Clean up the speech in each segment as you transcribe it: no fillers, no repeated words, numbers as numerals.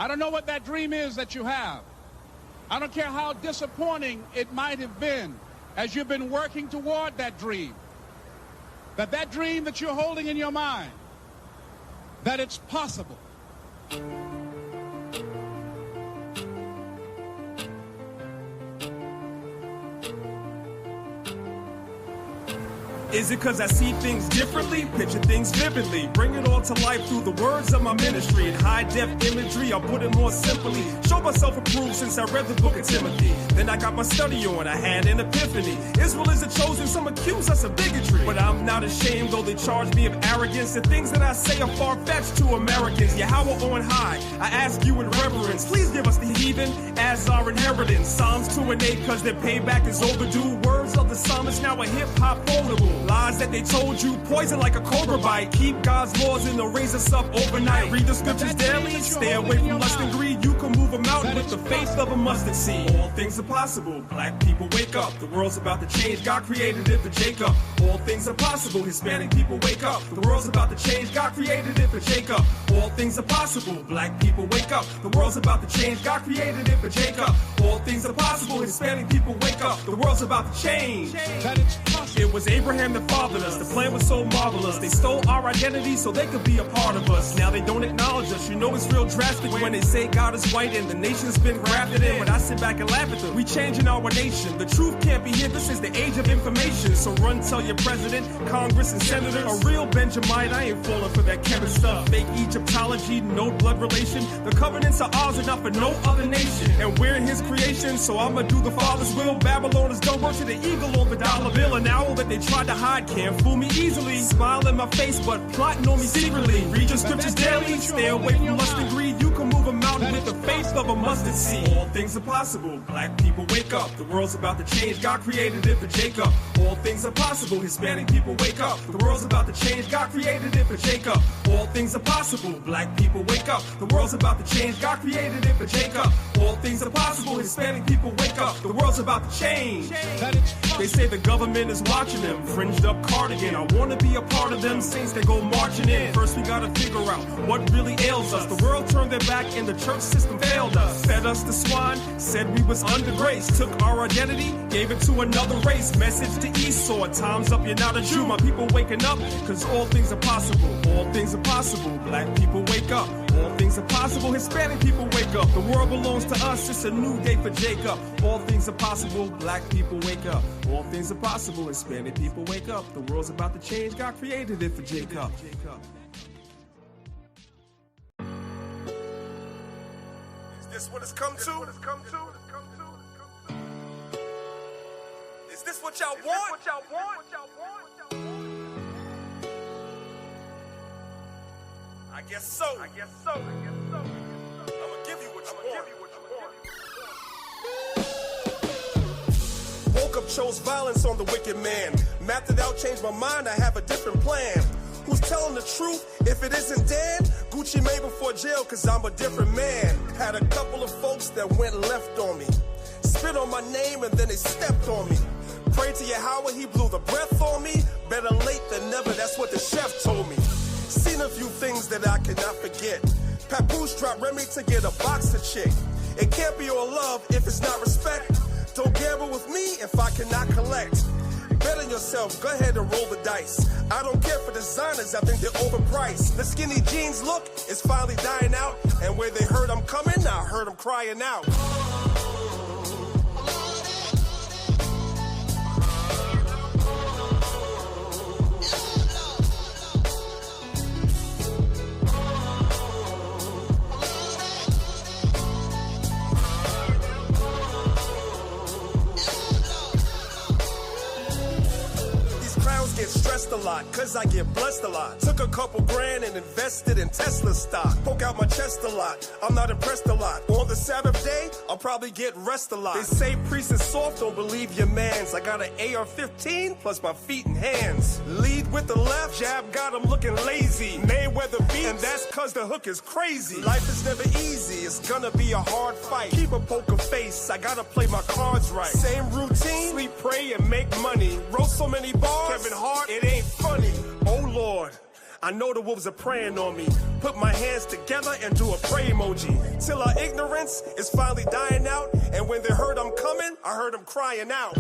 I don't know what that dream is that you have. I don't care how disappointing it might have been as you've been working toward that dream. That dream that you're holding in your mind, that it's possible. Is it cause I see things differently, picture things vividly, bring it all to life through the words of my ministry. In high-def imagery, I'll put it more simply, show myself approved since I read the book of Timothy. Then I got my study on, I had an epiphany. Israel is the chosen, some accuse us of bigotry, but I'm not ashamed, though they charge me of arrogance. The things that I say are far-fetched to Americans. Yahweh on high, I ask you in reverence, please give us the heathen as our inheritance. Psalms 2 and 8, cause their payback is overdue. Words of the psalmist now a hip-hop quotable. Lies that they told you, poison like a cobra bite. Keep God's laws and they'll raise us up overnight. Read the scriptures daily, stay away from lust and greed. You can move a mountain with the faith of a mustard seed. All things are possible, black people wake up. The world's about to change, God created it for Jacob. All things are possible, Hispanic people wake up. The world's about to change, God created it for Jacob. All things are possible, black people wake up. The world's about to change, God created it for Jacob. All things are possible, Hispanic people wake up. The world's about to change. It was Abraham that fathered us, the plan was so marvelous. They stole our identity so they could be a part of us. Now they don't acknowledge us, you know it's real drastic when they say God is white and the nation's been grafted in. But I sit back and laugh at them, we changing our nation. The truth can't be hid, this is the age of information. So run tell your president, Congress and senators. A real Benjamite, I ain't falling for that Kevin stuff. Fake Egyptology, no blood relation. The covenants are ours and not for no other nation. And we're in his creation, so I'ma do the Father's will. Babylon is done, to the eagle on the dollar bill. An owl that they tried to hide can't fool me easily. Smile in my face, but plotting on me secretly. Read your scriptures daily, stay away from lust and greed. You can move a mountain with the faith of a mustard seed. All things are possible, black people wake up. The world's about to change, God created it for Jacob. All things are possible, Hispanic people wake up. The world's about to change, God created it for Jacob. All things are possible, black people wake up. The world's about to change, God created it for Jacob. All things are possible, Hispanic people wake up. The world's about to change. They say the government is watching them, fringed up cardigan. I wanna be a part of them saints that go marching in. First we gotta figure out what really ails us. The world turned their back and the church system failed us. Fed us the swine, said we was under grace. Took our identity, gave it to another race. Message to Esau, time's up, you're not a Jew. My people waking up, cause all things are possible. All things are possible, black people wake up. All things are possible, Hispanic people wake up. The world belongs to us, it's a new day for Jacob. All things are possible, black people wake up. All things are possible, Hispanic people wake up. The world's about to change, God created it for Jacob. Is this what it's come to? Is this what y'all want? I guess so. I'ma give you what you want. Woke up, chose violence on the wicked man. Mapped it out, changed my mind, I have a different plan. Who's telling the truth? If it isn't Dan, Gucci made before jail, cause I'm a different man. Had a couple of folks that went left on me. Spit on my name and then they stepped on me. Prayed to Yahweh, he blew the breath on me. Better late than never, that's what the chef told me. Seen a few things that I cannot forget. Papoose dropped Remy to get a boxer chick. It can't be all love if it's not respect. Don't gamble with me if I cannot collect. Bet on yourself, go ahead and roll the dice. I don't care for designers, I think they're overpriced. The skinny jeans look is finally dying out. And where they heard I'm coming, I heard them crying out. Get stressed a lot, cause I get blessed a lot. Took a couple grand and invested in Tesla stock. Poke out my chest a lot, I'm not impressed a lot. On the Sabbath day, I'll probably get rest a lot. They say priest is soft, don't believe your mans. I got an AR-15 plus my feet and hands. Lead with the left, jab got him looking lazy. Mayweather beats, and that's cause the hook is crazy. Life is never easy, it's gonna be a hard fight. Keep a poker face, I gotta play my cards right. Same routine, sleep, pray, and make money. Wrote so many bars, Kevin Hart, it ain't funny. Oh Lord, I know the wolves are preying on me. Put my hands together and do a pray emoji. Till our ignorance is finally dying out. And when they heard I'm coming, I heard them crying out.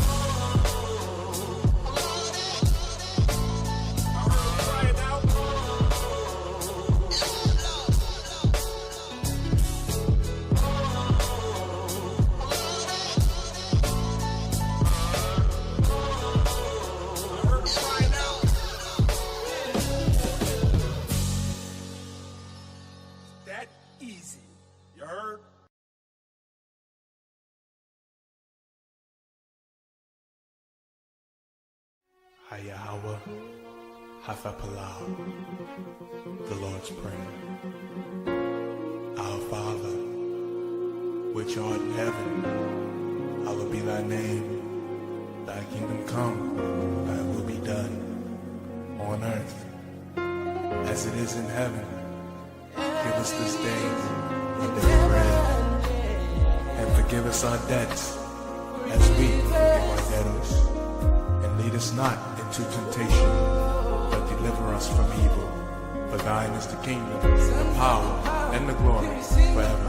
Hayahawa, Hafapalau, the Lord's Prayer. Our Father, which art in heaven, hallowed be thy name. Thy kingdom come, thy will be done, on earth as it is in heaven. Give us this day our daily bread, and forgive us our debts, as we forgive our debtors. And lead us not into temptation, but deliver us from evil. For thine is the kingdom, the power, and the glory forever.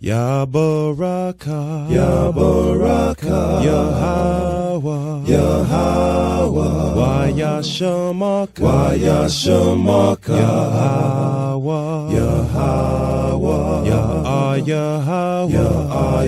Ya Baraka, Ya Baraka, Yahweh, Yahweh, Waya Shamaka, Waya Shamaka, Yahweh, Yahweh, Yahweh,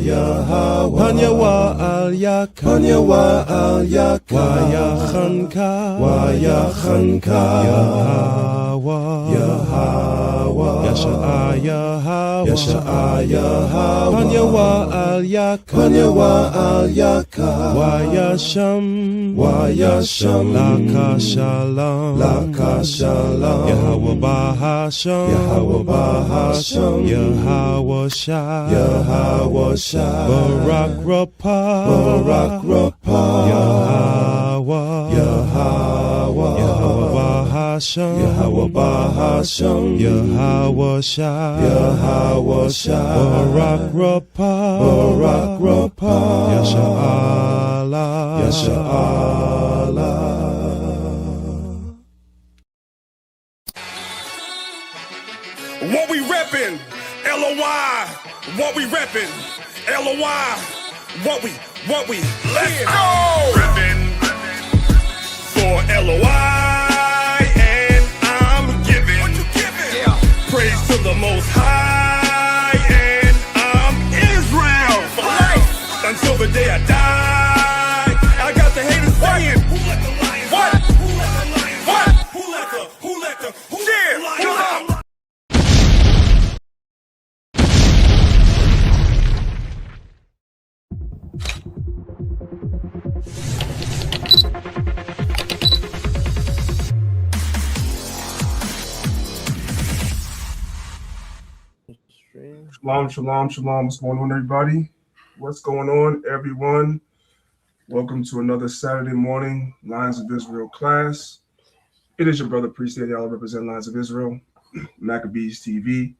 Yahweh, Hanyawa Al Yak, Hanyawa Al Yak, Waya Khanka, Waya Khanka, Yahweh, Yahweh, Yasha Yahweh, Yasha Yahweh, Hanyawa Al Yak, Hanyawa Al Yak, Waya Sham, Waya Sham, Laka Shalom, Laka Shalom, Yahweh Bahasham, Yahweh Bahasham, Yahweh Shah, Yahweh Shah, Barak Rapah, Barak Rapah, Yahweh, Yahweh, Yahweh Bahasham, Yahweh Bahasham, Yahweh Shah, Yahweh Shah, Barak Rapah, Barak Rapah, Yasha Allah, Yasha Allah. What we reppin', LOY, what we reppin', LOY, what we, let's go! Reppin' for LOY, and I'm giving, what you giving? Yeah. Praise to the Most High, and I'm Israel for life, until the day I die. I got the haters saying, who let the lions what? Who let the lions what? Who let the lions out? Shalom, shalom, shalom. What's going on, everybody? What's going on, everyone? Welcome to another Saturday morning Lines of Israel class. It is your brother, Priest Y'all represent Lines of Israel, Maccabees TV.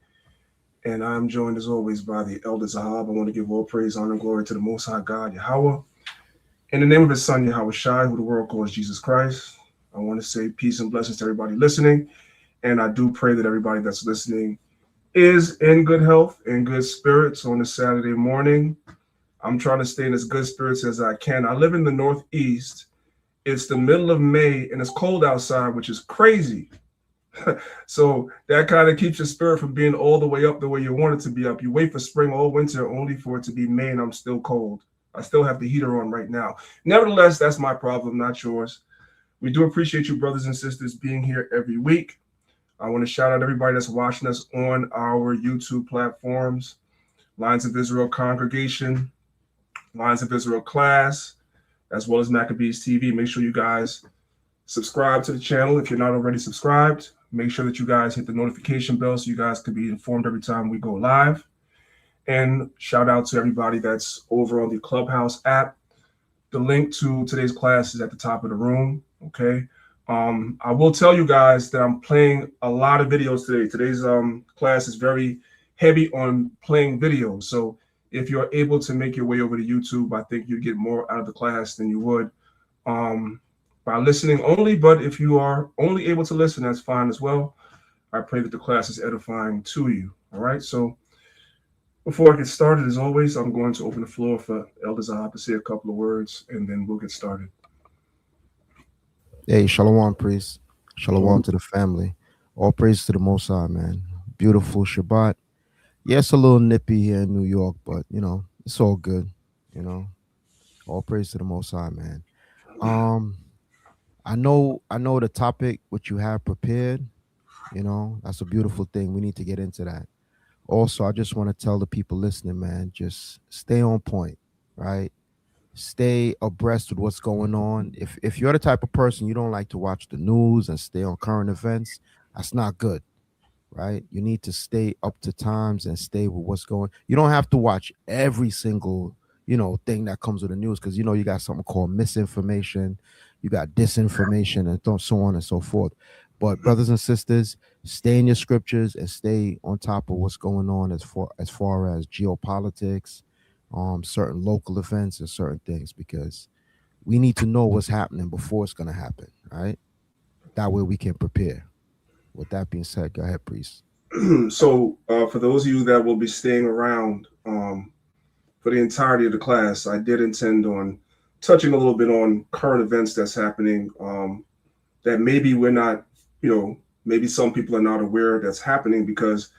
And I'm joined, as always, by the Elder Zahab. I want to give all praise, honor, and glory to the Most High God, Yahweh. In the name of his son, Yahweh Shai, who the world calls Jesus Christ, I want to say peace and blessings to everybody listening. And I do pray that everybody that's listening is in good health and good spirits on a Saturday morning. I'm trying to stay in as good spirits as I can. I live in the Northeast, It's the middle of May and it's cold outside, which is crazy. So that kind of keeps your spirit from being all the way up the way you want it to be up. You wait for spring all winter only for it to be May and I'm still cold. I still have the heater on right now. Nevertheless, that's my problem, not yours. We do appreciate you, brothers and sisters, being here every week. I want to shout out everybody that's watching us on our YouTube platforms, Lines of Israel Congregation, Lines of Israel Class, as well as Maccabees TV. Make sure you guys subscribe to the channel if you're not already subscribed. Make sure that you guys hit the notification bell so you guys can be informed every time we go live. And shout out to everybody that's over on the Clubhouse app. The link to today's class is at the top of the room, okay? I will tell you guys that I'm playing a lot of videos today. Today's class is very heavy on playing videos. So if you're able to make your way over to YouTube, I think you'd get more out of the class than you would by listening only. But if you are only able to listen, that's fine as well. I pray that the class is edifying to you, all right? So before I get started, as always, I'm going to open the floor for Elder Zahab to say a couple of words, and then we'll get started. Hey, shalom, priest. Shalom to the family. All praise to the Most High, man. Beautiful Shabbat. Yeah, it's a little nippy here in New York, but, you know, it's all good, you know. All praise to the Most High, man. I know the topic which you have prepared, you know, that's a beautiful thing. We need to get into that. Also, I just want to tell the people listening, man, just stay on point, right? Stay abreast with what's going on. If you're the type of person you don't like to watch the news and stay on current events, that's not good, right? You need to stay up to times and stay with what's going. You don't have to watch every single, you know, thing that comes with the news, because, you know, you got something called misinformation, you got disinformation, and so on and so forth. But brothers and sisters, stay in your scriptures and stay on top of what's going on as far as geopolitics, certain local events and certain things, because we need to know what's happening before it's going to happen, right? That way we can prepare. With that being said, go ahead, priest. So for those of you that will be staying around for the entirety of the class, I did intend on touching a little bit on current events that's happening that maybe we're not, you know, maybe some people are not aware that's happening because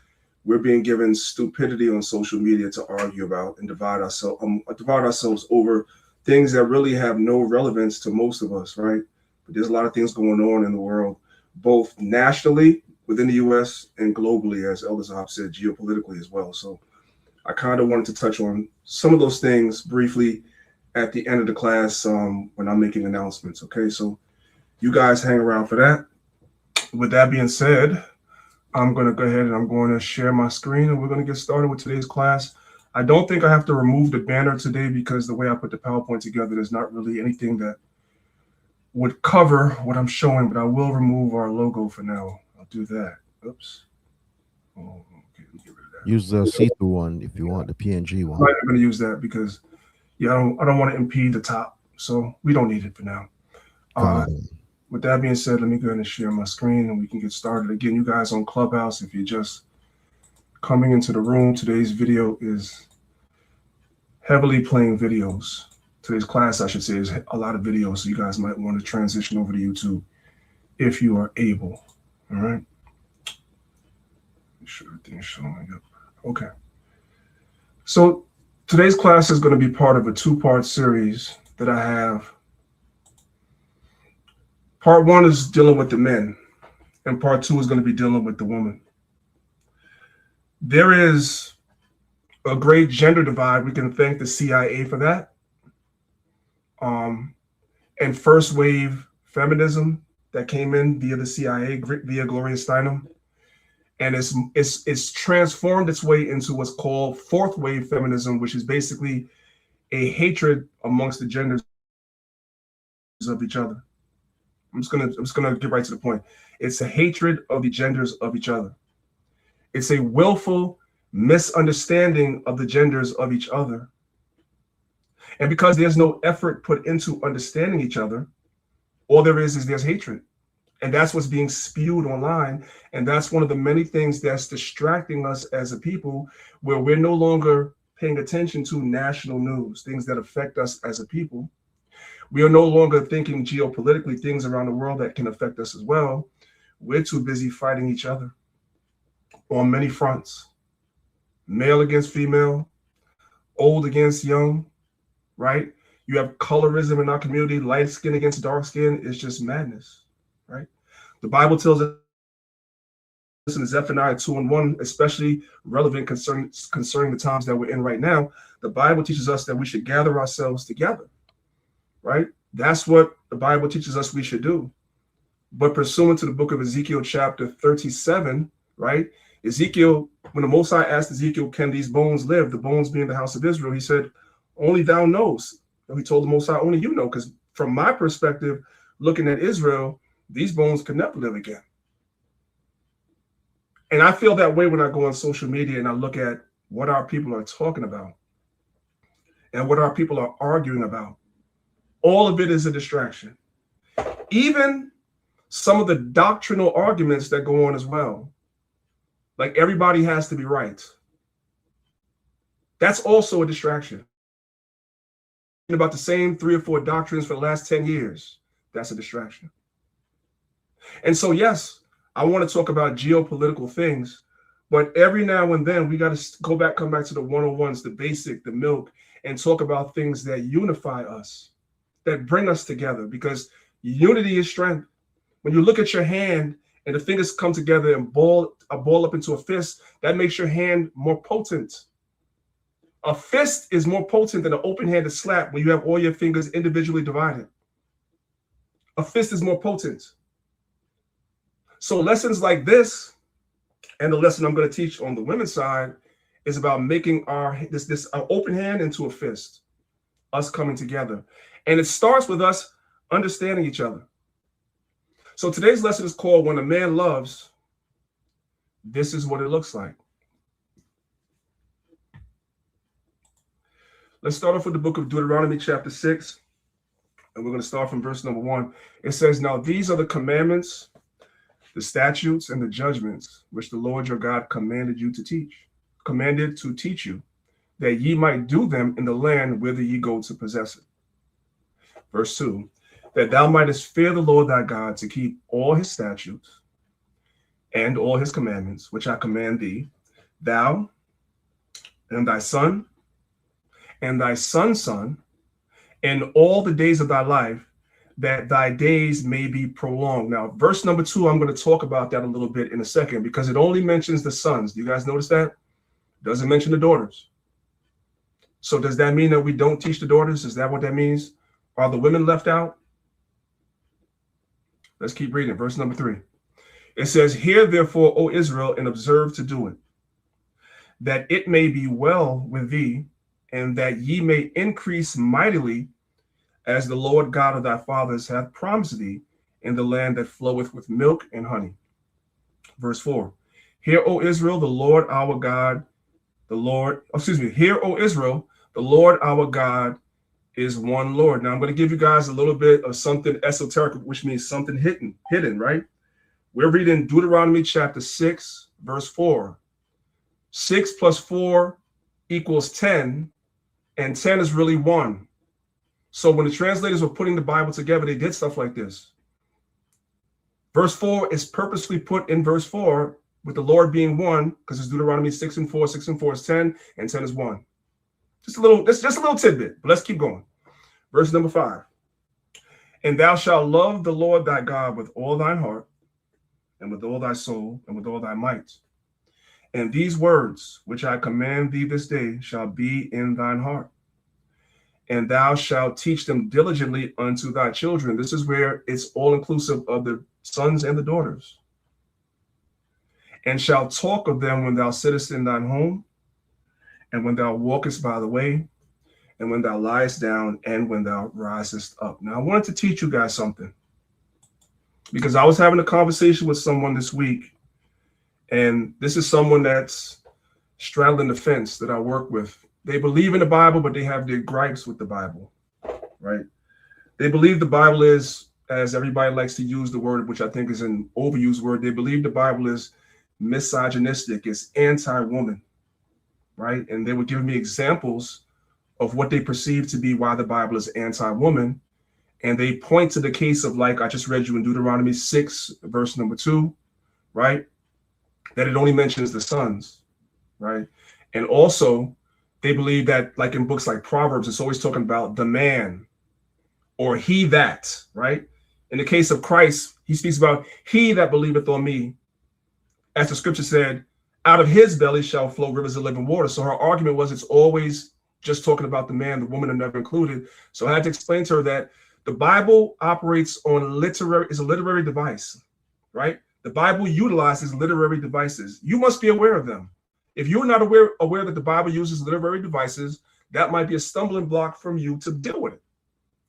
we're being given stupidity on social media to argue about and divide ourselves over things that really have no relevance to most of us, right? But there's a lot of things going on in the world, both nationally within the U.S. and globally, as Elder Zahab said, geopolitically as well. So I kind of wanted to touch on some of those things briefly at the end of the class when I'm making announcements, okay? So you guys hang around for that. With that being said, I'm going to go ahead and I'm going to share my screen and we're going to get started with today's class. I don't think I have to remove the banner today because the way I put the PowerPoint together, there's not really anything that would cover what I'm showing, but I will remove our logo for now. I'll do that. Oops. Oh, okay, let me get rid of that. Use the see-through one if you want, the PNG one. I'm not going to use that because, yeah, I don't want to impede the top, so we don't need it for now. With that being said, let me go ahead and share my screen and we can get started. Again, you guys on Clubhouse, if you're just coming into the room, today's video is heavily playing videos. Today's class, I should say, is a lot of videos, so you guys might want to transition over to YouTube if you are able. All right. Make sure everything's showing up. Okay. So today's class is going to be part of a two-part series that I have. Part one is dealing with the men, and part two is going to be dealing with the woman. There is a great gender divide. We can thank the CIA for that. And first wave feminism that came in via the CIA, via Gloria Steinem. And it's transformed its way into what's called fourth wave feminism, which is basically a hatred amongst the genders of each other. I'm just gonna get right to the point. It's a hatred of the genders of each other. It's a willful misunderstanding of the genders of each other. And because there's no effort put into understanding each other, all there is there's hatred. And that's what's being spewed online. And that's one of the many things that's distracting us as a people, where we're no longer paying attention to national news, things that affect us as a people. We are no longer thinking geopolitically things around the world that can affect us as well. We're too busy fighting each other on many fronts. Male against female, old against young, right? You have colorism in our community, light skin against dark skin. It's just madness, right? The Bible tells us in Zephaniah 2:1, especially relevant concerning the times that we're in right now. The Bible teaches us that we should gather ourselves together, right? That's what the Bible teaches us we should do. But pursuant to the book of Ezekiel chapter 37, right? Ezekiel, when the Most High asked Ezekiel, can these bones live? The bones being the house of Israel, he said, only thou knows. And he told the Most High, only you know, because from my perspective, looking at Israel, these bones could never live again. And I feel that way when I go on social media and I look at what our people are talking about and what our people are arguing about. All of it is a distraction. Even some of the doctrinal arguments that go on as well. Like everybody has to be right. That's also a distraction. About the same 3 or 4 doctrines for the last 10 years. That's a distraction. And so, yes, I want to talk about geopolitical things, but every now and then we got to come back to the 101s, the basic, the milk, and talk about things that unify us, that bring us together, because unity is strength. When you look at your hand and the fingers come together and ball up into a fist, that makes your hand more potent. A fist is more potent than an open-handed slap when you have all your fingers individually divided. A fist is more potent. So lessons like this, and the lesson I'm going to teach on the women's side, is about making this open hand into a fist, us coming together. And it starts with us understanding each other. So today's lesson is called When a Man Loves, This is What It Looks Like. Let's start off with the book of Deuteronomy chapter 6, and we're going to start from verse number 1. It says, now these are the commandments, the statutes, and the judgments which the Lord your God commanded to teach you, that ye might do them in the land whither ye go to possess it. Verse 2, that thou mightest fear the Lord thy God, to keep all his statutes and all his commandments, which I command thee, thou and thy son and thy son's son, in all the days of thy life, that thy days may be prolonged. Now, verse number 2, I'm going to talk about that a little bit in a second, because it only mentions the sons. Do you guys notice that? It doesn't mention the daughters. So does that mean that we don't teach the daughters? Is that what that means? Are the women left out? Let's keep reading. Verse number 3. It says, hear therefore, O Israel, and observe to do it, that it may be well with thee, and that ye may increase mightily, as the Lord God of thy fathers hath promised thee, in the land that floweth with milk and honey. Verse 4. Hear, O Israel, the Lord our God, hear, O Israel, the Lord our God is one Lord. Now I'm going to give you guys a little bit of something esoteric, which means something hidden, right? We're reading Deuteronomy chapter 6, verse 4. 6 plus 4 equals 10, and 10 is really 1. So when the translators were putting the Bible together, they did stuff like this. Verse 4 is purposely put in verse 4 with the Lord being 1, because it's Deuteronomy 6 and 4. 6 and 4 is 10, and 10 is 1. Just a little tidbit, but let's keep going. Verse number 5. And thou shalt love the Lord thy God with all thine heart, and with all thy soul, and with all thy might. And these words which I command thee this day shall be in thine heart. And thou shalt teach them diligently unto thy children. This is where it's all inclusive of the sons and the daughters. And shalt talk of them when thou sittest in thine home, and when thou walkest by the way, and when thou liest down, and when thou risest up. Now, I wanted to teach you guys something, because I was having a conversation with someone this week, and this is someone that's straddling the fence that I work with. They believe in the Bible, but they have their gripes with the Bible, right? They believe the Bible is, as everybody likes to use the word, which I think is an overused word, they believe the Bible is misogynistic, it's anti-woman, right? And they were giving me examples of what they perceive to be why the Bible is anti-woman. And they point to the case of, like I just read you in Deuteronomy 6, verse number 2, right? That it only mentions the sons, right? And also, they believe that, like in books like Proverbs, it's always talking about the man or he that, right? In the case of Christ, he speaks about he that believeth on me. As the scripture said, out of his belly shall flow rivers of living water. So her argument was it's always just talking about the man, the woman are never included. So I had to explain to her that the Bible operates on is a literary device, right? The Bible utilizes literary devices. You must be aware of them. If you're not aware that the Bible uses literary devices, that might be a stumbling block from you to deal with it,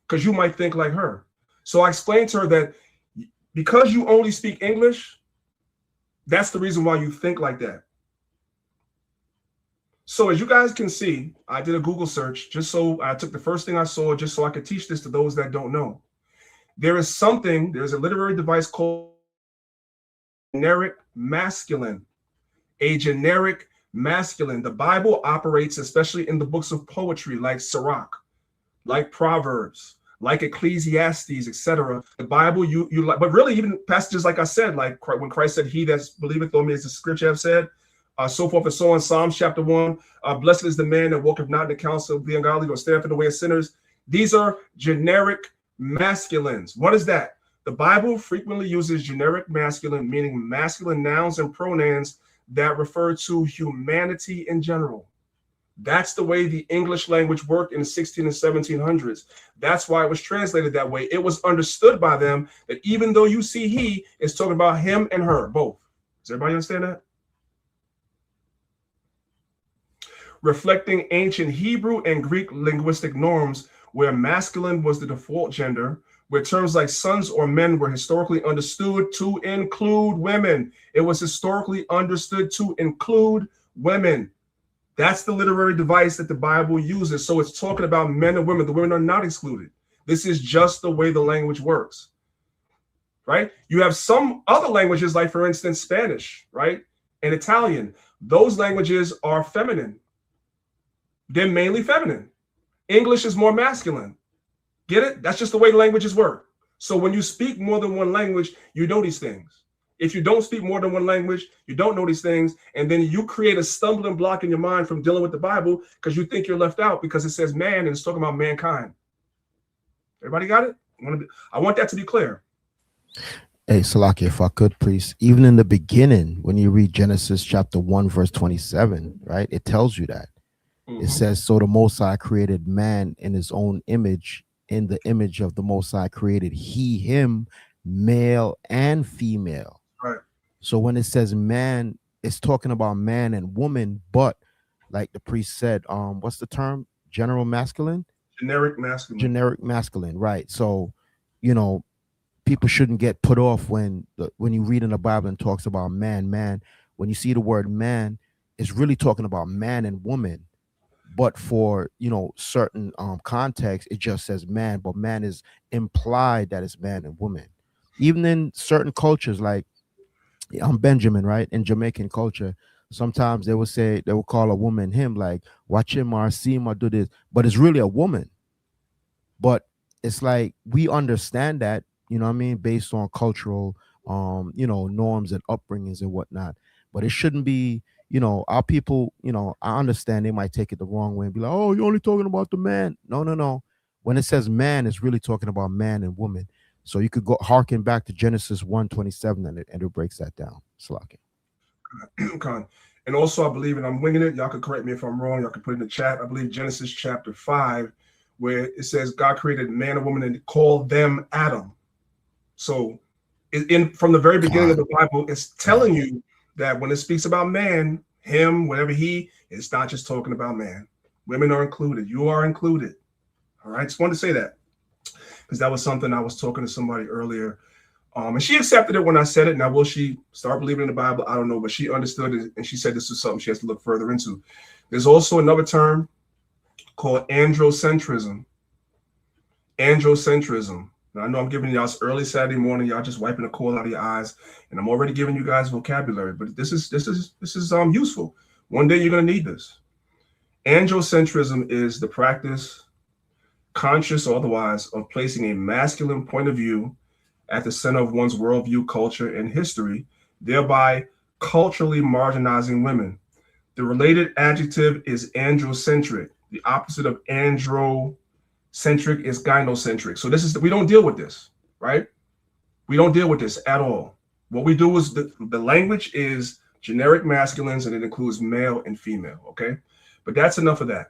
because you might think like her. So I explained to her that because you only speak English, that's the reason why you think like that. So as you guys can see, I did a Google search just so I took the first thing I saw just so I could teach this to those that don't know. There's a literary device called generic masculine. A generic masculine. The Bible operates, especially in the books of poetry like Sirach, like Proverbs, like Ecclesiastes, etc. The Bible, but really even passages like I said, like when Christ said, "He that believeth on me," as the scripture have said, so forth and so on. Psalms chapter 1, blessed is the man that walketh not in the counsel of the ungodly, nor standeth in the way of sinners. These are generic masculines. What is that? The Bible frequently uses generic masculine, meaning masculine nouns and pronouns that refer to humanity in general. That's the way the English language worked in the 16 and 1700s. That's why it was translated that way. It was understood by them that even though you see he, it's talking about him and her, both. Does everybody understand that? Reflecting ancient Hebrew and Greek linguistic norms where masculine was the default gender, where terms like sons or men were historically understood to include women. It was historically understood to include women. That's the literary device that the Bible uses. So it's talking about men and women. The women are not excluded. This is just the way the language works, right? You have some other languages, like, for instance, Spanish, right? And Italian. Those languages are feminine. They're mainly feminine. English is more masculine. Get it? That's just the way languages work. So when you speak more than one language, you know these things. If you don't speak more than one language, you don't know these things. And then you create a stumbling block in your mind from dealing with the Bible because you think you're left out because it says man and it's talking about mankind. Everybody got it? I want that to be clear. Hey, Salaki, if I could, please, even in the beginning, when you read Genesis chapter 1, verse 27, right, it tells you that. It says, so the Most High created man in his own image. In the image of the Most High created he, him, male and female. Right. So when it says man, it's talking about man and woman, but like the priest said, what's the term? General masculine? Generic masculine. Generic masculine, right. So, you know, people shouldn't get put off when you read in the Bible and talks about man. When you see the word man, it's really talking about man and woman. But for, you know, certain context, it just says man, but man is implied that it's man and woman. Even in certain cultures, like Benjamin, right? In Jamaican culture, sometimes they will call a woman him, like watch him or see him or do this, but it's really a woman. But it's like we understand that, you know what I mean, based on cultural you know, norms and upbringings and whatnot. But it shouldn't be, you know, our people, you know, I understand they might take it the wrong way and be like, oh, you're only talking about the man. No. When it says man, it's really talking about man and woman. So you could go harken back to Genesis 1:27 and it breaks that down. Slacking. And also, I believe, and I'm winging it, y'all can correct me if I'm wrong, y'all can put it in the chat. I believe Genesis chapter 5, where it says God created man and woman and called them Adam. So from the very beginning of the Bible, it's telling you that when it speaks about man, him, whatever he, it's not just talking about man. Women are included. You are included. All right. Just wanted to say that because that was something I was talking to somebody earlier. And she accepted it when I said it. Now, will she start believing in the Bible? I don't know, but she understood it. And she said this is something she has to look further into. There's also another term called androcentrism. Androcentrism. Now, I know I'm giving y'all early Saturday morning. Y'all just wiping the coal out of your eyes. And I'm already giving you guys vocabulary, but this is useful. One day you're going to need this. Androcentrism is the practice conscious or otherwise, of placing a masculine point of view at the center of one's worldview, culture, and history, thereby culturally marginalizing women. The related adjective is androcentric. The opposite of androcentric is gynocentric. So we don't deal with this, right? We don't deal with this at all. What we do is the language is generic masculines, and it includes male and female, okay? But that's enough of that.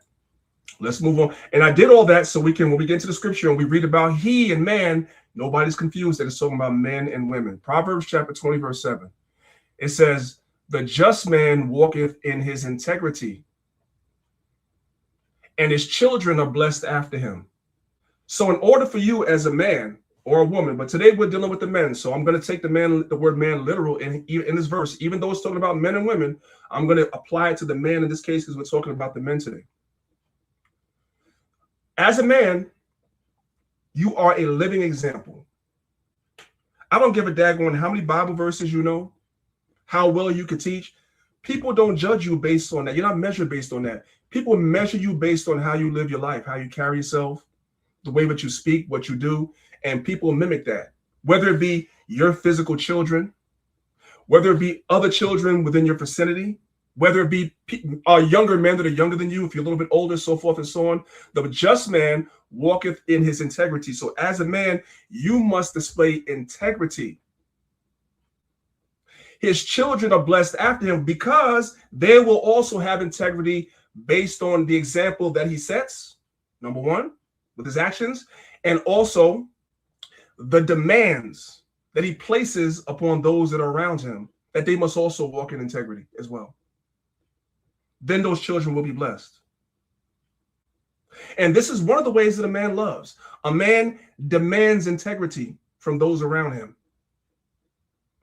Let's move on. And I did all that so we can, when we get into the scripture and we read about he and man, nobody's confused that it's talking about men and women. Proverbs chapter 20, verse 7. It says, the just man walketh in his integrity, and his children are blessed after him. So in order for you as a man or a woman, but today we're dealing with the men, so I'm going to take the word man literal in this verse. Even though it's talking about men and women, I'm going to apply it to the man in this case because we're talking about the men today. As a man, you are a living example. I don't give a daggone how many Bible verses you know, how well you can teach. People don't judge you based on that. You're not measured based on that. People measure you based on how you live your life, how you carry yourself, the way that you speak, what you do, and people mimic that. Whether it be your physical children, whether it be other children within your vicinity, whether it be younger men that are younger than you, if you're a little bit older, so forth and so on. The just man walketh in his integrity. So as a man, you must display integrity. His children are blessed after him because they will also have integrity based on the example that he sets, number one, with his actions, and also the demands that he places upon those that are around him, that they must also walk in integrity as well. Then those children will be blessed. And this is one of the ways that a man loves. A man demands integrity from those around him.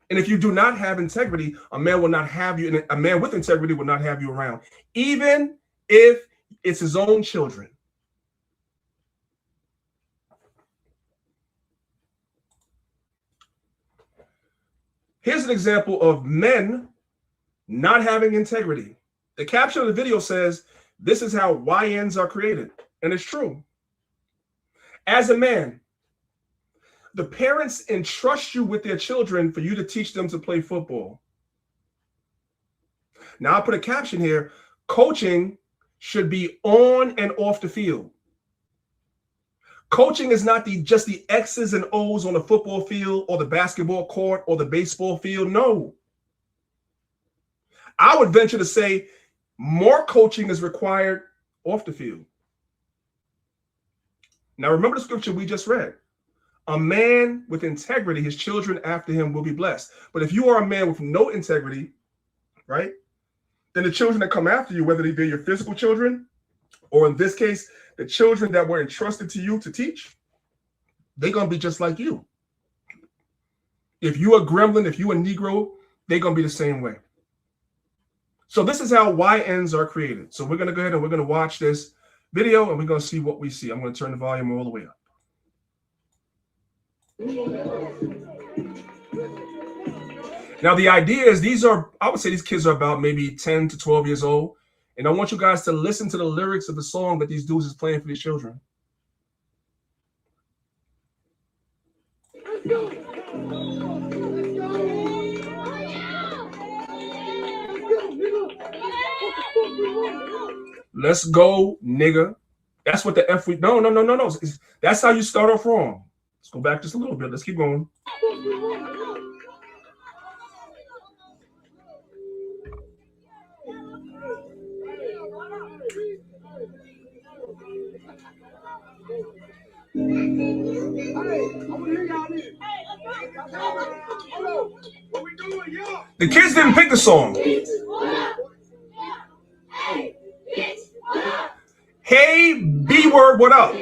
And if you do not have integrity, a man will not have you, and a man with integrity will not have you around, even if it's his own children. Here's an example of men not having integrity. The caption of the video says, this is how YNs are created. And it's true. As a man, the parents entrust you with their children for you to teach them to play football. Now I'll put a caption here. Coaching should be on and off the field. Coaching is not just the X's and O's on the football field or the basketball court or the baseball field. No. I would venture to say more coaching is required off the field. Now remember the scripture we just read. A man with integrity, his children after him will be blessed. But if you are a man with no integrity, right, then the children that come after you, whether they be your physical children, or in this case, the children that were entrusted to you to teach, they're going to be just like you. If you a gremlin, if you a Negro, they're going to be the same way. So this is how YNs are created. So we're going to go ahead and we're going to watch this video and we're going to see what we see. I'm going to turn the volume all the way up. Now, the idea is I would say these kids are about maybe 10 to 12 years old. And I want you guys to listen to the lyrics of the song that these dudes is playing for these children. Let's go. Let's go, nigga. That's what the F we no. That's how you start off wrong. Let's go back just a little bit. Let's keep going. The kids didn't pick the song. Hey, B word, what up?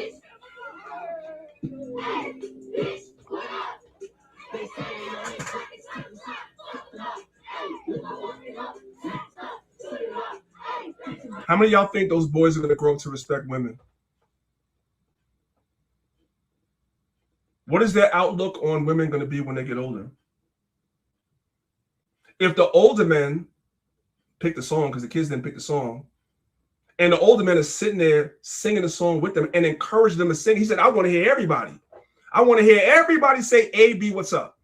How many of y'all think those boys are going to grow up to respect women? What is their outlook on women going to be when they get older? If the older men pick the song, because the kids didn't pick the song, And the older men are sitting there singing the song with them and encouraging them to sing. He said, I want to hear everybody. I want to hear everybody say, A, B, what's up?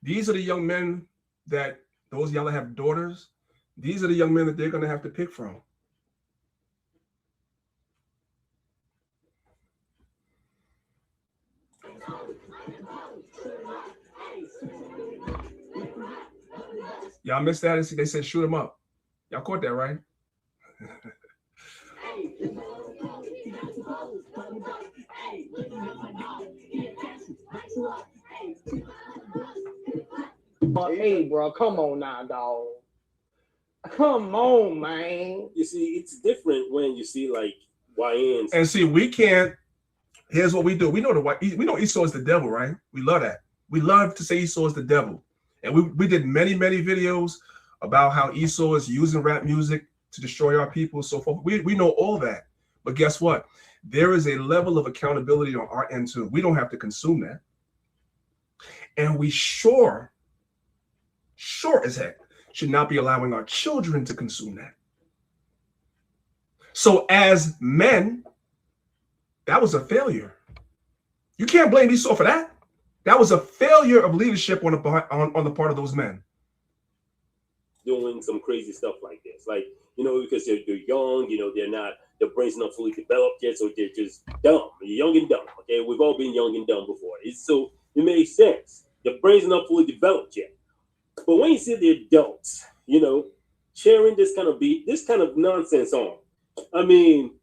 These are the young men that, those y'all that have daughters, these are the young men that they're going to have to pick from. Y'all missed that? They said shoot him up. Y'all caught that, right? Hey, bro, come on now, dog. Come on, man. You see, it's different when you see like YNs. And see, we can't. Here's what we do. We know Esau is the devil, right? We love that. We love to say Esau is the devil. And we did many videos about how Esau is using rap music to destroy our people, so forth. We know all that. But guess what? There is a level of accountability on our end too. We don't have to consume that. And we sure as heck should not be allowing our children to consume that. So as men, that was a failure. You can't blame Esau for that. That was a failure of leadership on the part of those men. Doing some crazy stuff like this. Like, you know, because they're young, you know, their brain's not fully developed yet, so they're just dumb. You're young and dumb, okay? We've all been young and dumb before. So it makes sense. The brain's not fully developed yet. But when you see the adults, you know, sharing this kind of nonsense on, I mean,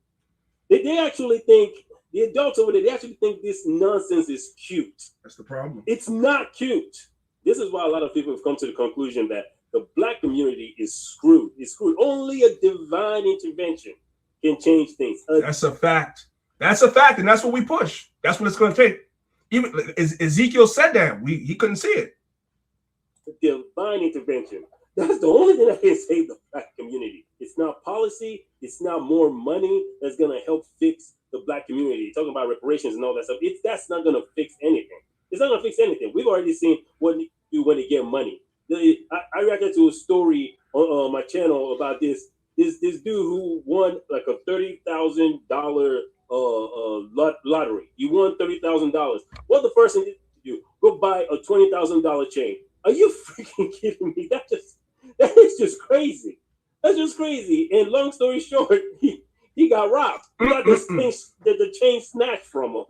they actually think, the adults over there, they actually think this nonsense is cute. That's the problem. It's not cute. This is why a lot of people have come to the conclusion that the Black community is screwed. It's screwed. Only a divine intervention can change things. That's a fact. That's a fact, and that's what we push. That's what it's going to take. Even Ezekiel said that. He couldn't see it. Divine intervention. That's the only thing that can save the Black community. It's not policy. It's not more money that's going to help fix the Black community. Talking about reparations and all that stuff. That's not going to fix anything. It's not going to fix anything. We've already seen what you do when they get money. I reacted to a story on my channel about this dude who won like a $30,000 lottery. He won $30,000. What the person did do? Go buy a $20,000 chain. Are you freaking kidding me? That is just crazy. That's just crazy. And long story short, he got robbed. He got the chain snatched from him.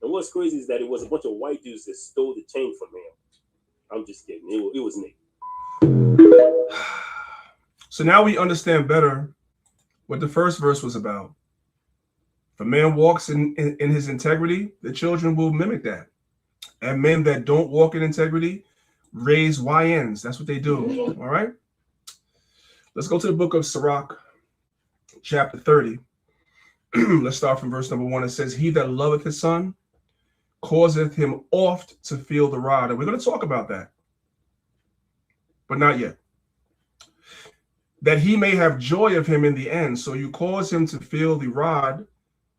And what's crazy is that it was a bunch of white dudes that stole the chain from him. I'm just kidding. It was Nick. So now we understand better what the first verse was about. If a man walks in his integrity, the children will mimic that. And men that don't walk in integrity raise YNs. That's what they do. All right. Let's go to the book of Sirach, chapter 30. Let's start from verse number 1. It says, he that loveth his son causeth him oft to feel the rod. And we're going to talk about that, but not yet. That he may have joy of him in the end. So you cause him to feel the rod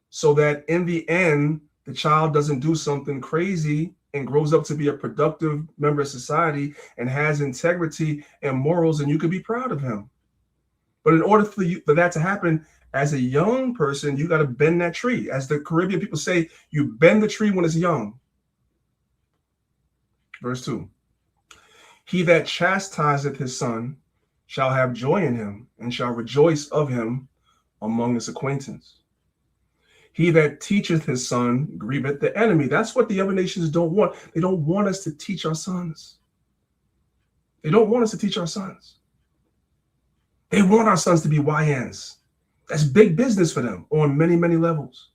so that in the end, the child doesn't do something crazy and grows up to be a productive member of society and has integrity and morals, and you could be proud of him. But in order for that to happen, as a young person, you got to bend that tree. As the Caribbean people say, you bend the tree when it's young. Verse 2. He that chastiseth his son shall have joy in him, and shall rejoice of him among his acquaintance. He that teacheth his son grieveth the enemy. That's what the other nations don't want. They don't want us to teach our sons. They don't want us to teach our sons. They want our sons to be YNs. That's big business for them on many, many levels.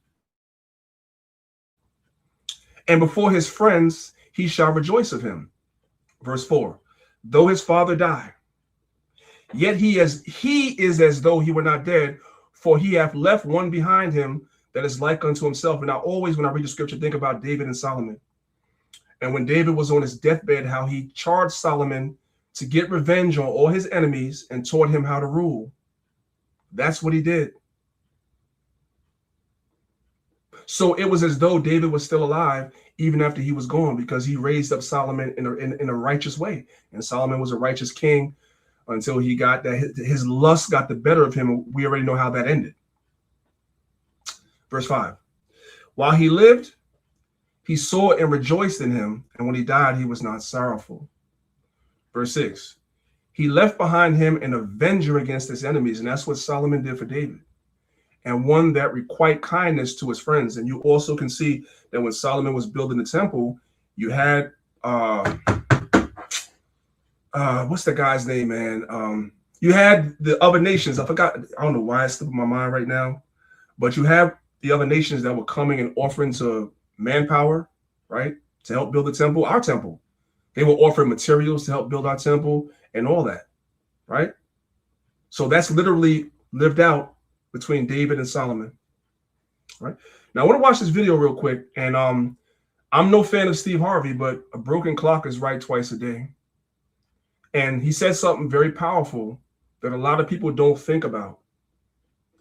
And before his friends, he shall rejoice of him. Verse 4, though his father die, yet he is as though he were not dead, for he hath left one behind him that is like unto himself. And I always, when I read the scripture, think about David and Solomon. And when David was on his deathbed, how he charged Solomon to get revenge on all his enemies and taught him how to rule. That's what he did. So it was as though David was still alive even after he was gone, because he raised up Solomon in a righteous way. And Solomon was a righteous king until he got that his lust got the better of him. We already know how that ended. Verse 5. While he lived, he saw and rejoiced in him, and when he died, he was not sorrowful. Verse 6. He left behind him an avenger against his enemies, and that's what Solomon did for David, and one that requited kindness to his friends. And you also can see that when Solomon was building the temple, you had what's the guy's name, man? You had the other nations. I forgot. I don't know why it's slipping my mind right now, but you have the other nations that were coming and offering to manpower, right, to help build the temple, our temple. They were offering materials to help build our temple and all that, right? So that's literally lived out between David and Solomon, right? Now I want to watch this video real quick, and I'm no fan of Steve Harvey, but a broken clock is right twice a day. And he said something very powerful that a lot of people don't think about,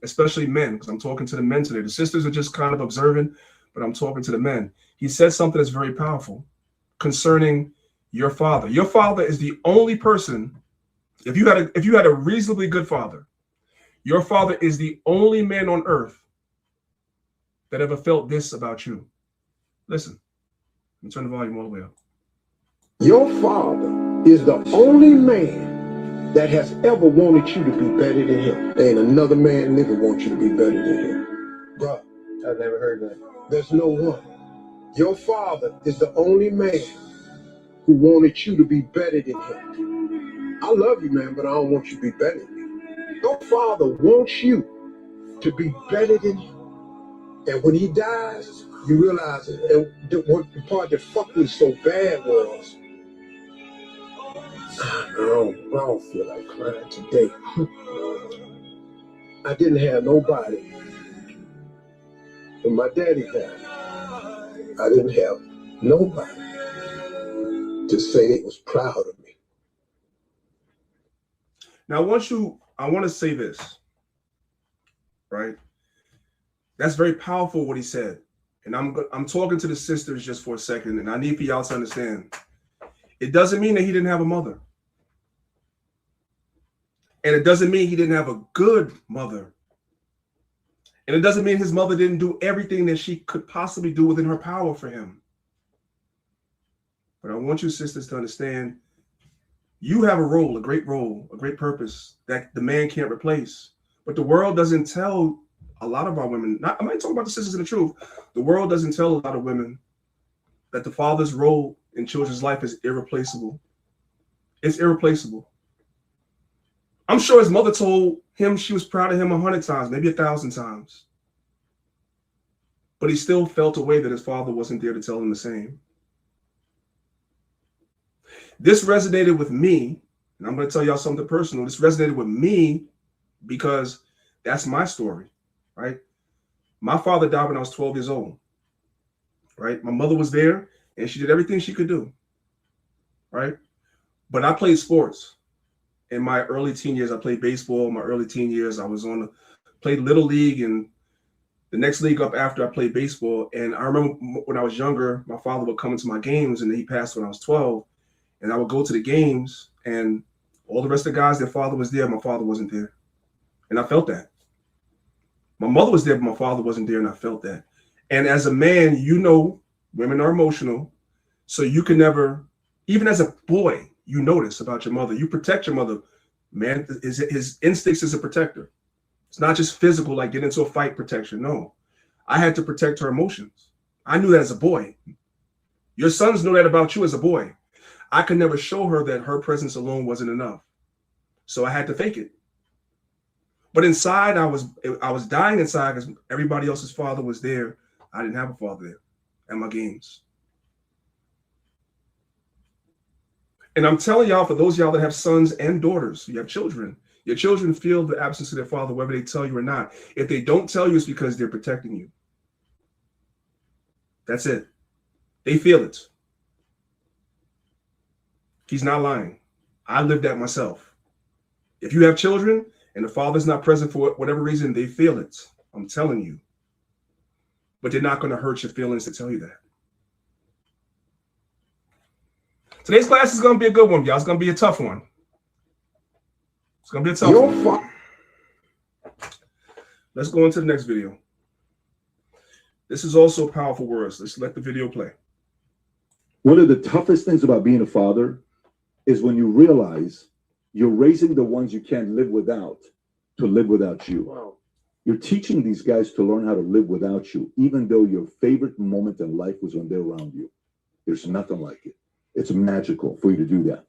especially men, because I'm talking to the men today. The sisters are just kind of observing, but I'm talking to the men. He said something that's very powerful concerning your father. Your father is the only person, if you had a reasonably good father, your father is the only man on earth that ever felt this about you. Listen, let me turn the volume all the way up. Your father is the only man that has ever wanted you to be better than him. There ain't another man nigga want you to be better than him. Bruh, I've never heard that. There's no one. Your father is the only man who wanted you to be better than him. I love you, man, but I don't want you to be better than me. Your father wants you to be better than him. And when he dies, you realize it. And what the part that fucked me so bad was, I don't feel like crying today. I didn't have nobody. When my daddy died, I didn't have nobody to say they was proud of me. Now, I want to say this, right? That's very powerful what he said. And I'm talking to the sisters just for a second, and I need for y'all to understand. It doesn't mean that he didn't have a mother. And it doesn't mean he didn't have a good mother. And it doesn't mean his mother didn't do everything that she could possibly do within her power for him. But I want you sisters to understand, you have a role, a great purpose that the man can't replace. But the world doesn't tell a lot of our women, I'm not talking about the sisters in the truth, the world doesn't tell a lot of women that the father's role in children's life is irreplaceable. It's irreplaceable. I'm sure his mother told him she was proud of him 100 times, maybe 1,000 times. But he still felt a way that his father wasn't there to tell him the same. This resonated with me, and I'm going to tell y'all something personal. This resonated with me because that's my story, right? My father died when I was 12 years old, right? My mother was there, and she did everything she could do, right? But I played sports. In my early teen years, I played baseball. In my early teen years, I was played Little League, and the next league up after I played baseball. And I remember when I was younger, my father would come into my games, and then he passed when I was 12. And I would go to the games, and all the rest of the guys, their father was there. My father wasn't there. And I felt that. My mother was there, but my father wasn't there, and I felt that. And as a man, you know, women are emotional. So you can never, even as a boy, you notice about your mother. You protect your mother. Man, his instincts as a protector. It's not just physical, like get into a fight protection. No, I had to protect her emotions. I knew that as a boy. Your sons know that about you as a boy. I could never show her that her presence alone wasn't enough. So I had to fake it. But inside, I was dying inside because everybody else's father was there. I didn't have a father there at my games. And I'm telling y'all, for those of y'all that have sons and daughters, you have children, your children feel the absence of their father, whether they tell you or not. If they don't tell you, it's because they're protecting you. That's it. They feel it. He's not lying. I lived that myself. If you have children and the father's not present for whatever reason, they feel it. I'm telling you. But they're not going to hurt your feelings to tell you that. Today's class is going to be a good one, y'all. It's going to be a tough one. It's going to be a tough one. Let's go into the next video. This is also powerful words. Let's let the video play. One of the toughest things about being a father is when you realize you're raising the ones you can't live without to live without you. Wow. You're teaching these guys to learn how to live without you, even though your favorite moment in life was when they're around you. There's nothing like it. It's magical for you to do that.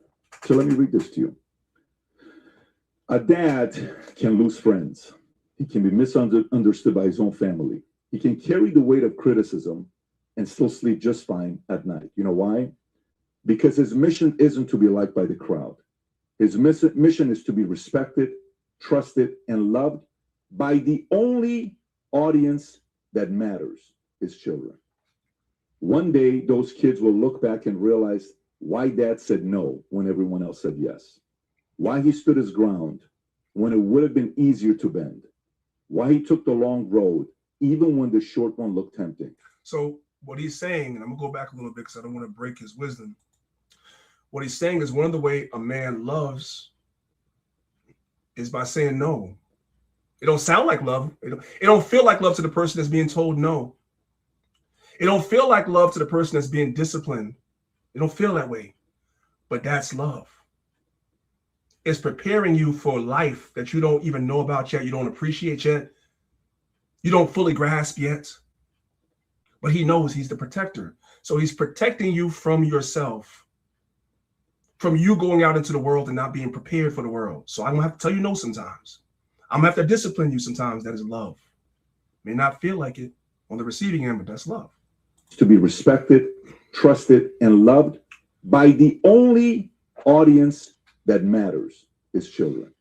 So let me read this to you. A dad can lose friends. He can be misunderstood by his own family. He can carry the weight of criticism and still sleep just fine at night. You know why? Because his mission isn't to be liked by the crowd. His mission is to be respected, trusted, and loved by the only audience that matters, his children. One day, those kids will look back and realize why dad said no when everyone else said yes. Why he stood his ground when it would have been easier to bend. Why he took the long road, even when the short one looked tempting. So what he's saying, and I'm going to go back a little bit because I don't want to break his wisdom. What he's saying is one of the way a man loves is by saying no. It don't sound like love. It don't feel like love to the person that's being told no. It don't feel like love to the person that's being disciplined. It don't feel that way. But that's love. It's preparing you for life that you don't even know about yet. You don't appreciate yet. You don't fully grasp yet. But he knows he's the protector. So he's protecting you from yourself, from you going out into the world and not being prepared for the world. So I'm going to have to tell you no sometimes. I'm going to have to discipline you sometimes. That is love. May not feel like it on the receiving end, but that's love. To be respected, trusted, and loved by the only audience that matters, his children.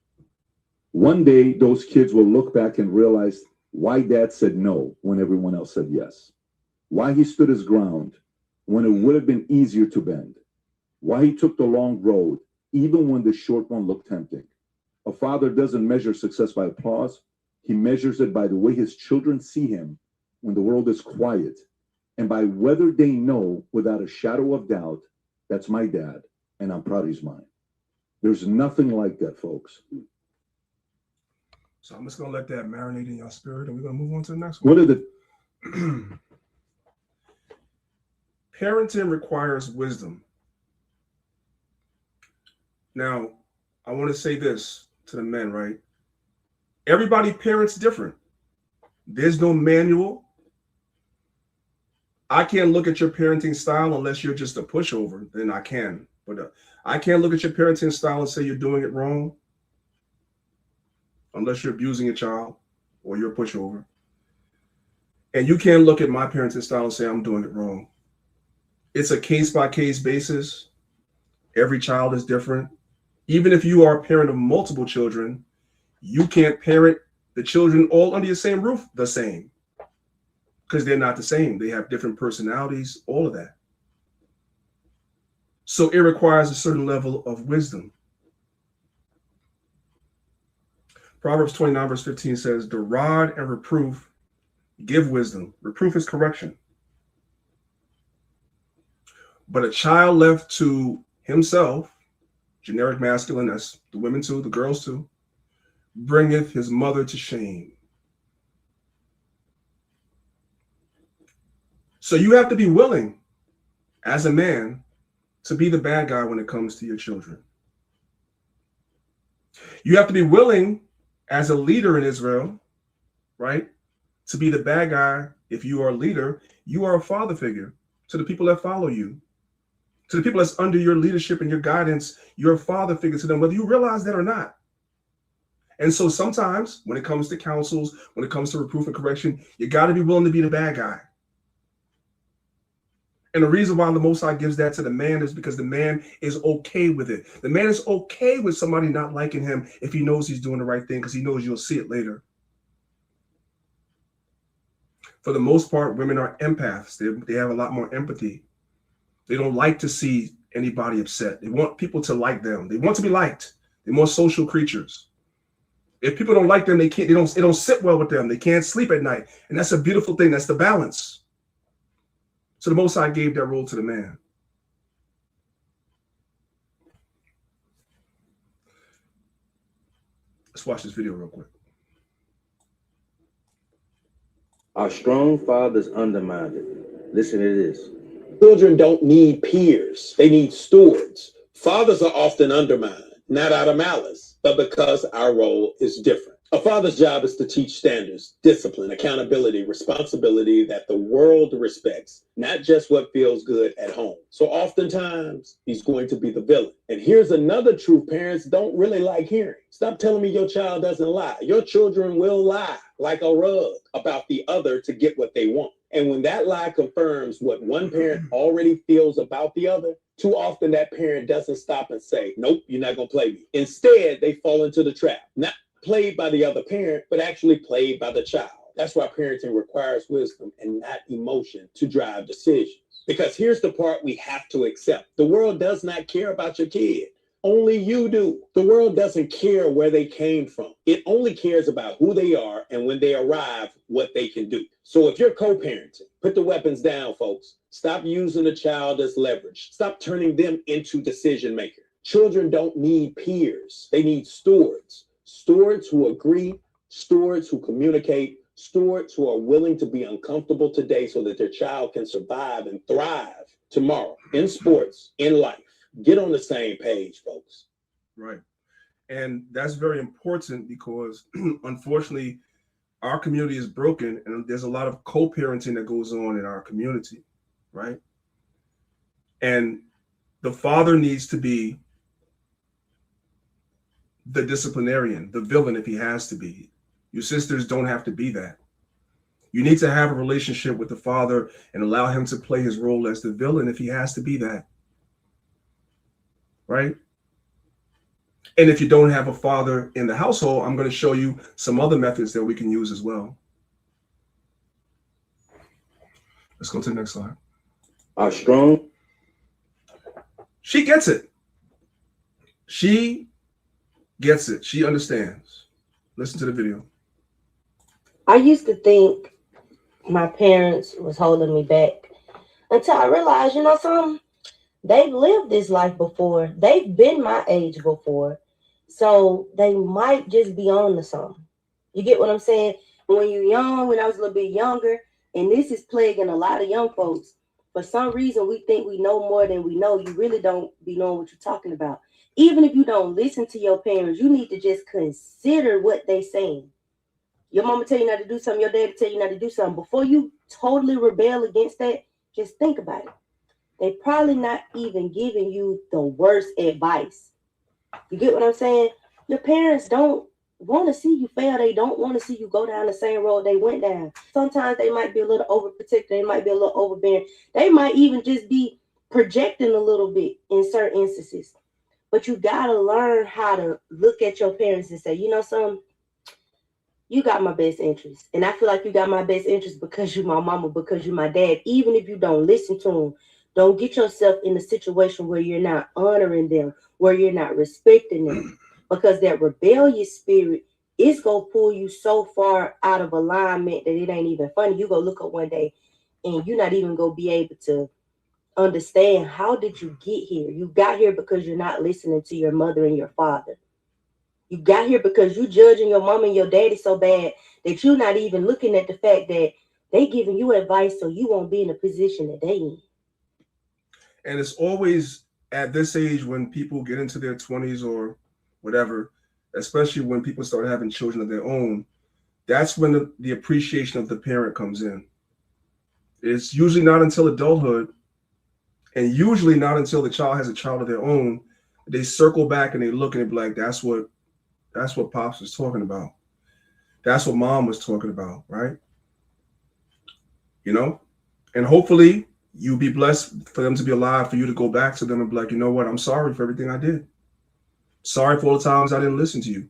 One day, those kids will look back and realize why dad said no when everyone else said yes. Why he stood his ground when it would have been easier to bend. Why he took the long road, even when the short one looked tempting. A father doesn't measure success by applause. He measures it by the way his children see him when the world is quiet, and by whether they know without a shadow of doubt, that's my dad, and I'm proud he's mine. There's nothing like that, folks. So I'm just going to let that marinate in your spirit, and we're going to move on to the next one. What are the... Parenting requires wisdom. Now, I want to say this to the men, right? Everybody parents different. There's no manual. I can't look at your parenting style unless you're just a pushover. Then I can. But I can't look at your parenting style and say you're doing it wrong unless you're abusing a child or you're a pushover. And you can't look at my parenting style and say I'm doing it wrong. It's a case-by-case basis. Every child is different. Even if you are a parent of multiple children, you can't parent the children all under your same roof the same, because they're not the same. They have different personalities, all of that. So it requires a certain level of wisdom. Proverbs 29 verse 15 says, the rod and reproof give wisdom. Reproof is correction. But a child left to himself, generic masculine, that's the women too, the girls too, bringeth his mother to shame. So you have to be willing, as a man, to be the bad guy when it comes to your children. You have to be willing, as a leader in Israel, right, to be the bad guy. If you are a leader, you are a father figure to the people that follow you. To the people that's under your leadership and your guidance, you're a father figure to them, whether you realize that or not. And so sometimes when it comes to counsels, when it comes to reproof and correction, you got to be willing to be the bad guy. And the reason why the Most High gives that to the man is because the man is okay with it. The man is okay with somebody not liking him if he knows he's doing the right thing, because he knows you'll see it later. For the most part, women are empaths. They have a lot more empathy. They don't like to see anybody upset. They want people to like them. They want to be liked. They're more social creatures. If people don't like them, it don't sit well with them. They can't sleep at night. And that's a beautiful thing. That's the balance. So the Most High gave that role to the man. Let's watch this video real quick. Our strong fathers undermined it. Listen to this. Children don't need peers. They need stewards. Fathers are often undermined, not out of malice, but because our role is different. A father's job is to teach standards, discipline, accountability, responsibility that the world respects, not just what feels good at home. So oftentimes, he's going to be the villain. And here's another truth parents don't really like hearing. Stop telling me your child doesn't lie. Your children will lie like a rug about the other to get what they want. And when that lie confirms what one parent already feels about the other, too often that parent doesn't stop and say, nope, you're not going to play me. Instead, they fall into the trap. Not played by the other parent, but actually played by the child. That's why parenting requires wisdom and not emotion to drive decisions. Because here's the part we have to accept. The world does not care about your kid. Only you do. The world doesn't care where they came from. It only cares about who they are and when they arrive, what they can do. So if you're co-parenting, put the weapons down, folks. Stop using the child as leverage. Stop turning them into decision makers. Children don't need peers. They need stewards. Stewards who agree, stewards who communicate, stewards who are willing to be uncomfortable today so that their child can survive and thrive tomorrow in sports, in life. Get on the same page, folks. Right. And that's very important because unfortunately, our community is broken and there's a lot of co-parenting that goes on in our community, right? And the father needs to be the disciplinarian, the villain if he has to be. Your sisters don't have to be that. You need to have a relationship with the father and allow him to play his role as the villain if he has to be that. Right? And if you don't have a father in the household, I'm going to show you some other methods that we can use as well. Let's go to the next slide. Our strong. She gets it. She gets it. She understands. Listen to the video. I used to think my parents was holding me back until I realized, you know something? They've lived this life before. They've been my age before. So they might just be on to something. You get what I'm saying? When you're young, when I was a little bit younger, and this is plaguing a lot of young folks, for some reason we think we know more than we know. You really don't be knowing what you're talking about. Even if you don't listen to your parents, you need to just consider what they're saying. Your mama tell you not to do something, your daddy tell you not to do something. Before you totally rebel against that, just think about it. They probably not even giving you the worst advice. You get what I'm saying? Your parents don't want to see you fail. They don't want to see you go down the same road they went down. Sometimes they might be a little overprotective. They might be a little overbearing. They might even just be projecting a little bit in certain instances. But you got to learn how to look at your parents and say, you know something? You got my best interest. And I feel like you got my best interest because you're my mama, because you're my dad. Even if you don't listen to them, don't get yourself in a situation where you're not honoring them, where you're not respecting them, because that rebellious spirit is going to pull you so far out of alignment that it ain't even funny. You go look up one day and you're not even going to be able to understand, how did you get here? You got here because you're not listening to your mother and your father. You got here because you judging your mom and your daddy so bad that you're not even looking at the fact that they giving you advice so you won't be in a position that they in. And it's always at this age when people get into their 20s or whatever, especially when people start having children of their own, that's when the appreciation of the parent comes in. It's usually not until adulthood, and usually not until the child has a child of their own, they circle back and they look and they be like, that's what Pops was talking about. That's what Mom was talking about, right? You know? And hopefully you'll be blessed for them to be alive, for you to go back to them and be like, you know what? I'm sorry for everything I did. Sorry for all the times I didn't listen to you.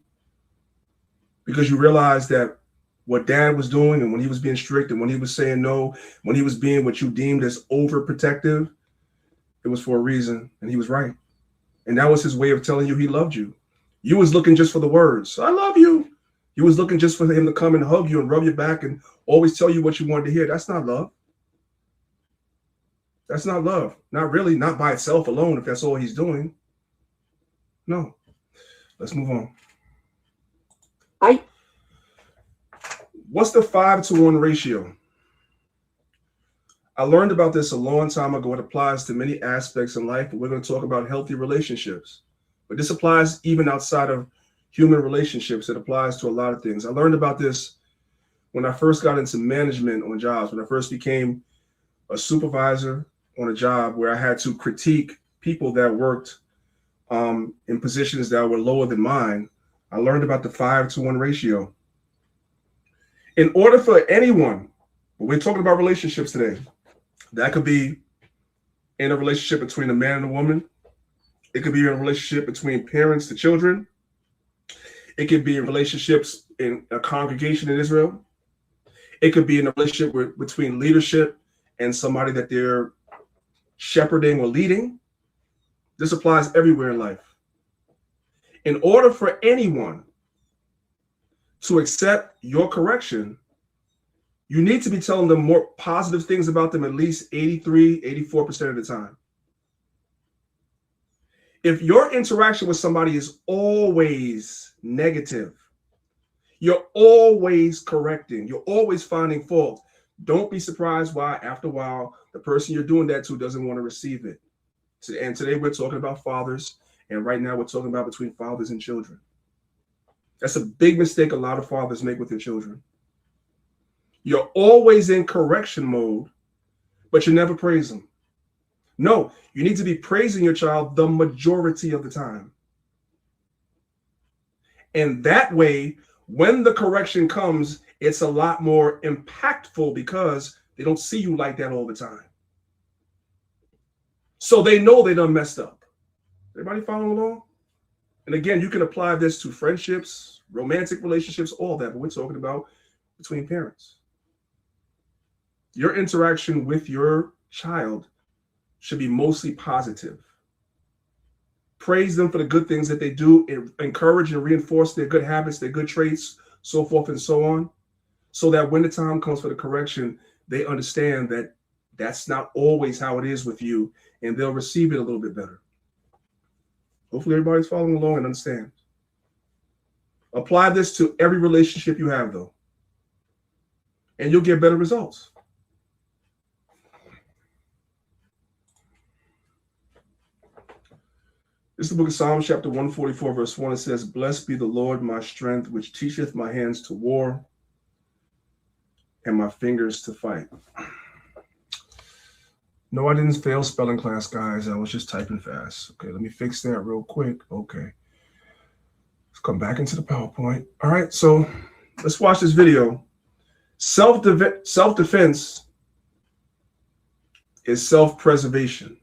Because you realize that what Dad was doing, and when he was being strict, and when he was saying no, when he was being what you deemed as overprotective, it was for a reason, and he was right. And that was his way of telling you he loved you. You was looking just for the words, I love you. You was looking just for him to come and hug you and rub your back and always tell you what you wanted to hear. That's not love. That's not love. Not really, not by itself alone, if that's all he's doing. No. Let's move on. What's the 5-to-1 ratio? I learned about this a long time ago. It applies to many aspects in life, but we're going to talk about healthy relationships. But this applies even outside of human relationships. It applies to a lot of things. I learned about this when I first got into management on jobs, when I first became a supervisor on a job where I had to critique people that worked in positions that were lower than mine. I learned about the 5-to-1 ratio. In order for anyone, we're talking about relationships today, that could be in a relationship between a man and a woman. It could be in a relationship between parents to children. It could be in relationships in a congregation in Israel. It could be in a relationship between leadership and somebody that they're shepherding or leading. This applies everywhere in life. In order for anyone to accept your correction, you need to be telling them more positive things about them at least 83, 84% of the time. If your interaction with somebody is always negative, you're always correcting, you're always finding fault, don't be surprised why after a while the person you're doing that to doesn't want to receive it. And today we're talking about fathers, and right now we're talking about between fathers and children. That's a big mistake a lot of fathers make with their children. You're always in correction mode, but you never praise them. No, you need to be praising your child the majority of the time. And that way, when the correction comes, it's a lot more impactful because they don't see you like that all the time. So they know they done messed up. Everybody following along? And again, you can apply this to friendships, romantic relationships, all that, but we're talking about between parents. Your interaction with your child should be mostly positive. Praise them for the good things that they do, encourage and reinforce their good habits, their good traits, so forth and so on, so that when the time comes for the correction, they understand that that's not always how it is with you, and they'll receive it a little bit better. Hopefully everybody's following along and understands. Apply this to every relationship you have, though, and you'll get better results. This is the book of Psalms, chapter 144, verse 1. It says, "Blessed be the Lord, my strength, which teacheth my hands to war and my fingers to fight." No, I didn't fail spelling class, guys. I was just typing fast. Okay, let me fix that real quick. Okay. Let's come back into the PowerPoint. All right, so let's watch this video. Self-defense is self-preservation.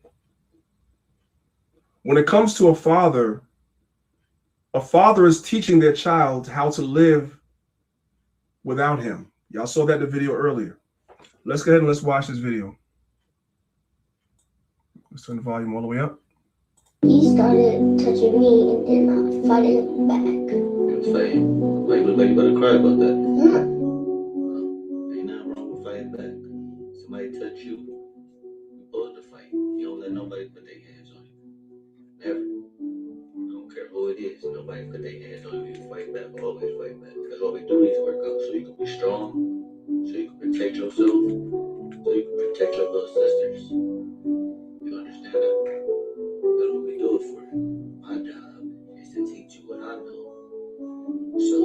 When it comes to a father is teaching their child how to live without him. Y'all saw that in the video earlier. Let's go ahead and let's watch this video. Let's turn the volume all the way up. He started touching me and then I fighted him back. You're fighting? Like, look like you better cry about that. Yeah. Ain't nothing wrong with fighting back. Somebody touch you, you supposed to fight. You don't let nobody put their hands on you. Never. I don't care who it is. Nobody put their hands on you. You fight back. Always fight back. That's why we do these workouts. So you can be strong. So you can protect yourself. So you can protect your little sisters. You understand that? That's what we do it for. My job is to teach you what I know. So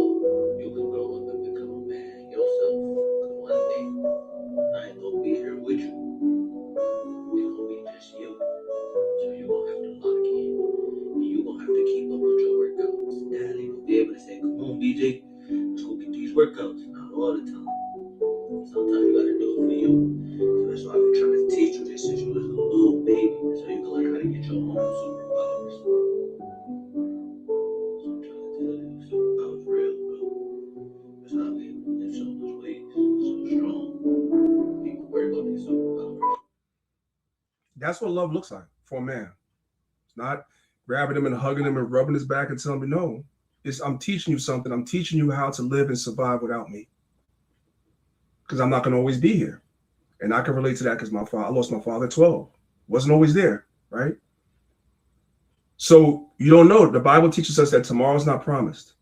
you can grow up and become a man yourself. Because one day, I ain't gonna be here with you. It's gonna be just you. So you're gonna have to lock in. And you're gonna have to keep up with your workouts. Dad ain't gonna be able to say, "Come on, BJ, let's go get these workouts." Not all the time. Sometimes you gotta do it for you. So that's why I've been trying to teach you this since you was a little baby. So you can learn how to get your own superpowers. So I'm trying to tell you, superpowers real, bro. That's how we live so much weight, so strong. You can work on these superpowers. That's what love looks like for a man. It's not grabbing him and hugging him and rubbing his back and telling him, no, I'm teaching you something. I'm teaching you how to live and survive without me. Because I'm not going to always be here. And I can relate to that because I lost my father at 12. Wasn't always there, right? So you don't know. The Bible teaches us that tomorrow's not promised.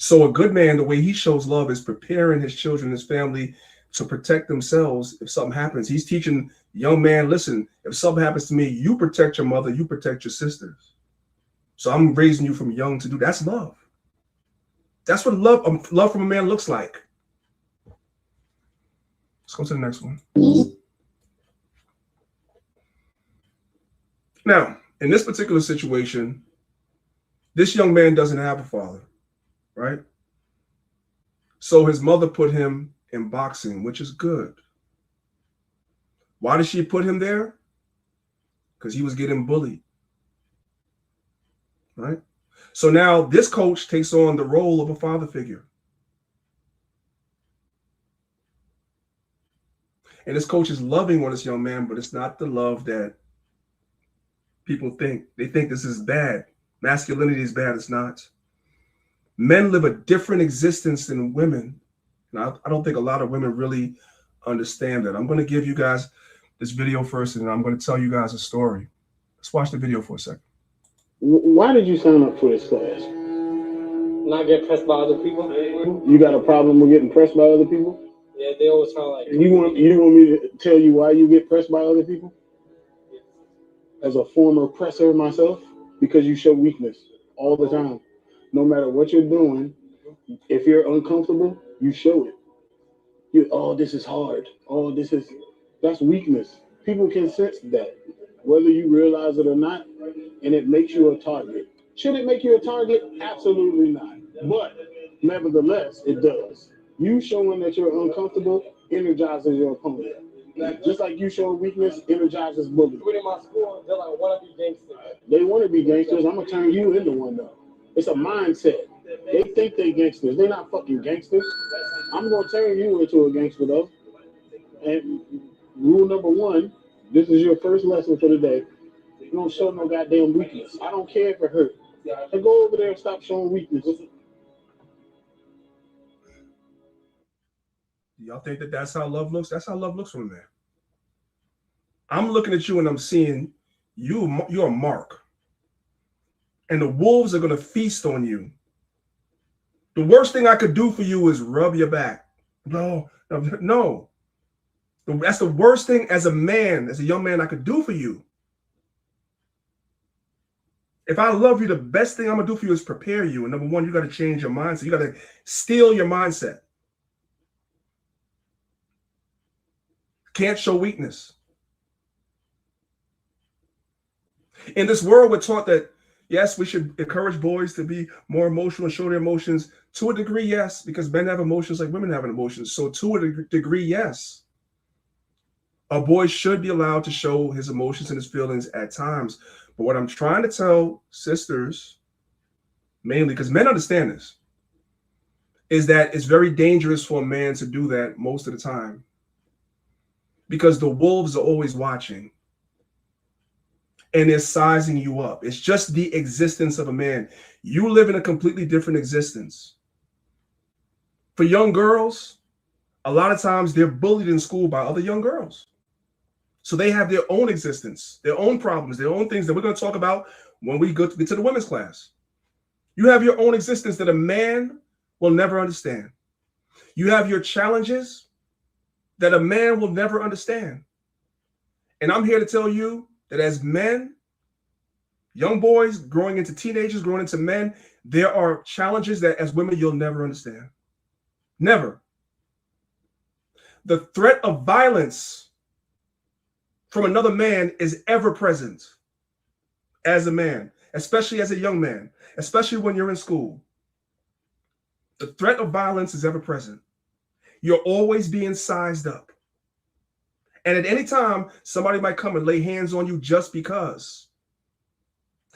So a good man, the way he shows love is preparing his children, his family to protect themselves if something happens. He's teaching young man, listen, if something happens to me, you protect your mother, you protect your sisters. So I'm raising you from young to do that's love. That's what love from a man looks like. Let's go to the next one. Now, in this particular situation, this young man doesn't have a father, right? So his mother put him in boxing, which is good. Why did she put him there? Because he was getting bullied, right? So now this coach takes on the role of a father figure. And this coach is loving on this young man, but it's not the love that people think. They think this is bad. Masculinity is bad. It's not. Men live a different existence than women. Now, I don't think a lot of women really understand that. I'm going to give you guys this video first, and I'm going to tell you guys a story. Let's watch the video for a second. Why did you sign up for this class? Not get pressed by other people. You got a problem with getting pressed by other people? Yeah, they always try like. You want me to tell you why you get pressed by other people? As a former oppressor myself, because you show weakness all the time. No matter what you're doing, if you're uncomfortable, you show it. This is hard. That's weakness. People can sense that, whether you realize it or not, and it makes you a target. Should it make you a target? Absolutely not. But nevertheless, it does. You showing that you're uncomfortable energizes your opponent. Just like you show weakness, energizes bully. In my school, they're like, want to be gangsters. They want to be gangsters. I'm going to turn you into one, though. It's a mindset. They think they're gangsters. They're not fucking gangsters. I'm going to turn you into a gangster, though. And rule number one, this is your first lesson for the day. You don't show no goddamn weakness. I don't care if it hurt. So go over there and stop showing weakness. Y'all think that that's how love looks? That's how love looks from a man. I'm looking at you and I'm seeing you're a mark. And the wolves are going to feast on you. The worst thing I could do for you is rub your back. No. That's the worst thing as a man, as a young man, I could do for you. If I love you, the best thing I'm going to do for you is prepare you. And number one, you got to change your mindset. You got to steal your mindset. Can't show weakness. In this world, we're taught that, yes, we should encourage boys to be more emotional and show their emotions. To a degree, yes, because men have emotions like women have emotions. So to a degree, yes. A boy should be allowed to show his emotions and his feelings at times. But what I'm trying to tell sisters, mainly because men understand this, is that it's very dangerous for a man to do that most of the time. Because the wolves are always watching. And they're sizing you up. It's just the existence of a man. You live in a completely different existence. For young girls, a lot of times they're bullied in school by other young girls. So they have their own existence, their own problems, their own things that we're going to talk about when we get to the women's class. You have your own existence that a man will never understand. You have your challenges that a man will never understand. And I'm here to tell you that as men, young boys growing into teenagers, growing into men, there are challenges that as women you'll never understand. Never. The threat of violence from another man is ever present as a man, especially as a young man, especially when you're in school. The threat of violence is ever present. You're always being sized up. And at any time, somebody might come and lay hands on you just because.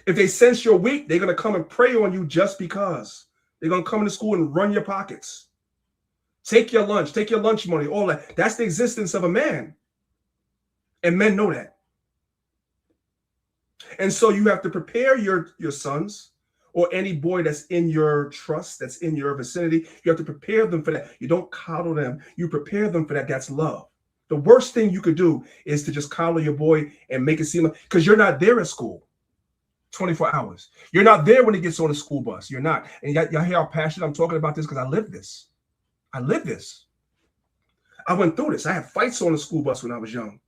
If they sense you're weak, they're going to come and prey on you just because. They're going to come into school and run your pockets. Take your lunch, take your lunch money, all that. That's the existence of a man. And men know that. And so you have to prepare your sons or any boy that's in your trust, that's in your vicinity. You have to prepare them for that. You don't coddle them. You prepare them for that. That's love. The worst thing you could do is to just coddle your boy and make it seem like, because you're not there at school. 24 hours. You're not there when he gets on the school bus. You're not. And y'all hear how passionate I'm talking about this because I live this. I live this. I went through this. I had fights on the school bus when I was young.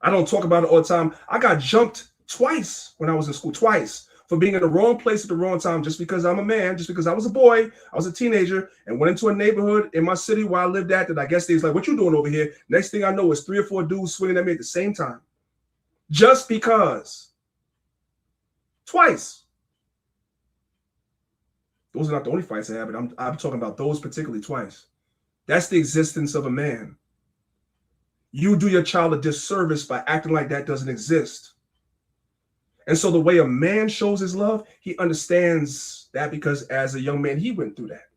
I don't talk about it all the time. I got jumped twice when I was in school, twice, for being in the wrong place at the wrong time just because I'm a man, just because I was a boy, I was a teenager, and went into a neighborhood in my city where I lived at that I guess they was like, what you doing over here? Next thing I know is 3 or 4 dudes swinging at me at the same time. Just because. Twice. Those are not the only fights I had, but I'm talking about those particularly twice. That's the existence of a man. You do your child a disservice by acting like that doesn't exist. And so the way a man shows his love, he understands that because as a young man, he went through that.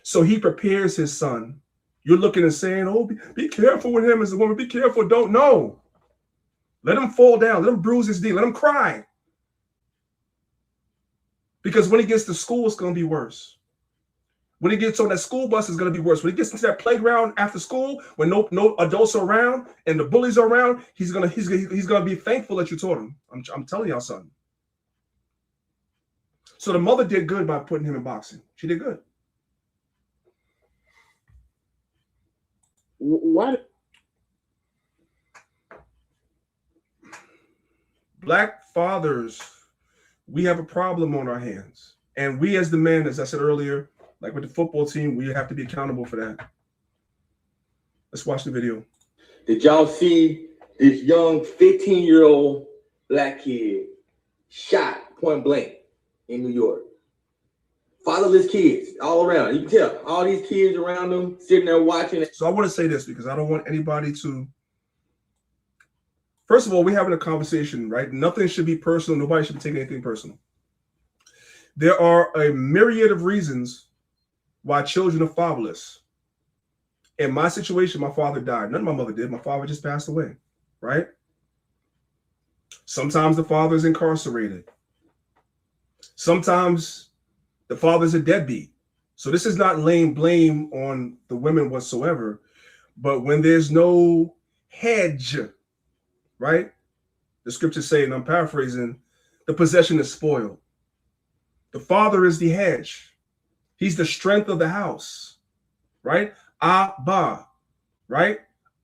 So he prepares his son. You're looking and saying, oh, be careful with him as a woman. Be careful. Don't know. Let him fall down. Let him bruise his knee. Let him cry. Because when he gets to school, it's going to be worse. When he gets on that school bus, it's going to be worse. When he gets into that playground after school, when no adults are around and the bullies are around, he's gonna be thankful that you taught him. I'm telling y'all something. So the mother did good by putting him in boxing. She did good. Why? Black fathers, we have a problem on our hands, and we as the men, as I said earlier. Like with the football team, we have to be accountable for that. Let's watch the video. Did y'all see this young 15-year-old black kid shot point blank in New York? Fatherless kids all around. You can tell all these kids around them sitting there watching. So I want to say this because I don't want anybody to. First of all, we're having a conversation, right? Nothing should be personal. Nobody should be taking anything personal. There are a myriad of reasons why children are fatherless. In my situation, my father died. None of my mother did. My father just passed away, right? Sometimes the father is incarcerated. Sometimes the father's a deadbeat. So this is not laying blame on the women whatsoever. But when there's no hedge, right? The scriptures say, and I'm paraphrasing, the possession is spoiled. The father is the hedge. He's the strength of the house, right? Abba, right?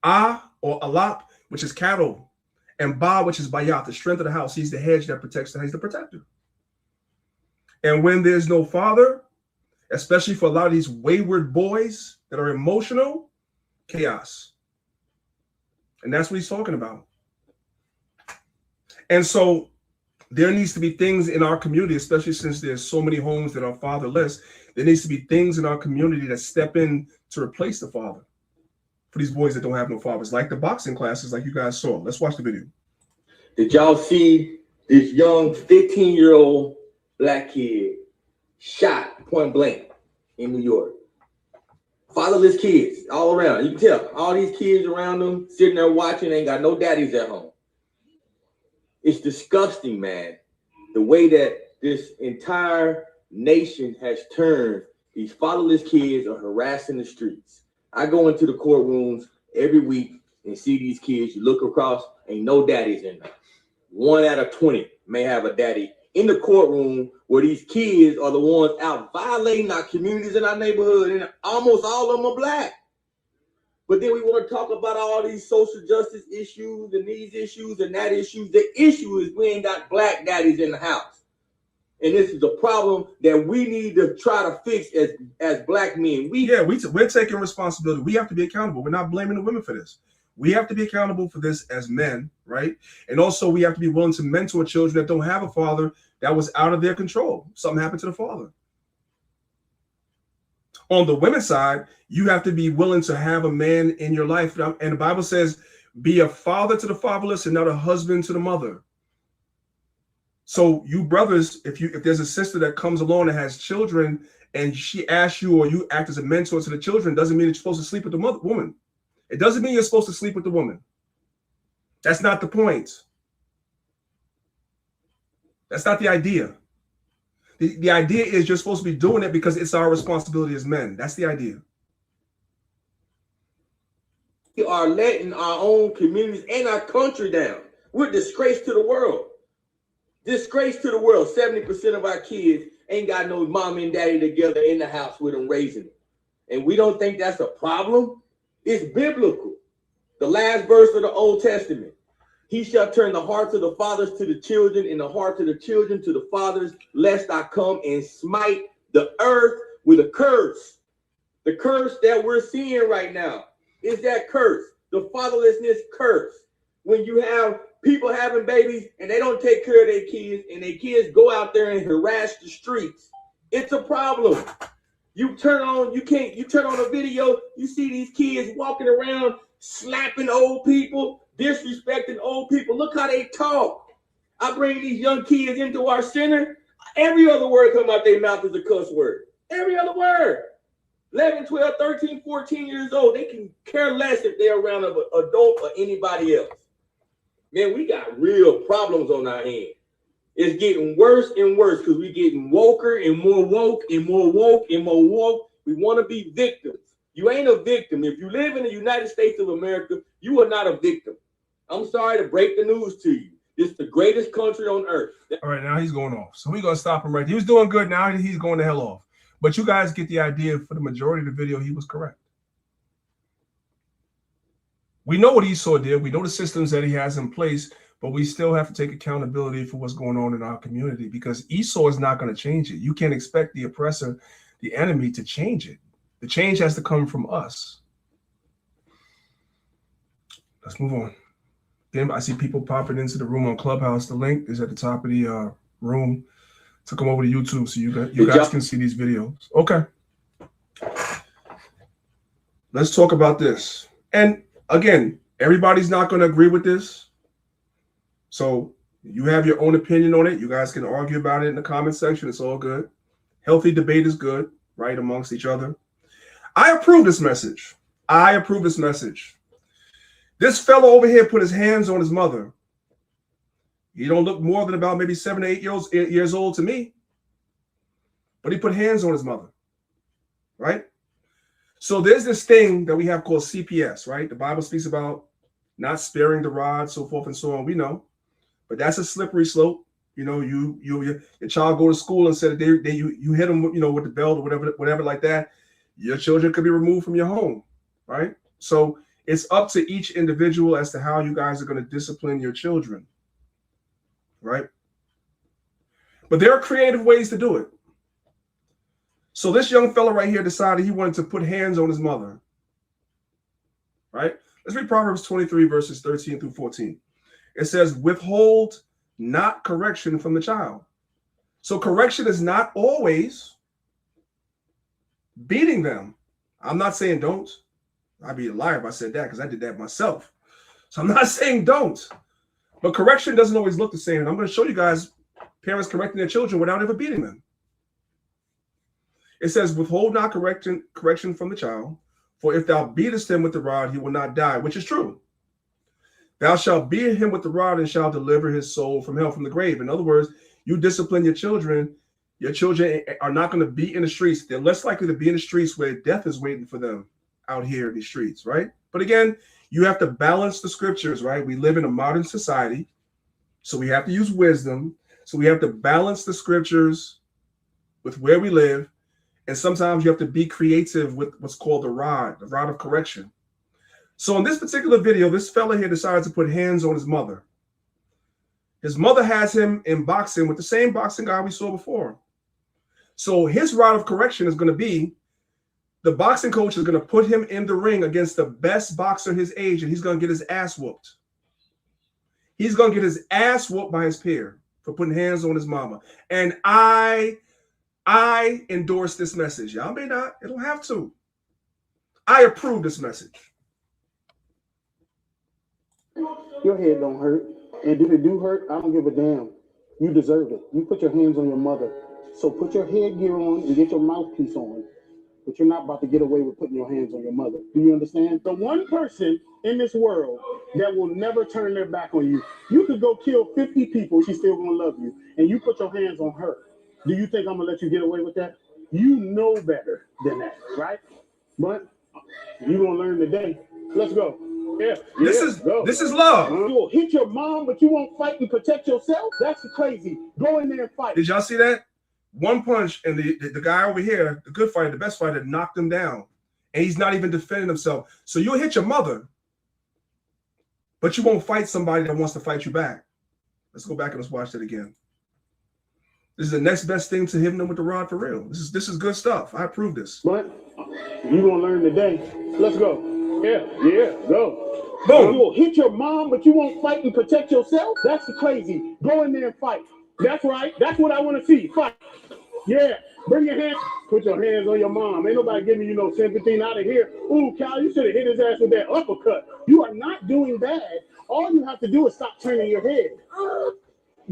Or alap, which is cattle, and ba, which is bayat, the strength of the house. He's the hedge that protects the house. He's the protector. And when there's no father, especially for a lot of these wayward boys that are emotional, chaos. And that's what he's talking about. And so there needs to be things in our community, especially since there's so many homes that are fatherless. There needs to be things in our community that step in to replace the father for these boys that don't have no fathers, like the boxing classes like you guys saw. Let's watch the video. Did y'all see this young 15-year-old black kid shot point blank in New York? Fatherless kids all around. You can tell all these kids around them sitting there watching, ain't got no daddies at home. It's disgusting, man, the way that this entire nation has turned. These fatherless kids are harassing the streets. I go into the courtrooms every week and see these kids. You look across, ain't no daddies in there. 1 out of 20 may have a daddy in the courtroom, where these kids are the ones out violating our communities in our neighborhood, and almost all of them are black. But then we want to talk about all these social justice issues and these issues and that issues. The issue is we ain't got black daddies in the house. And this is a problem that we need to try to fix as black men. We're taking responsibility. We have to be accountable. We're not blaming the women for this. We have to be accountable for this as men, right? And also we have to be willing to mentor children that don't have a father that was out of their control. Something happened to the father. On the women's side, you have to be willing to have a man in your life. And the Bible says, be a father to the fatherless and not a husband to the mother. So you brothers, if there's a sister that comes along and has children and she asks you or you act as a mentor to the children, doesn't mean that you're supposed to sleep with the woman. It doesn't mean you're supposed to sleep with the woman. That's not the point. That's not the idea. The idea is you're supposed to be doing it because it's our responsibility as men. That's the idea. We are letting our own communities and our country down. We're disgrace to the world. Disgrace to the world. 70% of our kids ain't got no mom and daddy together in the house with them raising them. And we don't think that's a problem? It's biblical. The last verse of the Old Testament. He shall turn the hearts of the fathers to the children and the hearts of the children to the fathers, lest I come and smite the earth with a curse. The curse that we're seeing right now is that curse, the fatherlessness curse. When you have people having babies and they don't take care of their kids and their kids go out there and harass the streets, it's a problem. You turn on a video, you see these kids walking around slapping old people, disrespecting old people. Look how they talk. I bring these young kids into our center. Every other word come out their mouth is a cuss word. Every other word. 11, 12, 13, 14 years old. They can care less if they're around an adult or anybody else. Man, we got real problems on our hands. It's getting worse and worse because we're getting woker and more woke and more woke and more woke. We want to be victims. You ain't a victim. If you live in the United States of America, you are not a victim. I'm sorry to break the news to you. It's the greatest country on earth. All right, now he's going off. So we're going to stop him right there. He was doing good. Now he's going the hell off. But you guys get the idea. For the majority of the video, he was correct. We know what Esau did. We know the systems that he has in place, but we still have to take accountability for what's going on in our community because Esau is not going to change it. You can't expect the oppressor, the enemy, to change it. The change has to come from us. Let's move on. Then I see people popping into the room on Clubhouse. The link is at the top of the room to come over to YouTube so you guys can see these videos. Okay. Let's talk about this. And again, everybody's not going to agree with this. So you have your own opinion on it. You guys can argue about it in the comment section. It's all good. Healthy debate is good, right, amongst each other. I approve this message. I approve this message. This fellow over here put his hands on his mother. He don't look more than about maybe 7 or 8 years old to me. But he put hands on his mother, right? So there's this thing that we have called CPS, right? The Bible speaks about not sparing the rod, so forth and so on. We know. But that's a slippery slope. You know, your child go to school and said that you hit them, you know, with the belt or whatever like that. Your children could be removed from your home, right? So it's up to each individual as to how you guys are going to discipline your children, right? But there are creative ways to do it. So this young fella right here decided he wanted to put hands on his mother, right? Let's read Proverbs 23, verses 13 through 14. It says, withhold not correction from the child. So correction is not always beating them. I'm not saying don't. I'd be a liar if I said that because I did that myself. So I'm not saying don't. But correction doesn't always look the same. And I'm going to show you guys parents correcting their children without ever beating them. It says, withhold not correction from the child, for if thou beatest him with the rod, he will not die, which is true. Thou shalt beat him with the rod and shalt deliver his soul from hell, from the grave. In other words, you discipline your children are not going to be in the streets. They're less likely to be in the streets where death is waiting for them out here in these streets, right? But again, you have to balance the scriptures, right? We live in a modern society, so we have to use wisdom. So we have to balance the scriptures with where we live. And sometimes you have to be creative with what's called the rod of correction. So in this particular video, this fella here decides to put hands on his mother. His mother has him in boxing with the same boxing guy we saw before. So his rod of correction is going to be, the boxing coach is going to put him in the ring against the best boxer his age, and he's going to get his ass whooped. He's going to get his ass whooped by his peer for putting hands on his mama. And I endorse this message. Y'all may not. It don't have to. I approve this message. Your head don't hurt. And if it do hurt, I don't give a damn. You deserve it. You put your hands on your mother. So put your headgear on and get your mouthpiece on. But you're not about to get away with putting your hands on your mother. Do you understand? The one person in this world that will never turn their back on you. You could go kill 50 people. She's still going to love you. And you put your hands on her. Do you think I'm going to let you get away with that? You know better than that, right? But you're going to learn today. Let's go. Yeah. This is love. You'll hit your mom, but you won't fight and protect yourself. That's crazy. Go in there and fight. Did y'all see that? One punch, and the guy over here, the good fighter, the best fighter, knocked him down, and he's not even defending himself. So you'll hit your mother, but you won't fight somebody that wants to fight you back. Let's go back and let's watch that again. This is the next best thing to hitting them with the rod for real. This is good stuff. I approve this. But you're gonna learn today. Let's go. Yeah, go. Boom. You'll hit your mom, but you won't fight and protect yourself. That's crazy. Go in there and fight. That's right. That's what I want to see. Fight. Yeah. Bring your hands. Put your hands on your mom. Ain't nobody giving you no sympathy out of here. Ooh, Cal, you should have hit his ass with that uppercut. You are not doing bad. All you have to do is stop turning your head.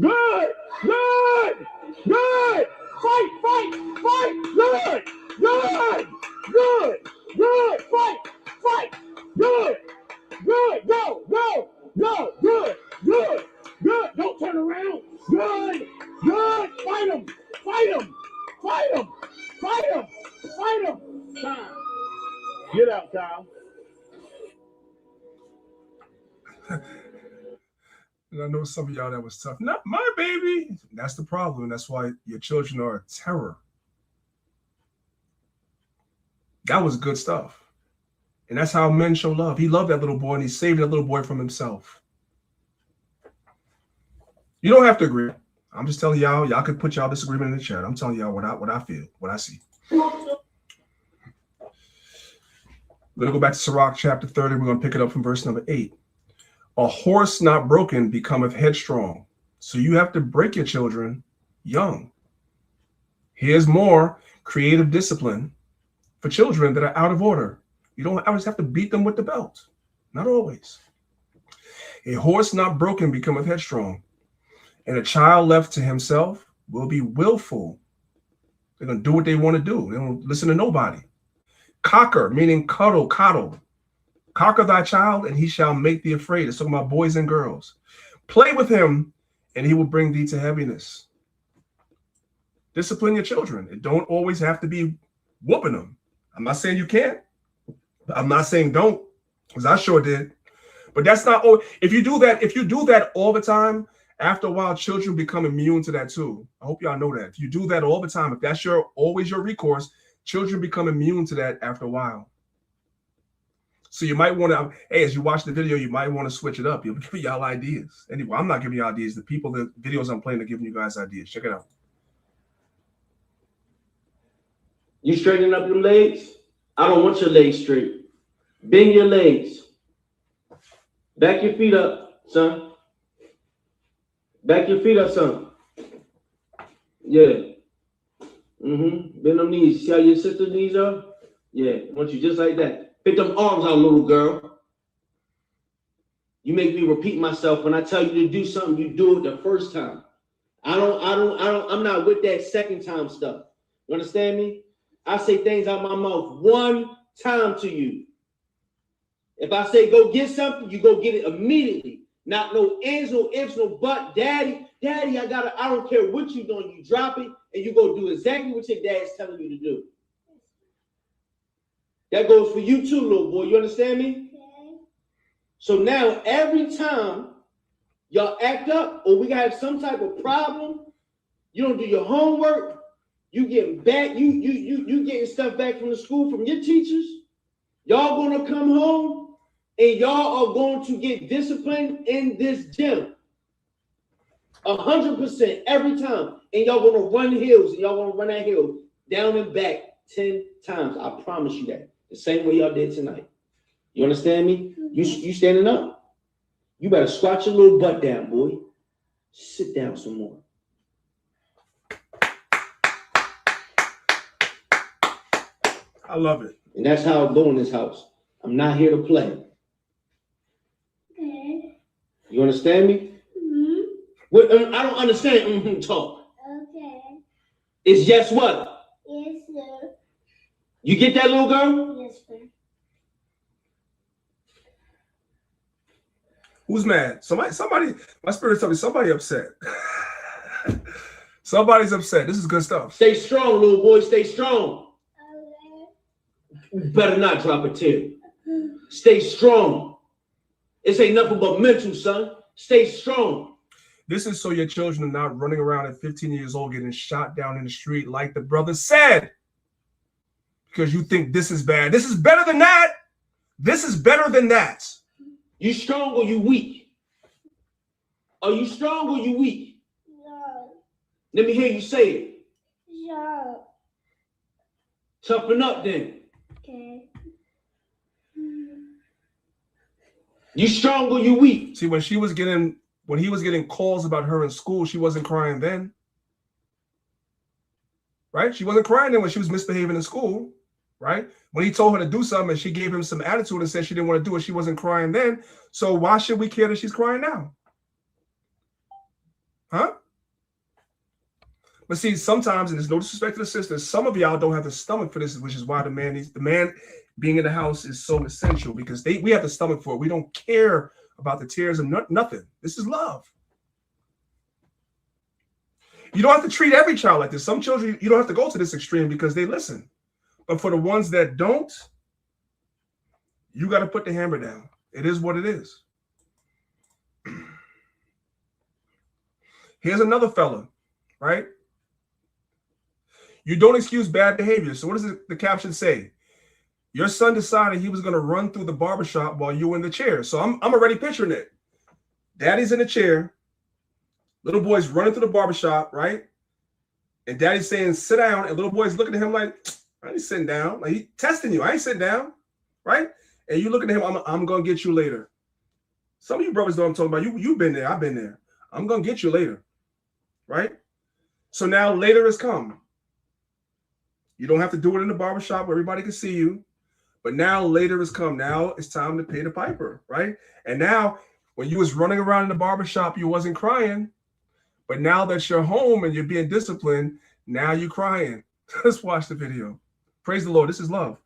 Good. Fight. Good. Fight. Good. Go. Don't turn around. Good. Fight him. Time. Get out, Kyle. And I know some of y'all that was tough. Not my baby. That's the problem. That's why your children are a terror. That was good stuff. And that's how men show love. He loved that little boy, and he saved that little boy from himself. You don't have to agree. I'm just telling y'all. Y'all could put y'all disagreement in the chat. I'm telling y'all what I feel, what I see. We're going to go back to Sirach chapter 30. We're going to pick it up from verse number 8. A horse not broken becometh headstrong. So you have to break your children young. Here's more creative discipline for children that are out of order. You don't always have to beat them with the belt. Not always. A horse not broken becometh headstrong, and a child left to himself will be willful. They're going to do what they want to do. They don't listen to nobody. Cocker, meaning coddle. Cocker thy child, and he shall make thee afraid. It's talking about boys and girls. Play with him, and he will bring thee to heaviness. Discipline your children. It don't always have to be whooping them. I'm not saying you can't. I'm not saying don't, because I sure did. But that's not all. If you do that all the time, after a while, children become immune to that too. I hope y'all know that. If you do that all the time, if that's always your recourse, children become immune to that after a while. So you might want to, hey, as you watch the video, you might want to switch it up. You'll give y'all ideas. Anyway, I'm not giving you ideas. The videos I'm playing are giving you guys ideas. Check it out. You straightening up your legs? I don't want your legs straight. Bend your legs. Back your feet up, son. Back your feet up, son. Yeah. Bend them knees. See how your sister's knees are? Yeah. I want you just like that. Pick them arms out, little girl. You make me repeat myself. When I tell you to do something, you do it the first time. I'm not with that second time stuff. You understand me? I say things out my mouth one time to you. If I say go get something, you go get it immediately. Not no ands, no ifs, no but. Daddy, I don't care what you're doing. You drop it and you go do exactly what your dad's telling you to do. That goes for you too, little boy. You understand me? Okay. So now every time y'all act up or we have some type of problem, you don't do your homework, you getting back, you getting stuff back from the school from your teachers, y'all gonna come home and y'all are going to get disciplined in this gym. 100% every time. And y'all gonna run hills and y'all gonna run that hill down and back 10 times. I promise you that. The same way y'all did tonight. You understand me? You standing up? You better squat your little butt down, boy. Sit down some more. I love it. And that's how I go in this house. I'm not here to play. Okay. You understand me? Mm-hmm. What, I don't understand talk. Okay. It's just what? Yes, sir. You get that, little girl? Yes, sir. Who's mad? Somebody, my spirit tells me somebody upset. Somebody's upset. This is good stuff. Stay strong, little boy. Stay strong. Okay. You better not drop a tear. Stay strong. This ain't nothing but mental, son. Stay strong. This is so your children are not running around at 15 years old getting shot down in the street like the brother said. Because you think this is bad. This is better than that. This is better than that. You strong or you weak? Are you strong or you weak? No. Let me hear you say it. No. Toughen up then. Okay. You strong or you weak? See, when he was getting calls about her in school, she wasn't crying then. Right? She wasn't crying then when she was misbehaving in school. Right? When he told her to do something and she gave him some attitude and said she didn't want to do it, she wasn't crying then. So why should we care that she's crying now? Huh? But see, sometimes, and there's no disrespect to the sisters, some of y'all don't have the stomach for this, which is why the man being in the house is so essential, because we have the stomach for it. We don't care about the tears and nothing. This is love. You don't have to treat every child like this. Some children, you don't have to go to this extreme because they listen. But for the ones that don't, you got to put the hammer down. It is what it is. Here's another fella, right? You don't excuse bad behavior. So what does the caption say? Your son decided he was going to run through the barbershop while you were in the chair. So I'm already picturing it. Daddy's in the chair. Little boy's running through the barbershop, right? And daddy's saying, sit down. And little boy's looking at him like, I ain't sitting down. Like, he's testing you. I ain't sitting down, right? And you looking at him, I'm going to get you later. Some of you brothers know what I'm talking about. You've been there. I've been there. I'm going to get you later, right? So now later has come. You don't have to do it in the barbershop where everybody can see you. But now later has come. Now it's time to pay the piper, right? And now when you was running around in the barbershop, you wasn't crying. But now that you're home and you're being disciplined, now you're crying. Let's watch the video. Praise the Lord. This is love.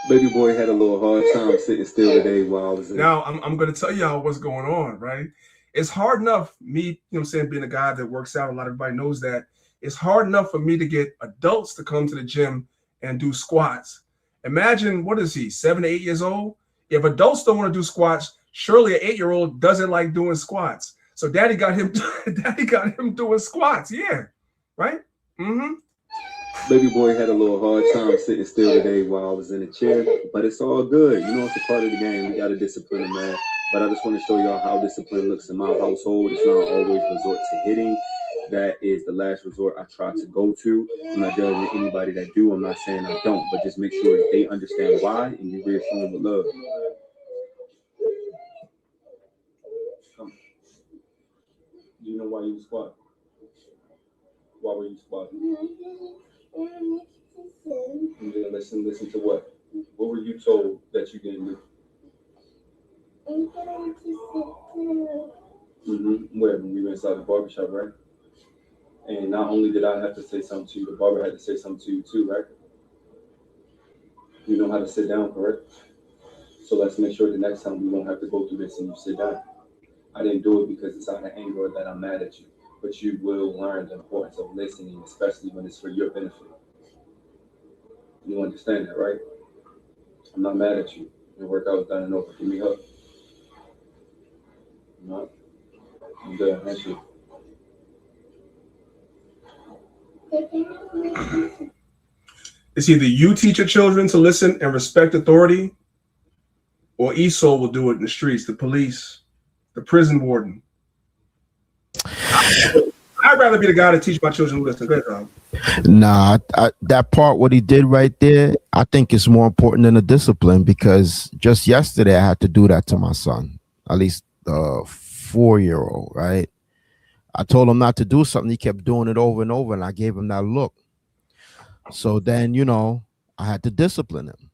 Baby boy had a little hard time sitting still today while I was in. Now, I'm going to tell y'all what's going on, right? It's hard enough, me, you know what I'm saying, being a guy that works out, a lot of everybody knows that. It's hard enough for me to get adults to come to the gym and do squats. Imagine, what is he, 7 to 8 years old? If adults don't want to do squats, surely an 8-year-old doesn't like doing squats. So daddy got him doing squats, yeah, right? Mm-hmm. Baby boy had a little hard time sitting still today while I was in the chair, but it's all good. You know, it's a part of the game. We got to discipline him, man. But I just want to show y'all how discipline looks in my household. It's not always resort to hitting. That is the last resort I try to go to. I'm not judging anybody that do. I'm not saying I don't, but just make sure they understand why and you reassure them with love. Come. Do you know why you squat? Why were you squatting? You didn't listen to what? What were you told that you didn't do? Where? When we were inside the barbershop, right? And not only did I have to say something to you, the barber had to say something to you too, right? You know how to sit down, correct? So let's make sure the next time we won't have to go through this and you sit down. I didn't do it because it's out of anger or that I'm mad at you, but you will learn the importance of listening, especially when it's for your benefit. You understand that, right? I'm not mad at you. Your workout was done and over. Give me a hug. No, I'm good. Thank you. It's either you teach your children to listen and respect authority, or Esau will do it in the streets, the police, the prison warden. I'd rather be the guy to teach my children to listen. Go ahead, Rob. Nah, that part, what he did right there, I think is more important than the discipline, because just yesterday I had to do that to my son, at least the 4-year-old, right? I told him not to do something. He kept doing it over and over, and I gave him that look. So then, you know, I had to discipline him.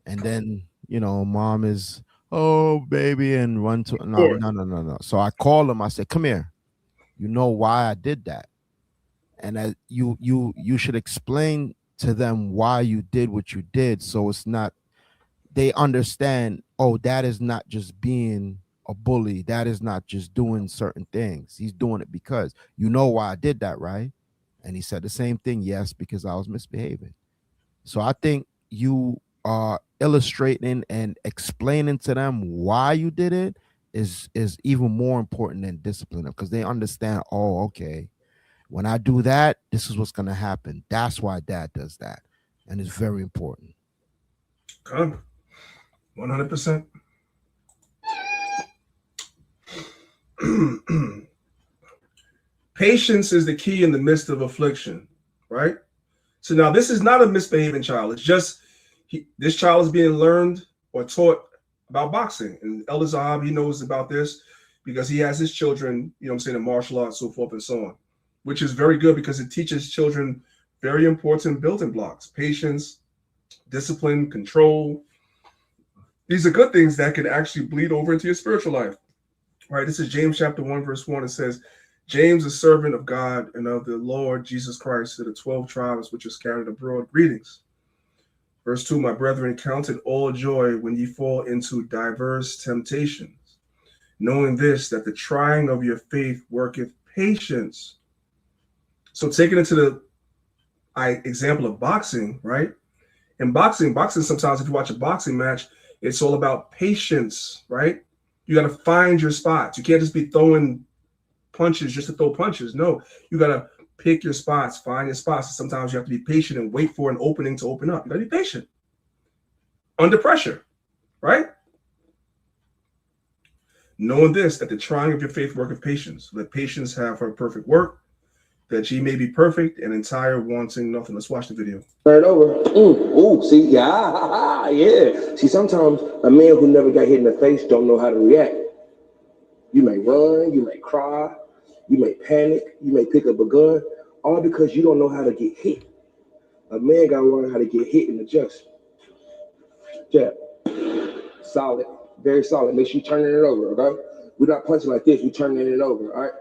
And then, you know, mom is, oh, baby, and run to, no. So I called him. I said, come here. You know why I did that. And you should explain to them why you did what you did. So it's not, they understand, oh, that is not just being a bully. That is not just doing certain things. He's doing it because you know why I did that, right? And he said the same thing. Yes, because I was misbehaving. So I think you illustrating and explaining to them why you did it is even more important than discipline, because they understand, oh, okay, when I do that, this is what's going to happen. That's why dad does that. And it's very important. 100%. Patience is the key in the midst of affliction, right? So now this is not a misbehaving child. It's just this child is being learned or taught about boxing. And Elder Zahab, he knows about this because he has his children, you know what I'm saying, in martial arts, so forth and so on, which is very good because it teaches children very important building blocks: patience, discipline, control. These are good things that can actually bleed over into your spiritual life. All right, this is James chapter 1, verse 1. It says, James, a servant of God and of the Lord Jesus Christ, to the 12 tribes which are scattered abroad, greetings. Verse 2, my brethren, count it all joy when ye fall into diverse temptations, knowing this, that the trying of your faith worketh patience. So taking it to the example of boxing, right? In boxing, sometimes if you watch a boxing match, it's all about patience, right? You got to find your spots. You can't just be throwing punches just to throw punches. No, you got to pick your spots, find your spots. Sometimes you have to be patient and wait for an opening to open up. You got to be patient under pressure, right? Knowing this, that the trying of your faith worketh patience. Let patience have her perfect work, that ye may be perfect and entire, wanting nothing. Let's watch the video. Turn it over. See, yeah. See, sometimes a man who never got hit in the face don't know how to react. You may run, you may cry, you may panic, you may pick up a gun, all because you don't know how to get hit. A man got to learn how to get hit and adjust. Jab. Solid. Very solid. Make sure you turning it over, okay? We're not punching like this. We're turning it over, all right?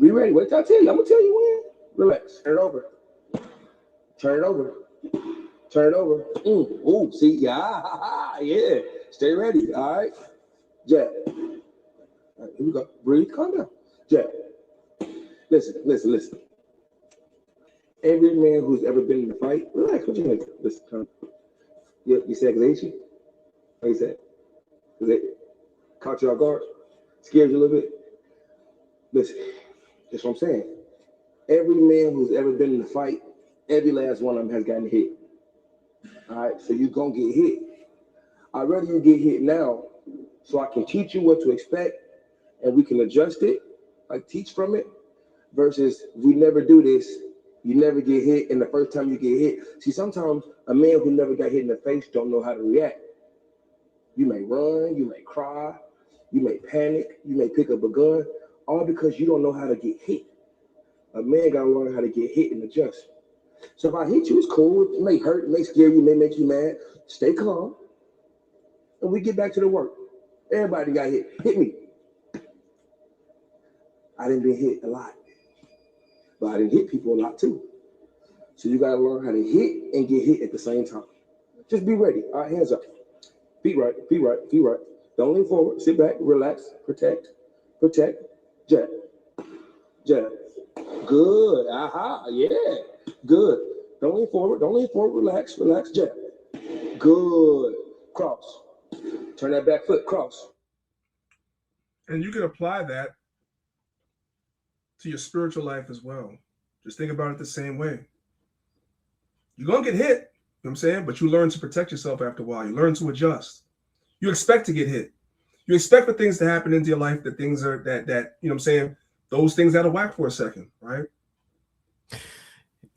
Be ready. Wait till I tell you. I'm going to tell you when. Relax. Turn it over. Turn it over. Turn it over. See, yeah. Stay ready, all right? Jab. All right, here we go. Breathe. Calm down. Jab. Listen. Every man who's ever been in a fight, relax. What you think? Listen. You said because you? What you said? Because it caught you off guard? Scared you a little bit? Listen, that's what I'm saying. Every man who's ever been in a fight, every last one of them has gotten hit. All right, so you're going to get hit. I'd rather you get hit now so I can teach you what to expect and we can adjust it, like teach from it, versus we never do this. You never get hit, and the first time you get hit. See, sometimes a man who never got hit in the face don't know how to react. You may run, you may cry, you may panic, you may pick up a gun, all because you don't know how to get hit. A man got to learn how to get hit and adjust. So if I hit you, it's cool. It may hurt, it may scare you, it may make you mad. Stay calm, and we get back to the work. Everybody got hit. Hit me. I didn't get hit a lot, but I didn't hit people a lot too. So you got to learn how to hit and get hit at the same time. Just be ready. All right, hands up. Feet right. Don't lean forward. Sit back, relax, protect, jab. Good. Yeah. Good. Don't lean forward, relax, jab. Good. Cross. Turn that back foot, cross. And you can apply that to your spiritual life as well. Just think about it the same way. You're going to get hit, you know what I'm saying? But you learn to protect yourself after a while. You learn to adjust. You expect to get hit. You expect for things to happen into your life, that things are that you know what I'm saying, those things out of whack for a second, right?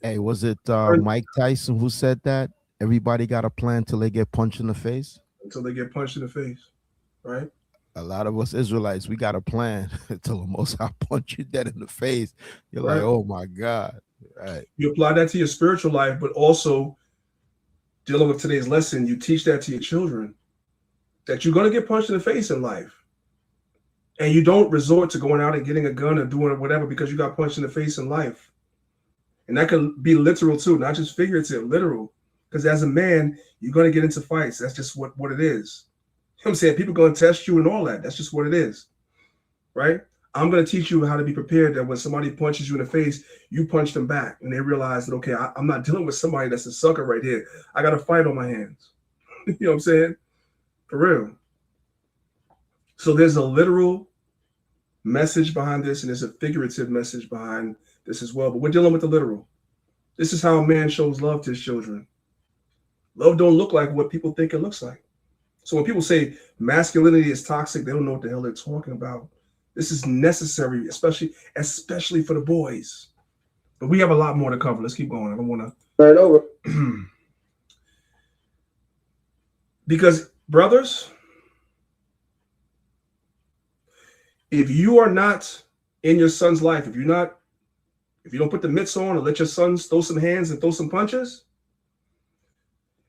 Hey, was it Mike Tyson who said that? Everybody got a plan till they get punched in the face? Until they get punched in the face, right? A lot of us Israelites, we got a plan until the Most High punch you dead in the face. You're right. Like, oh my God. Right. You apply that to your spiritual life, but also dealing with today's lesson, you teach that to your children, that you're going to get punched in the face in life. And you don't resort to going out and getting a gun or doing whatever because you got punched in the face in life. And that can be literal too, not just figurative, literal. Because as a man, you're going to get into fights. That's just what it is. You know what I'm saying? People are going to test you and all that. That's just what it is, right? I'm going to teach you how to be prepared that when somebody punches you in the face, you punch them back. And they realize that, okay, I'm not dealing with somebody that's a sucker right here. I got a fight on my hands. You know what I'm saying? For real. So there's a literal message behind this, and there's a figurative message behind this as well. But we're dealing with the literal. This is how a man shows love to his children. Love don't look like what people think it looks like. So when people say masculinity is toxic, they don't know what the hell they're talking about. This is necessary, especially for the boys. But we have a lot more to cover. Let's keep going. I don't want to right over. Because brothers, if you are not in your son's life, if you don't put the mitts on and let your sons throw some hands and throw some punches,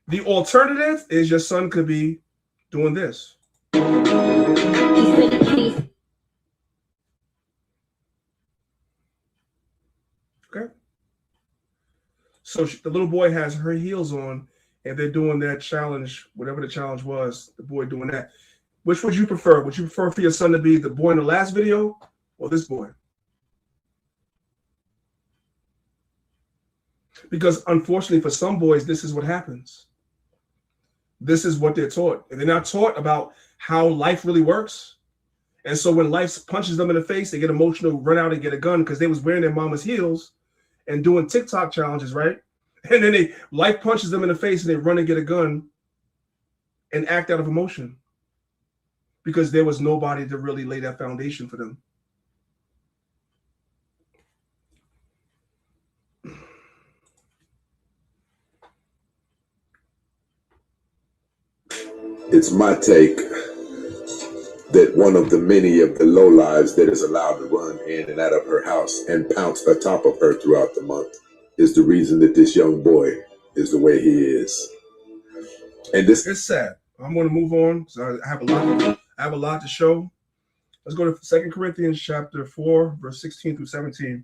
the alternative is your son could be doing this. Okay. So the little boy has her heels on and they're doing that challenge, whatever the challenge was, the boy doing that. Which would you prefer? Would you prefer for your son to be the boy in the last video or this boy? Because unfortunately for some boys, this is what happens. This is what they're taught. And they're not taught about how life really works. And so when life punches them in the face, they get emotional, run out and get a gun because they was wearing their mama's heels and doing TikTok challenges, right? And then life punches them in the face and they run and get a gun and act out of emotion because there was nobody to really lay that foundation for them. It's my take that one of the many of the lowlives that is allowed to run in and out of her house and pounce atop of her throughout the month is the reason that this young boy is the way he is. And this is sad. I'm going to move on because I have a lot to show. Let's go to 2 Corinthians chapter 4, verse 16 through 17.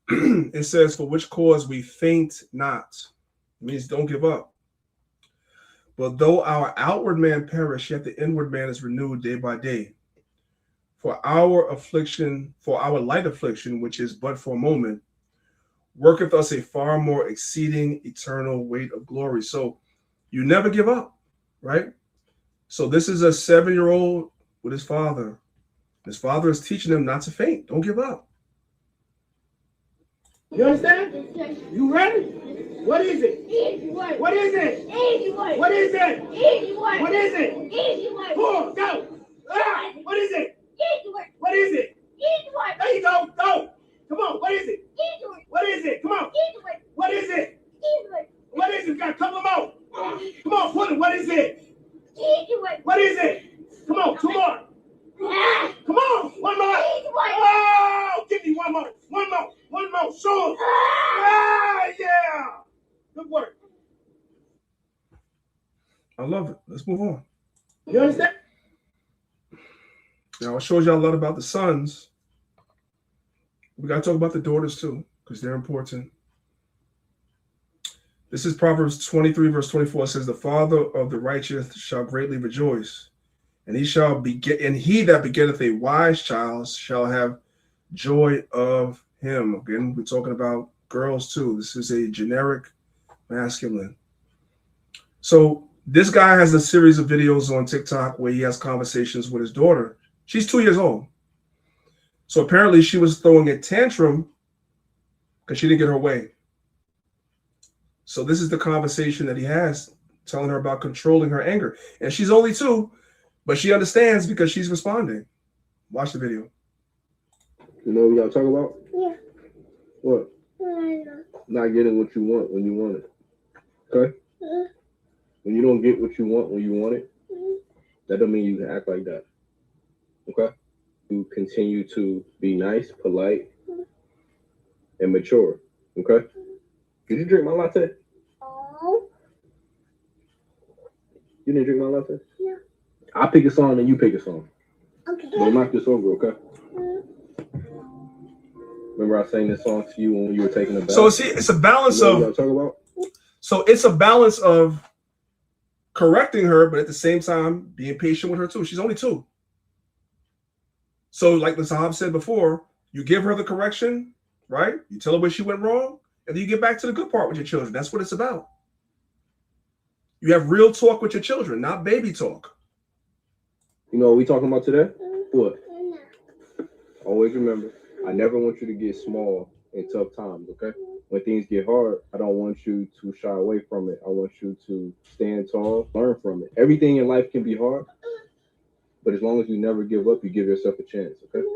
It says, "For which cause we faint not." It means don't give up. "But though our outward man perish, yet the inward man is renewed day by day. For our light affliction, which is but for a moment, worketh us a far more exceeding eternal weight of glory." So you never give up, right? So this is a 7-year-old with his father. His father is teaching him not to faint. Don't give up. You understand? You ready? What is it? Easy work. What is it? Easy work. What is it? Easy work. What is it? Easy work. 4, go. Ah, what is it? Easy work. What is it? Easy work. There you go. Go. Come on. What is it? Easy work. What is it? Come on. Easy work. What is it? Easy work. What is it? We got a couple more. Come on, put it. What is it? Easy work. What is it? Come on, 2 more. Come on, 1 more. Easy work. Oh, give me 1 more. 1 more. 1 more. Show him. Ah, yeah. Good work. I love it. Let's move on. You understand? Now, I showed y'all a lot about the sons. We got to talk about the daughters too, because they're important. This is Proverbs 23, verse 24. It says, "The father of the righteous shall greatly rejoice, and he that begetteth a wise child shall have joy of him." Again, we're talking about girls too. This is a generic masculine. So this guy has a series of videos on TikTok where he has conversations with his daughter. She's 2 years old. So apparently she was throwing a tantrum because she didn't get her way. So this is the conversation that he has, telling her about controlling her anger. And she's only 2, but she understands because she's responding. Watch the video. You know what y'all talk about? Yeah. What? Not getting what you want when you want it. Okay? When you don't get what you want when you want it, that don't mean you can act like that. Okay? You continue to be nice, polite, and mature. Okay? Did you drink my latte? You didn't drink my latte? Yeah. I'll pick a song and you pick a song. Okay. Don't knock this over, okay? Remember I sang this song to you when you were taking a bath? So see, it's a balance you know of. what y'all talk about? So it's a balance of correcting her, but at the same time being patient with her too. She's only 2. So like the Sahab said before, you give her the correction, right? You tell her where she went wrong, and then you get back to the good part with your children. That's what it's about. You have real talk with your children, not baby talk. You know what we talking about today? What? Always remember, I never want you to get small in tough times, okay? When things get hard, I don't want you to shy away from it. I want you to stand tall, learn from it. Everything in life can be hard, but as long as you never give up, you give yourself a chance, okay?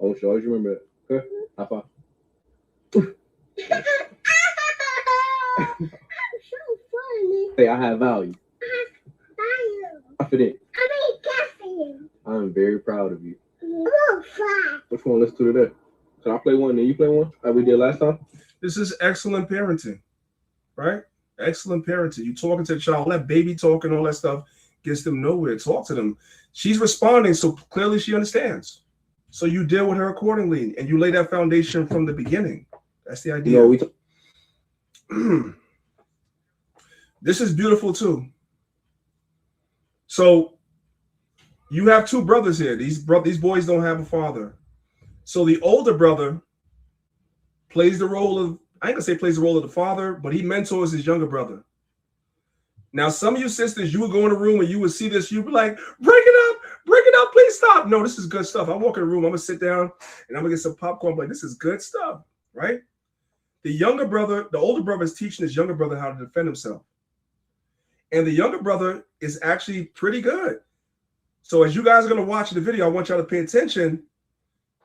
I want you to always remember that, okay? High five. Hey, I have value. Confident. I'm very proud of you. Which one let's do today? Can I play one and you play one like we did last time? This is excellent parenting, right? Excellent parenting. You talking to the child, that baby talk and all that stuff gets them nowhere. Talk to them. She's responding, so clearly she understands. So you deal with her accordingly, and you lay that foundation from the beginning. That's the idea. You know, this is beautiful too. So you have two brothers here. These boys don't have a father. So the older brother plays the role of, I ain't gonna say plays the role of the father, but he mentors his younger brother. Now, some of you sisters, you would go in a room and you would see this, you'd be like, break it up, please stop. No, this is good stuff. I walk in the room, I'm gonna sit down and I'm gonna get some popcorn, like, this is good stuff, right? The younger brother, the older brother is teaching his younger brother how to defend himself. And the younger brother is actually pretty good. So as you guys are gonna watch the video, I want y'all to pay attention.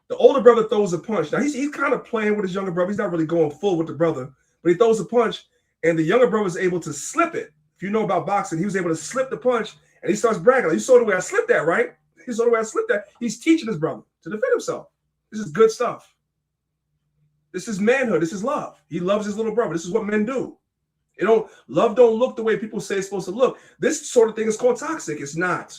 The older brother throws a punch. Now he's kind of playing with his younger brother. He's not really going full with the brother, but he throws a punch and the younger brother is able to slip it. If you know about boxing, he was able to slip the punch and he starts bragging. You saw the way I slipped that, right? You saw the way I slipped that. He's teaching his brother to defend himself. This is good stuff. This is manhood. This is love. He loves his little brother. This is what men do. Love don't look the way people say it's supposed to look. This sort of thing is called toxic. It's not.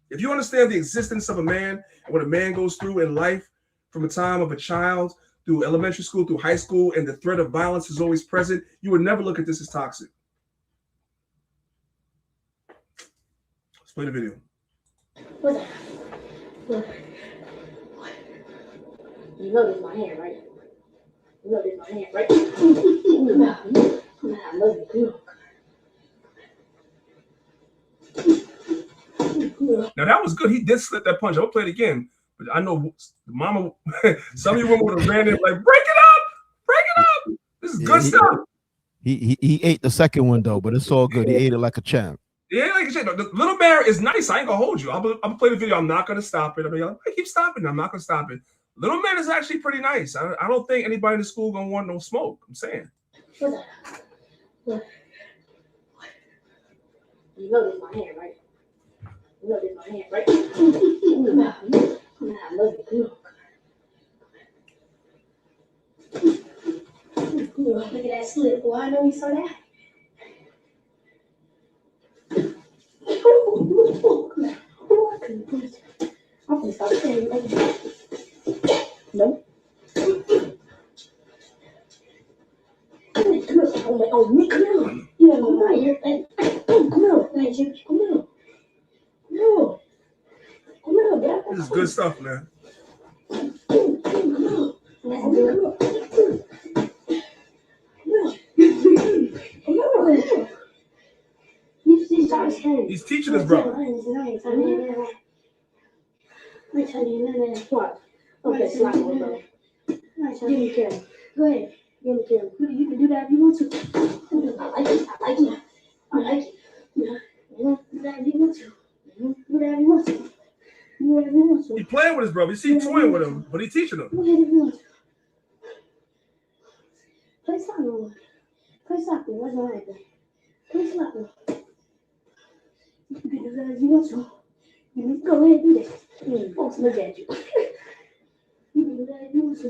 If you understand the existence of a man and what a man goes through in life from the time of a child through elementary school, through high school, and the threat of violence is always present, you would never look at this as toxic. Let's play the video. You know this is my hand, right? You know this is my hand, right? I love you. Now that was good. He did slip that punch. I'll play it again. But I know mama, some of you women would have ran in like, break it up. This is good stuff. He ate the second one though, but it's all good. He ate it like a champ. Yeah, like I said, the little bear is nice. I ain't gonna hold you. I'm gonna play the video. I'm not gonna stop it. I keep stopping. I'm not gonna stop it. Little man is actually pretty nice. I don't think anybody in the school gonna want no smoke. I'm saying. You know this is my hand, right? You know this is my hand, right? I love you. Look at that slip. Well, I know you saw that. I couldn't put it. I'm gonna stop saying you like that. No. Oh, me, come on. You don't know here. Come on. Come on. No. Come on, Dad. This is good stuff, man. He's teaching his brother. What? Okay, slap me, bro. Give me Karen. Go ahead. Give me Karen. You can do that if you want to. I like it. Yeah. Do that if you want to. Do that if you want to. He's playing with his brother. You see him toying with him, but he's teaching him. Go ahead if you want to. Play soccer. Play soccer. What's my name? Play soccer. You can do that if you want to. You go ahead and do that. Folks look at you. You can do that if you want to.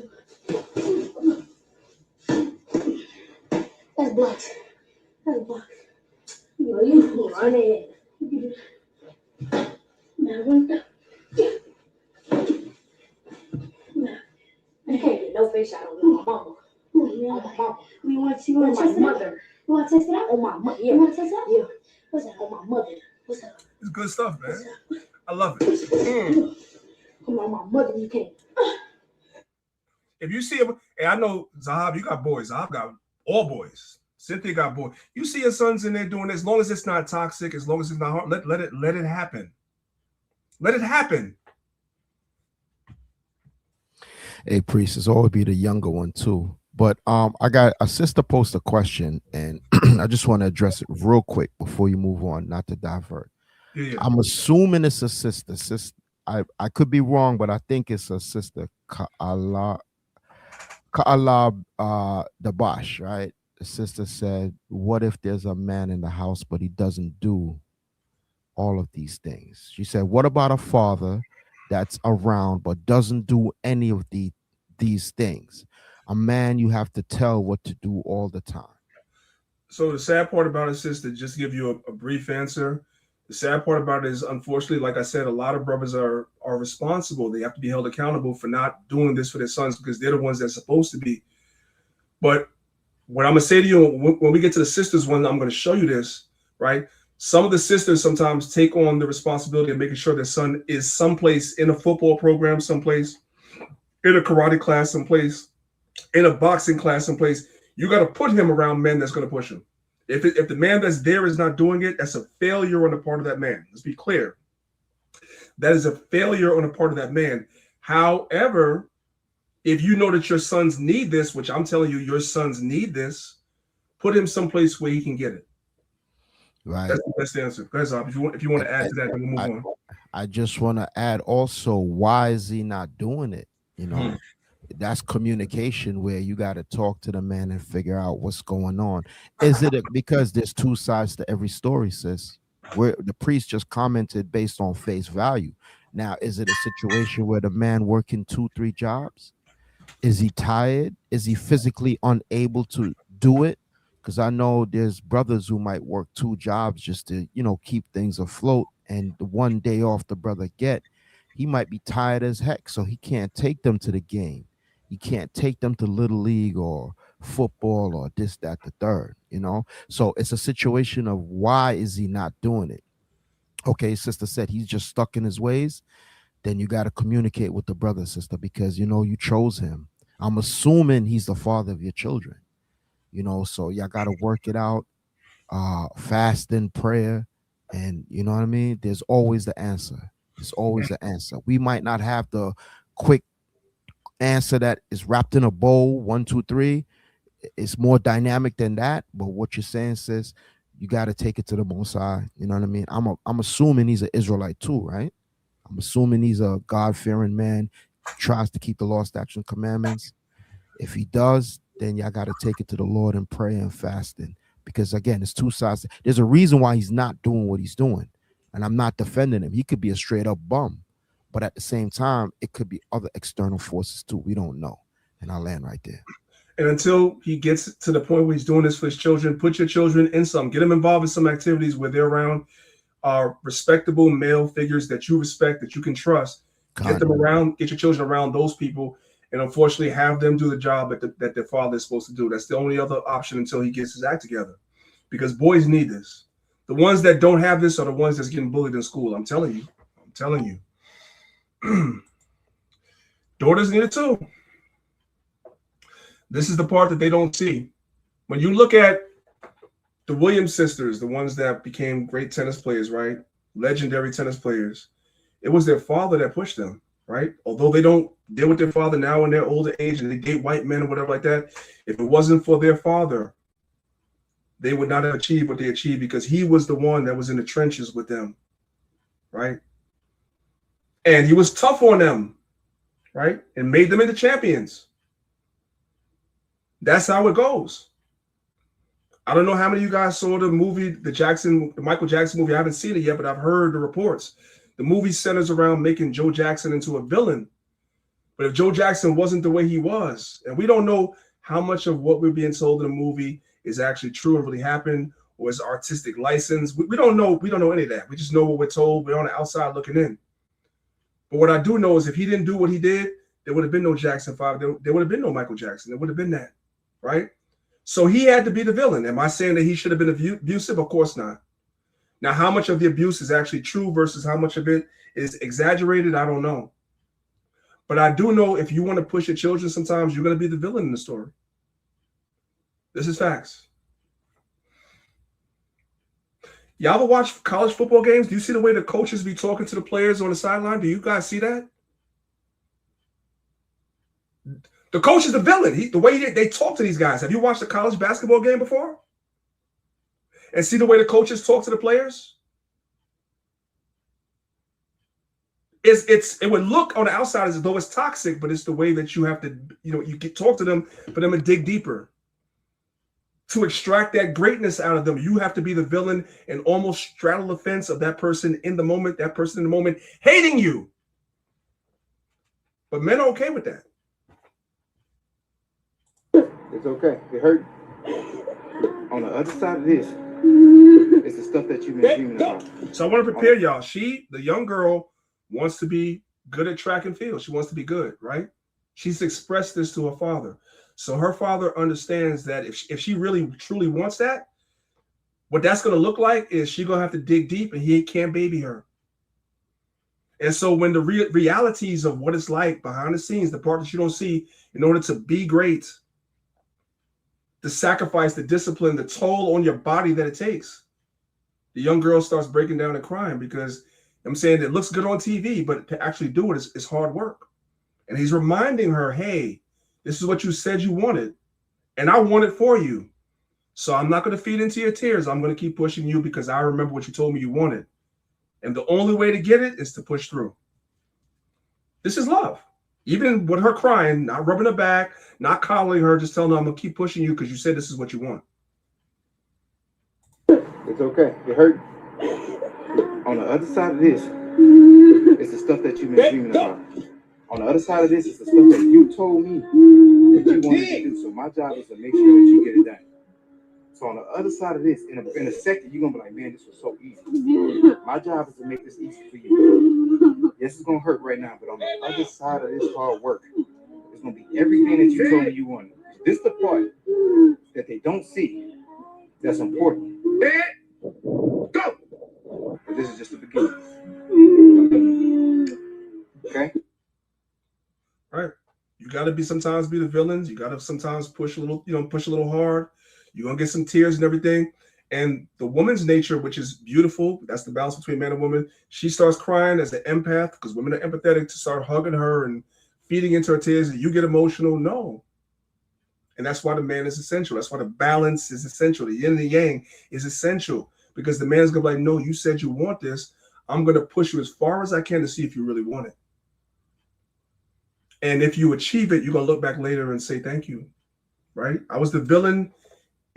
That's blocks. That's blocks. You know, you run ahead. You can do that. Now, run down. You can't get no face shot on my mama. On my mama. You want to see what my mother? You want to test it out? On my mother. Yeah. You want to test it out? Yeah. What's that? On my mother. What's that? It's good stuff, man. I love it. Come on, my mother, you can't. If you see him, and I know Zahab, you got boys. Zahab got all boys. Cynthia got bored. You see your sons in there doing this. As long as it's not toxic, as long as it's not hard, let it happen. Let it happen. Hey, priest, it's always be the younger one too. But I got a sister post a question, and I just want to address it real quick before you move on, not to divert. Yeah. I'm assuming it's a sister. I could be wrong, but I think it's a sister. Ka'ala Dabash, right? The sister said, "What if there's a man in the house, but he doesn't do all of these things?" She said, "What about a father that's around but doesn't do any of these things? A man you have to tell what to do all the time." So the sad part about it, sister, just to give you a brief answer, the sad part about it is, unfortunately, like I said, a lot of brothers are responsible. They have to be held accountable for not doing this for their sons because they're the ones that's supposed to be. But what I'm going to say to you, when we get to the sisters one, I'm going to show you this, right? Some of the sisters sometimes take on the responsibility of making sure their son is someplace in a football program, someplace in a karate class, someplace in a boxing class, someplace. You got to put him around men that's going to push him. If the man that's there is not doing it, that's a failure on the part of that man. Let's be clear. That is a failure on the part of that man. However, if you know that your sons need this, which I'm telling you, your sons need this, put him someplace where he can get it. Right. That's the best answer. Go ahead, Zab. If you want to add to that, then we'll move on. I just want to add also, why is he not doing it? That's communication, where you got to talk to the man and figure out what's going on. Is it because there's two sides to every story, sis? Where the priest just commented based on face value. Now, is it a situation where the man working 2-3 jobs? Is he tired? Is he physically unable to do it? Because I know there's brothers who might work 2 jobs just to, keep things afloat. And the one day off the brother get, he might be tired as heck, so he can't take them to the game. He can't take them to Little League or football or this, that, the third, So it's a situation of, why is he not doing it? Okay, sister said he's just stuck in his ways. Then you got to communicate with the brother, sister, because, you chose him. I'm assuming he's the father of your children, so y'all got to work it out, fasting, prayer, and you know what I mean? There's always the answer. There's always the answer. We might not have the quick answer that is wrapped in a bowl, 1, 2, 3. It's more dynamic than that. But what you're saying, sis, you got to take it to the Most High. You know what I mean? I'm assuming he's an Israelite too, right? I'm assuming he's a God-fearing man, tries to keep the law, statutes, and commandments. If he does, then y'all got to take it to the Lord in prayer and fasting. Because again, it's two sides. There's a reason why he's not doing what he's doing. And I'm not defending him. He could be a straight up bum. But at the same time, it could be other external forces too. We don't know. And I'll land right there. And until he gets to the point where he's doing this for his children, put your children in some. Get them involved in some activities where they're around respectable male figures that you respect, that you can trust. Get them around, get your children around those people, and unfortunately have them do the job that their father is supposed to do. That's the only other option until he gets his act together. Because boys need this. The ones that don't have this are the ones that's getting bullied in school. I'm telling you. Daughters need it too. This is the part that they don't see. When you look at the Williams sisters, the ones that became great tennis players, right? Legendary tennis players. It was their father that pushed them, right? Although they don't deal with their father now in their older age and they date white men or whatever like that, if it wasn't for their father, they would not have achieved what they achieved because he was the one that was in the trenches with them, right? And he was tough on them, right? And made them into champions. That's how it goes. I don't know how many of you guys saw the movie, the Michael Jackson movie. I haven't seen it yet, but I've heard the reports. The movie centers around making Joe Jackson into a villain. But if Joe Jackson wasn't the way he was, and we don't know how much of what we're being told in the movie is actually true and really happened, or is artistic license. We don't know. We don't know any of that. We just know what we're told. We're on the outside looking in. But what I do know is if he didn't do what he did, there would have been no Jackson 5. There would have been no Michael Jackson. There would have been that, right? So he had to be the villain. Am I saying that he should have been abusive? Of course not. Now, how much of the abuse is actually true versus how much of it is exaggerated, I don't know. But I do know if you want to push your children, sometimes you're going to be the villain in the story. This is facts. Y'all ever watch college football games? Do you see the way the coaches be talking to the players on the sideline? Do you guys see that? The coach is the villain. The way they talk to these guys. Have you watched a college basketball game before? And see the way the coaches talk to the players? It would look on the outside as though it's toxic, but it's the way that you have to, talk to them for them to dig deeper. To extract that greatness out of them, you have to be the villain and almost straddle the fence of that person in the moment, hating you. But men are okay with that. It's okay. It hurt. On the other side of this, it's the stuff that you've been dreaming about. So I want to prepare y'all. The young girl, wants to be good at track and field. She wants to be good, right? She's expressed this to her father. So her father understands that if she really truly wants that, what that's going to look like is she's going to have to dig deep, and he can't baby her. And so when the realities of what it's like behind the scenes, the part that you don't see, in order to be great, the sacrifice, the discipline, the toll on your body that it takes, the young girl starts breaking down and crying because I'm saying it looks good on TV, but to actually do it is hard work. And he's reminding her, hey, this is what you said you wanted, and I want it for you. So I'm not going to feed into your tears. I'm going to keep pushing you because I remember what you told me you wanted. And the only way to get it is to push through. This is love. Even with her crying, not rubbing her back, not coddling her, just telling her, I'm going to keep pushing you because you said this is what you want. It's okay. It hurt. On the other side of this, it's the stuff that you've been dreaming about. On the other side of this is the stuff that you told me that you wanted to do. So my job is to make sure that you get it done. So on the other side of this, in a second, you're going to be like, man, this was so easy. My job is to make this easy for you. Yes, it's going to hurt right now, but on the other side of this hard work, it's going to be everything that you told me you wanted. This is the part that they don't see that's important. Go! But this is just the beginning. Okay? Right. You got to sometimes be the villains. You got to sometimes push a little hard. You're going to get some tears and everything. And the woman's nature, which is beautiful, that's the balance between man and woman. She starts crying as an empath because women are empathetic, to start hugging her and feeding into her tears. And you get emotional. No. And that's why the man is essential. That's why the balance is essential. The yin and the yang is essential because the man's going to be like, no, you said you want this. I'm going to push you as far as I can to see if you really want it. And if you achieve it, you're going to look back later and say, thank you, right? I was the villain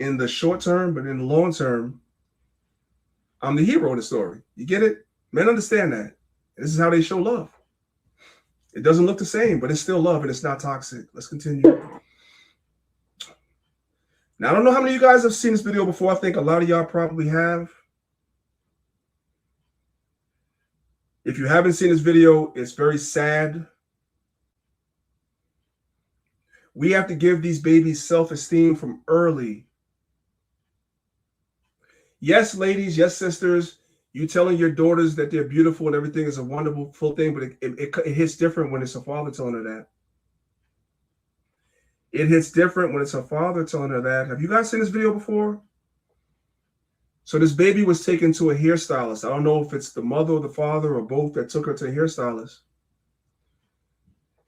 in the short term, but in the long term, I'm the hero of the story. You get it? Men understand that. This is how they show love. It doesn't look the same, but it's still love and it's not toxic. Let's continue. Now, I don't know how many of you guys have seen this video before. I think a lot of y'all probably have. If you haven't seen this video, it's very sad. We have to give these babies self-esteem from early. Yes, ladies, yes, sisters, you telling your daughters that they're beautiful and everything is a wonderful thing, but it hits different when it's a father telling her that. It hits different when it's her father telling her that. Have you guys seen this video before? So this baby was taken to a hairstylist. I don't know if it's the mother or the father or both that took her to a hairstylist.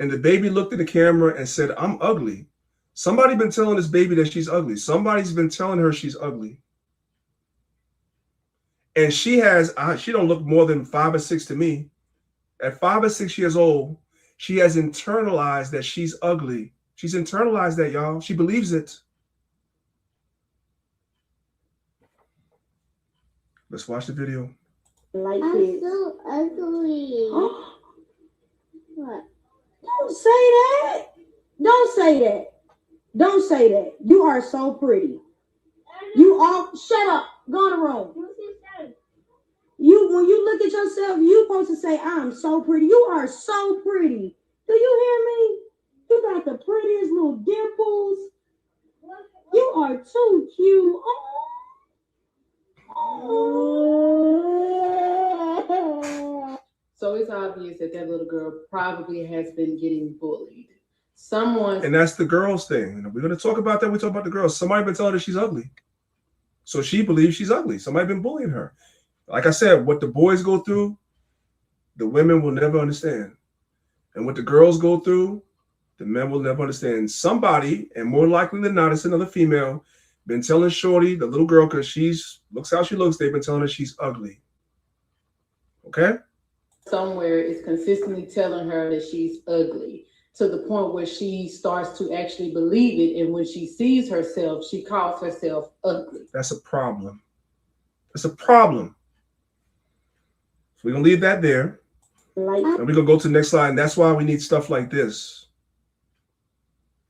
And the baby looked at the camera and said, I'm ugly. Somebody been telling this baby that she's ugly. Somebody's been telling her she's ugly. And she don't look more than 5 or 6 to me. At 5 or 6 years old, she has internalized that she's ugly. She's internalized that, y'all. She believes it. Let's watch the video. I'm so ugly. What? Don't say that. Don't say that. Don't say that. You are so pretty. You all shut up. Go in the room. When you look at yourself, you're supposed to say, I'm so pretty. You are so pretty. Do you hear me? You got the prettiest little dimples. You are too cute. So it's obvious that little girl probably has been getting bullied. And that's the girls thing. We're going to talk about that. We talk about the girls. Somebody been telling her she's ugly. So she believes she's ugly. Somebody been bullying her. Like I said, what the boys go through, the women will never understand. And what the girls go through, the men will never understand. Somebody, and more likely than not, it's another female, been telling Shorty, the little girl, because she's looks how she looks, they've been telling her she's ugly. Okay? Somewhere is consistently telling her that she's ugly, to the point where she starts to actually believe it. And when she sees herself, she calls herself ugly. That's a problem. That's a problem. So we're going to leave that there. And we're going to go to the next slide. And that's why we need stuff like this.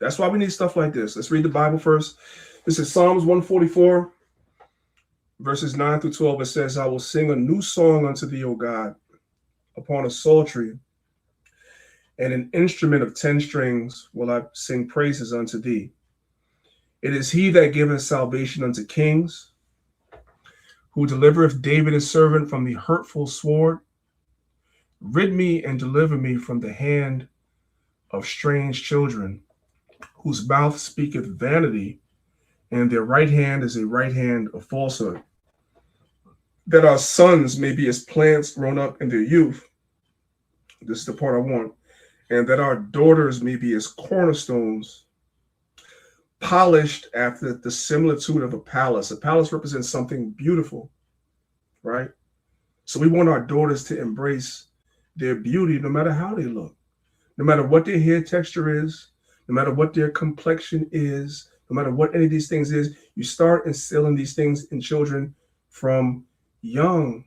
That's why we need stuff like this. Let's read the Bible first. This is Psalms 144, verses 9 through 12. It says, I will sing a new song unto thee, O God, upon a psaltery, and an instrument of 10 strings will I sing praises unto thee. It is he that giveth salvation unto kings, who delivereth David his servant from the hurtful sword. Rid me and deliver me from the hand of strange children, whose mouth speaketh vanity, and their right hand is a right hand of falsehood. That our sons may be as plants grown up in their youth. This is the part I want. And that our daughters may be as cornerstones, polished after the similitude of a palace. A palace represents something beautiful, right? So we want our daughters to embrace their beauty no matter how they look, no matter what their hair texture is, no matter what their complexion is, no matter what any of these things is. You start instilling these things in children from young.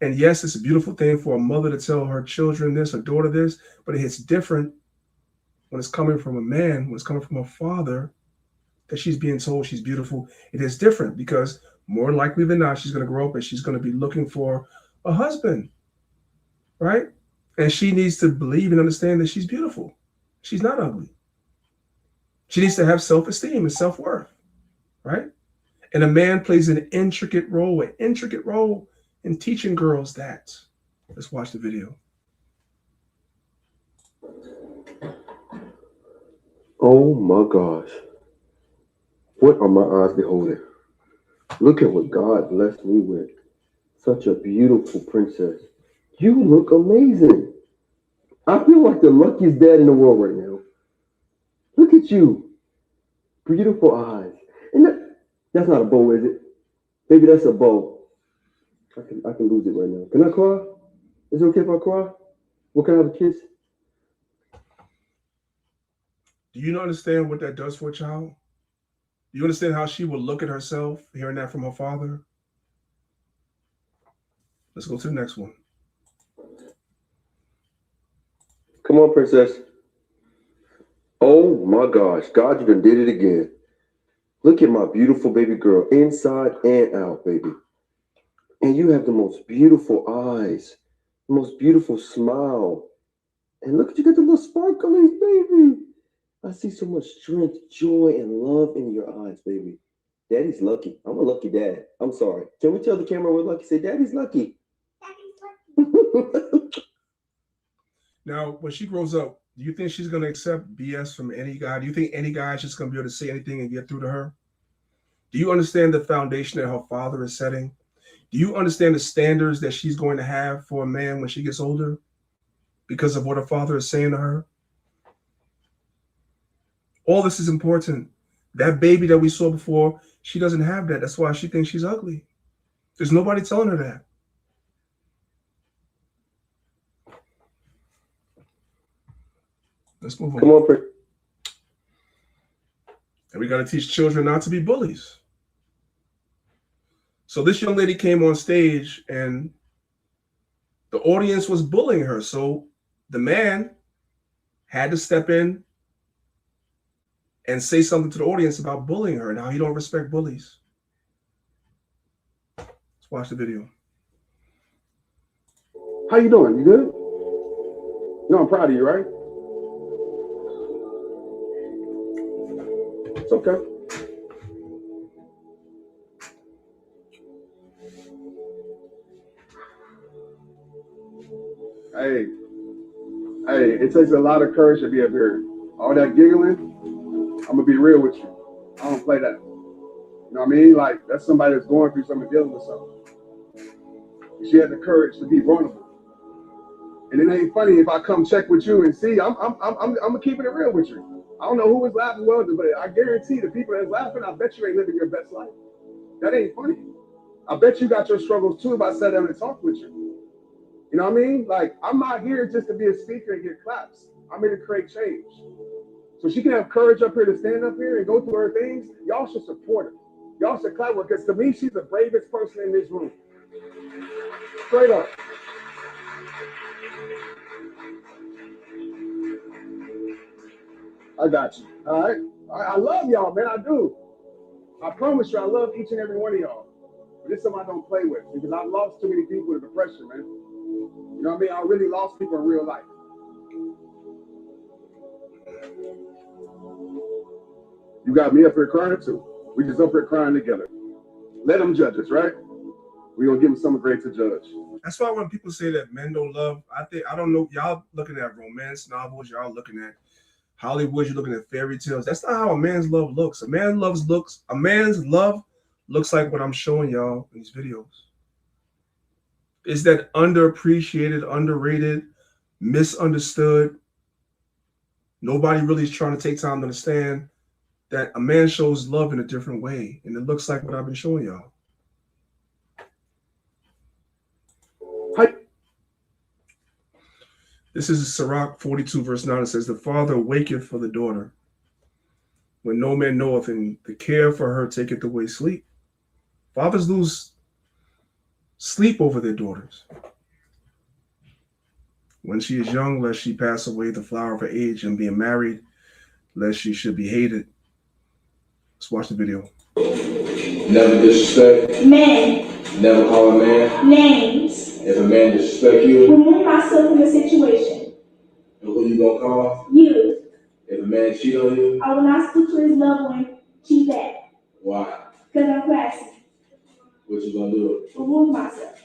And yes, it's a beautiful thing for a mother to tell her children this, her daughter this, but it hits different when it's coming from a man, when it's coming from a father, that she's being told she's beautiful. It is different because more likely than not, she's going to grow up and she's going to be looking for a husband, right? And she needs to believe and understand that she's beautiful. She's not ugly. She needs to have self-esteem and self-worth, right? And a man plays an intricate role in teaching girls that. Let's watch the video. Oh my gosh. What are my eyes beholding? Look at what God blessed me with. Such a beautiful princess. You look amazing. I feel like the luckiest dad in the world right now. Look at you. Beautiful eyes. And that's not a bow, is it? Maybe that's a bow. I can lose it right now. Can I cry? Is it okay if I cry? What, can I have a kiss? Do you understand what that does for a child? Do you understand how she will look at herself hearing that from her father? Let's go to the next one. Come on, princess. Oh my gosh, God, you done did it again. Look at my beautiful baby girl, inside and out, baby. And you have the most beautiful eyes, the most beautiful smile. And look at you got the little sparklies, baby. I see so much strength, joy, and love in your eyes, baby. Daddy's lucky. I'm a lucky dad. I'm sorry. Can we tell the camera we're lucky? Say, Daddy's lucky. Daddy's lucky. Now, when she grows up, do you think she's going to accept BS from any guy? Do you think any guy is just going to be able to say anything and get through to her? Do you understand the foundation that her father is setting? Do you understand the standards that she's going to have for a man when she gets older because of what her father is saying to her? All this is important. That baby that we saw before, she doesn't have that. That's why she thinks she's ugly. There's nobody telling her that. Let's move on. Come on, Prick. And we got to teach children not to be bullies. So this young lady came on stage and the audience was bullying her. So the man had to step in and say something to the audience about bullying her and how he don't respect bullies. Let's watch the video. How you doing? You good? No, I'm proud of you, right? It's okay. Hey, it takes a lot of courage to be up here. All that giggling, I'm gonna be real with you. I don't play that. You know what I mean? Like, that's somebody that's going through something, dealing with something. She had the courage to be vulnerable. And it ain't funny if I come check with you and see, I'm keeping it real with you. I don't know who was laughing, well, but I guarantee the people that's laughing, I bet you ain't living your best life. That ain't funny. I bet you got your struggles too if I sat down and talk with you. You know what I mean? Like, I'm not here just to be a speaker and get claps. I'm here to create change. So she can have courage up here to stand up here and go through her things. Y'all should support her. Y'all should clap her, because to me, she's the bravest person in this room. Straight up. I got you. All right? I love y'all, man. I do. I promise you, I love each and every one of y'all. But this is something I don't play with, because I've lost too many people to depression, man. You know what I mean? I really lost people in real life. You got me up here crying too. We just up here crying together. Let them judge us, right? We're gonna give them something great to judge. That's why when people say that men don't love, I don't know, y'all looking at romance novels, y'all looking at Hollywood, you're looking at fairy tales. That's not how a man's love looks. A man's love looks like what I'm showing y'all in these videos. It's that underappreciated, underrated, misunderstood. Nobody really is trying to take time to understand that a man shows love in a different way. And it looks like what I've been showing y'all. This is Sirach 42, verse 9. It says, the father waketh for the daughter when no man knoweth, and the care for her taketh away sleep. Fathers lose sleep over their daughters. When she is young, lest she pass away the flower of her age, and being married, lest she should be hated. Let's watch the video. Never disrespect. Man. Never call a man Names. If a man disrespect you, Remove myself from the situation. who you gonna call? You. If a man cheat on you, I will not stoop to his level and cheat back. why? Because I'm classy. What you gonna do? Remove myself.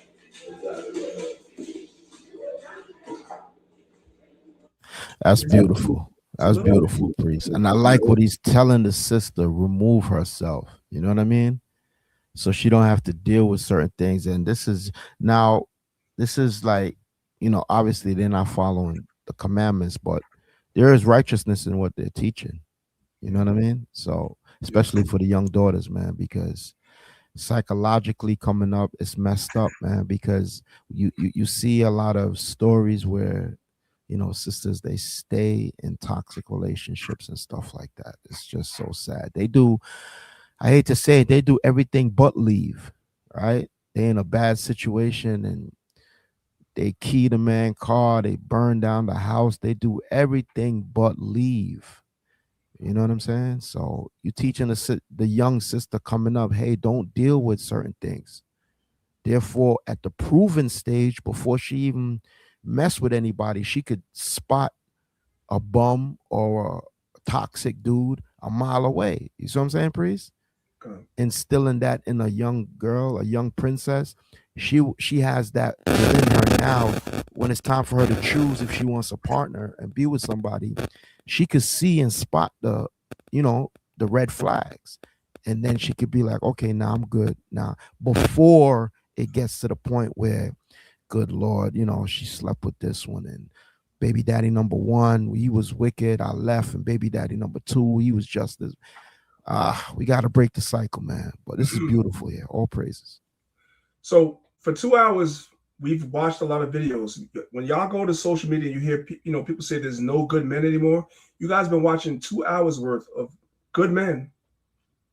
That's beautiful. That's beautiful, priest. And I like what he's telling the sister, remove herself. You know what I mean? So she don't have to deal with certain things. And this is like, you know, obviously they're not following the commandments, but there is righteousness in what they're teaching. You know what I mean? So especially for the young daughters, man, because psychologically coming up, it's messed up, man, because you see a lot of stories where, you know, sisters, they stay in toxic relationships and stuff like that. It's just so sad. They do, I hate to say it, they do everything but leave, right? They in a bad situation and they key the man car, they burn down the house, they do everything but leave. You know what I'm saying? So you teaching the young sister coming up, hey, don't deal with certain things. Therefore, at the proven stage, before she even mess with anybody, she could spot a bum or a toxic dude a mile away. You see what I'm saying, priest? Instilling that in a young girl, a young princess, she has that within her now. When it's time for her to choose if she wants a partner and be with somebody, she could see and spot the, you know, the red flags, and then she could be like, okay, now I'm good now, before it gets to the point where, good Lord, you know, she slept with this one, and baby daddy number one, he was wicked, I left, and baby daddy number two, he was just as we got to break the cycle, man. But this is beautiful here. All praises. So for 2 hours, we've watched a lot of videos. When y'all go to social media, you hear, you know, people say there's no good men anymore. You guys been watching 2 hours worth of good men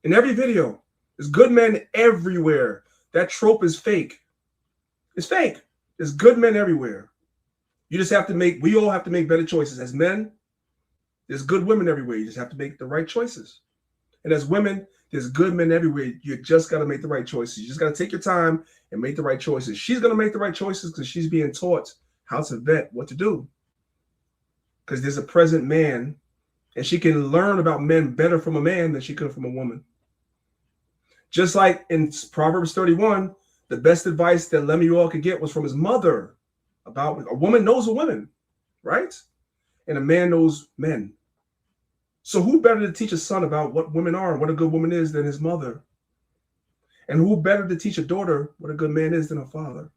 in every video. There's good men everywhere. That trope is fake. It's fake. There's good men everywhere. You just have to we all have to make better choices. As men, there's good women everywhere. You just have to make the right choices. And as women, there's good men everywhere. You just got to make the right choices. You just got to take your time and make the right choices. She's going to make the right choices because she's being taught how to vet what to do. Because there's a present man, and she can learn about men better from a man than she could from a woman. Just like in Proverbs 31, the best advice that Lemuel could get was from his mother. About a woman knows a woman, right? And a man knows men. So who better to teach a son about what women are and what a good woman is than his mother? And who better to teach a daughter what a good man is than a father?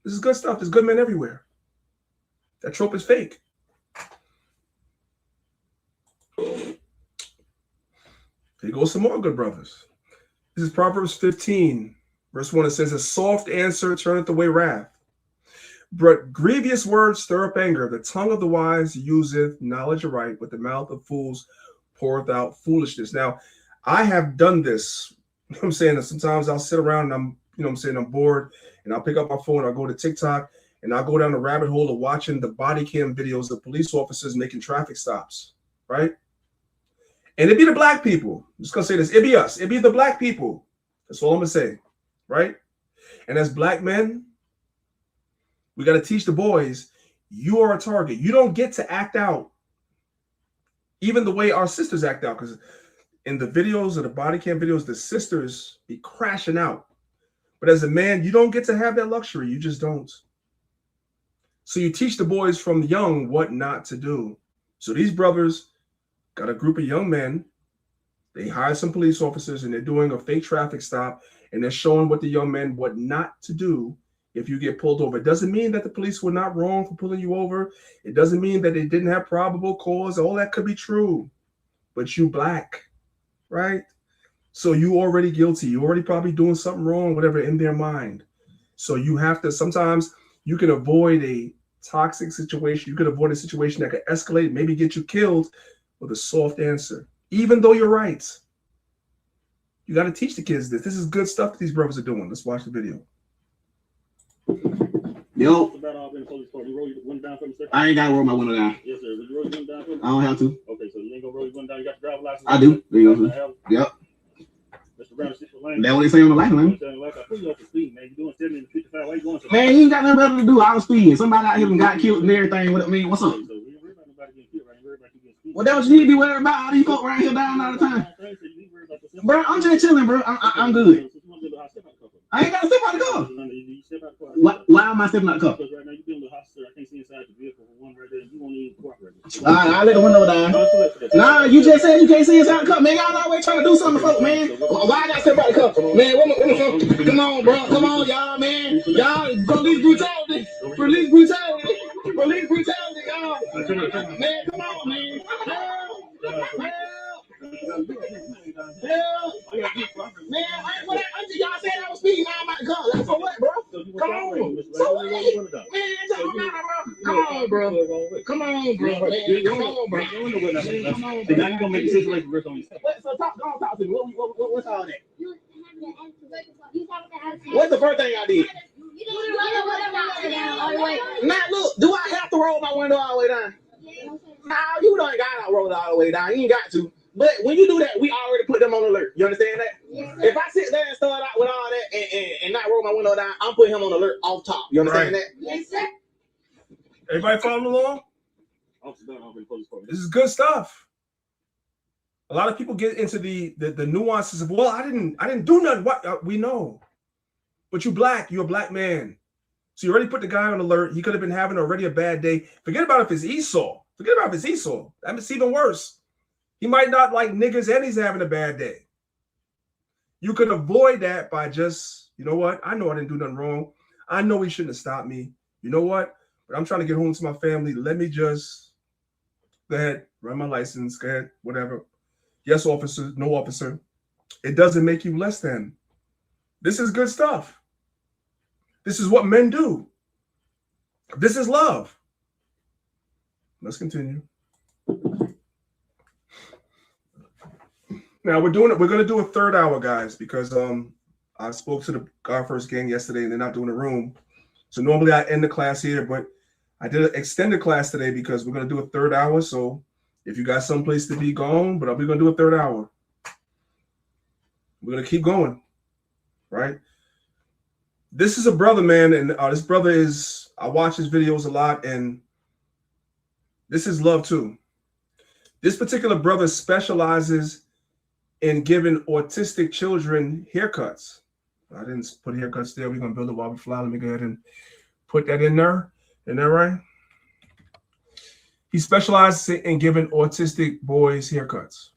This is good stuff. There's good men everywhere. That trope is fake. Here goes some more good brothers. This is Proverbs 15, verse 1. It says, a soft answer turneth away wrath, but grievous words stir up anger. The tongue of the wise useth knowledge aright, but the mouth of fools poureth out foolishness. Now, I have done this. You know what I'm saying? That sometimes I'll sit around and I'm bored, and I'll pick up my phone, I'll go to TikTok, and I'll go down the rabbit hole of watching the body cam videos of police officers making traffic stops, right? And it'd be the black people. I'm just gonna say this. It'd be us. It'd be the black people. That's all I'm gonna say, right? And as black men, we got to teach the boys, you are a target. You don't get to act out even the way our sisters act out. Because in the videos or the body cam videos, the sisters be crashing out. But as a man, you don't get to have that luxury. You just don't. So you teach the boys from young what not to do. So these brothers got a group of young men. They hire some police officers and they're doing a fake traffic stop, and they're showing what the young men what not to do if you get pulled over. It doesn't mean that the police were not wrong for pulling you over. It doesn't mean that they didn't have probable cause. All that could be true. But you black, right? So you already guilty. You already probably doing something wrong, whatever, in their mind. So you have to, sometimes you can avoid a toxic situation. You could avoid a situation that could escalate, maybe get you killed with a soft answer, even though you're right. You got to teach the kids this. This is good stuff that these brothers are doing. Let's watch the video. Yo. I ain't got to roll my window down. Yes, sir. Did you roll your window down for me? I don't have to. Okay, so you ain't gonna roll your window down. You got your driver's license? I do. There you go. Yep. Mr. Brown, 6 lane. That's what they say on the light, man. I put you up to speed, man. You doing 70 and 55. Why you going so fast? Man, you ain't got nothing better to do. I was speeding. Somebody out here done got killed and everything. What I mean, what's up? So we don't worry about nobody getting killed, right? You worry about you getting speed. Well, that's what you need to be worried about. All these folk around here dying all the time. Bro, I'm just chilling, bro. I'm good. I ain't got to step out the car. Why am I stepping out the car? Because right now you're dealing with hostage. I can't see inside the vehicle for one right there. You won't even cooperate. All right, I'll let the window down. Nah, you just said you can't see inside the car. Man, y'all always trying to do something for folk, man. Why I got to step out the car? Man, come on, bro. Come on, y'all, man. Y'all, police brutality. Police brutality. Police brutality, y'all. Man, come on, man. Help. Man, y'all said I was speeding. Now I'm out the car. That's for what, bro? Come on. So what? Man, it don't matter, bro. Come on, bro. Come on, bro. Man, come on, bro. Come on, bro. Now you're gonna make the situation worse on yourself. So talk to me. What's all that? What's the first thing I did? Now look, do I have to roll my window all the way down? Nah, you don't gotta roll it all the way down. You ain't got to. But when you do that, we already put them on alert. You understand that? Yes, if I sit there and start out with all that and not roll my window down, I'm putting him on alert off top. You understand that? Yes, sir. Everybody following along? This is good stuff. A lot of people get into the nuances of, well, I didn't do nothing. What we know, but you're a black man. So you already put the guy on alert. He could have been having already a bad day. Forget about if it's Esau. That's even worse. He might not like niggas and he's having a bad day. You could avoid that by just, you know what? I know I didn't do nothing wrong. I know he shouldn't have stopped me. You know what? But I'm trying to get home to my family. Let me just go ahead, run my license, go ahead, whatever. Yes, officer, no officer. It doesn't make you less than. This is good stuff. This is what men do. This is love. Let's continue. Now we're going to do a third hour, guys, because I spoke to the God First gang yesterday and they're not doing a room. So normally I end the class here, but I did an extended class today because we're going to do a third hour. So if you got someplace to be, gone, but we're going to do a third hour. We're going to keep going, right? This is a brother, man, and this brother is, I watch his videos a lot, and this is love too. This particular brother specializes in giving autistic children haircuts. I didn't put haircuts there. We're going to build it while we fly. Let me go ahead and put that in there. Isn't that right? He specializes in giving autistic boys haircuts,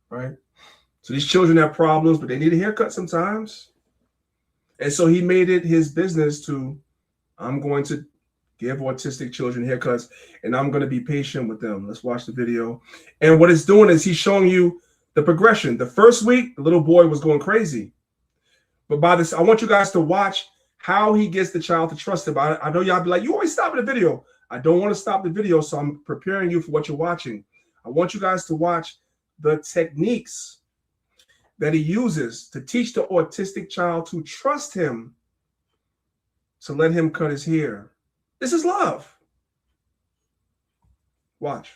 right? So these children have problems, but they need a haircut sometimes. And so he made it his business to, I'm going to give autistic children haircuts, and I'm going to be patient with them. Let's watch the video. And what it's doing is he's showing you the progression. The first week, the little boy was going crazy. But by this, I want you guys to watch how he gets the child to trust him. I know y'all be like, you always stop the video. I don't want to stop the video, so I'm preparing you for what you're watching. I want you guys to watch the techniques that he uses to teach the autistic child to trust him, to let him cut his hair. This is love. Watch.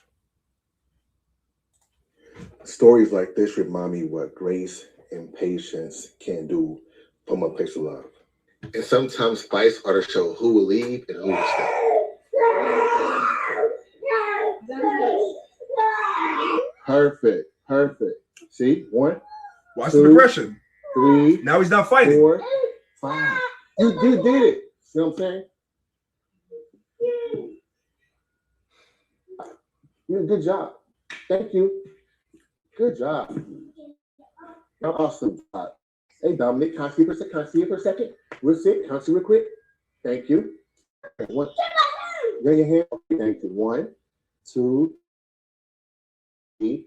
Stories like this remind me what grace and patience can do from a place of love. And sometimes fights are to show who will leave and who will stay. Perfect. See, 1, watch 2, the progression. 3. Now he's not fighting. 4, 5. You did it. See what I'm saying? You did a good job. Thank you. Good job. Awesome job. Hey, Dominic, can I see you for a second? Real sick. Can I see you real quick? Thank you. One. Raise your hand. Thank you. 1, 2, 3,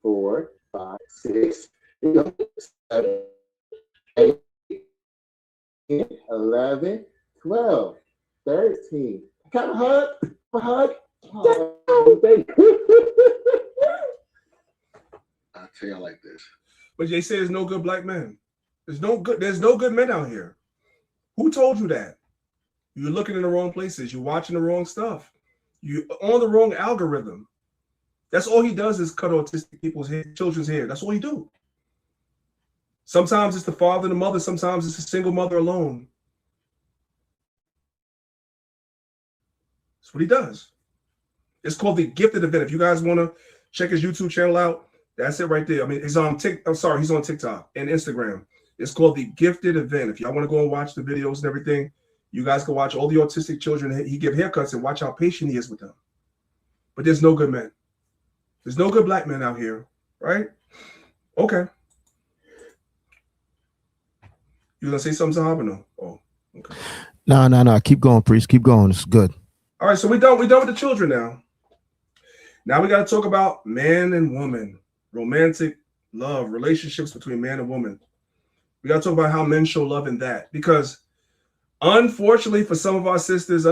4, 5, 6, 7, 8, 10, 11, 12, 13. Can I hug? A hug? Oh, baby. I'll tell y'all like this. But they say there's no good black men. There's no good men out here. Who told you that? You're looking in the wrong places. You're watching the wrong stuff. You're on the wrong algorithm. That's all he does is cut autistic people's hair, children's hair. That's all he do. Sometimes it's the father and the mother. Sometimes it's a single mother alone. That's what he does. It's called The Gifted Event. If you guys want to check his YouTube channel out, that's it right there. I mean, he's on TikTok and Instagram. It's called The Gifted Event. If y'all want to go and watch the videos and everything, you guys can watch all the autistic children. He give haircuts and watch how patient he is with them. But there's no good men. There's no good black men out here, right? Okay. You gonna say something, Sahab, or no? Oh, okay. No. Keep going, priest. Keep going. It's good. All right, so we done with the children now. Now we got to talk about man and woman, romantic love, relationships between man and woman. We got to talk about how men show love in that, because unfortunately for some of our sisters,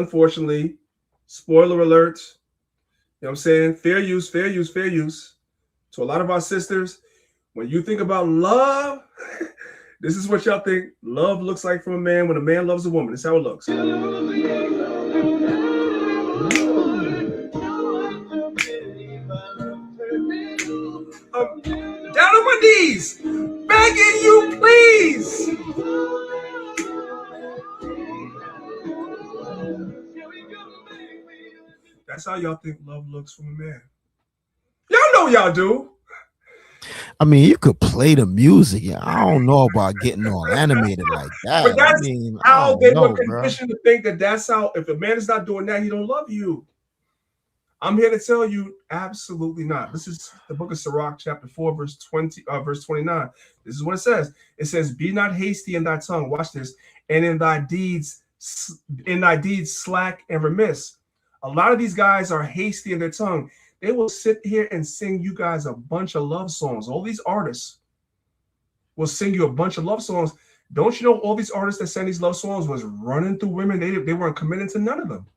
spoiler alert, you know what I'm saying? Fair use. To a lot of our sisters, when you think about love, this is what y'all think love looks like from a man when a man loves a woman. This is how it looks. Down on my knees, begging you, please. That's how y'all think love looks from a man. Y'all know y'all do. I mean, you could play the music. Yeah, I don't know about getting all animated like that. But that's how they were bro. conditioned to think that that's how, if a man is not doing that, he don't love you. I'm here to tell you, absolutely not. This is the book of Sirach, chapter 4, verse 29. This is what it says. It says, be not hasty in thy tongue. Watch this. And in thy deeds slack and remiss. A lot of these guys are hasty in their tongue. They will sit here and sing you guys a bunch of love songs. All these artists will sing you a bunch of love songs. Don't you know all these artists that sang these love songs was running through women? They weren't committed to none of them.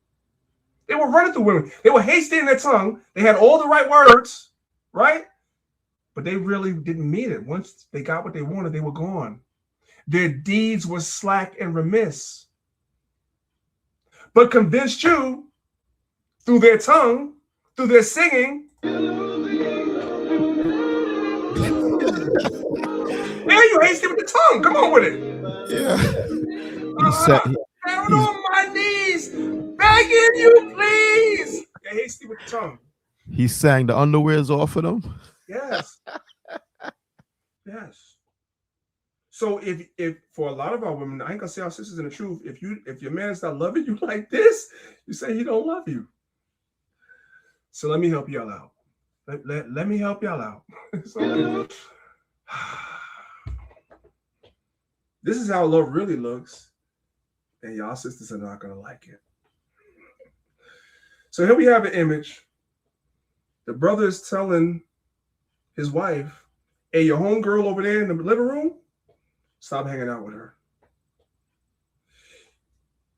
They were running through women. They were hasty in their tongue. They had all the right words, right? But they really didn't mean it. Once they got what they wanted, they were gone. Their deeds were slack and remiss. But convinced you through their tongue, through their singing. Yeah, you hasty with the tongue. Come on with it. Yeah. Down on my knees, begging you, please. They're hasty with the tongue. He sang the underwears off of them. Yes. Yes. So if for a lot of our women, I ain't gonna say our sisters in the truth, if your man is not loving you like this, you say he don't love you. So let me help y'all out. Let me help y'all out. So, This is how love really looks. And y'all sisters are not going to like it. So here we have an image. The brother is telling his wife, hey, your homegirl over there in the living room, stop hanging out with her.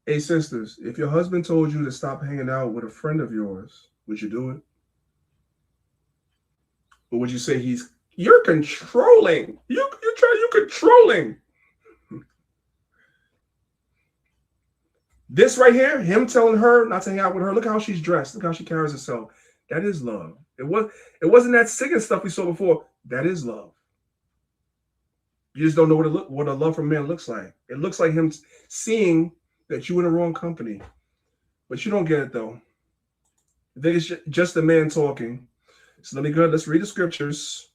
Hey, sisters, if your husband told you to stop hanging out with a friend of yours, would you do it? Or would you say you're controlling? You're controlling. This right here, him telling her not to hang out with her. Look how she's dressed. Look how she carries herself. That is love. It wasn't that singing stuff we saw before. That is love. You just don't know what a love from a man looks like. It looks like him seeing that you in the wrong company. But you don't get it though. I think it's just a man talking. So let me go. Let's read the scriptures.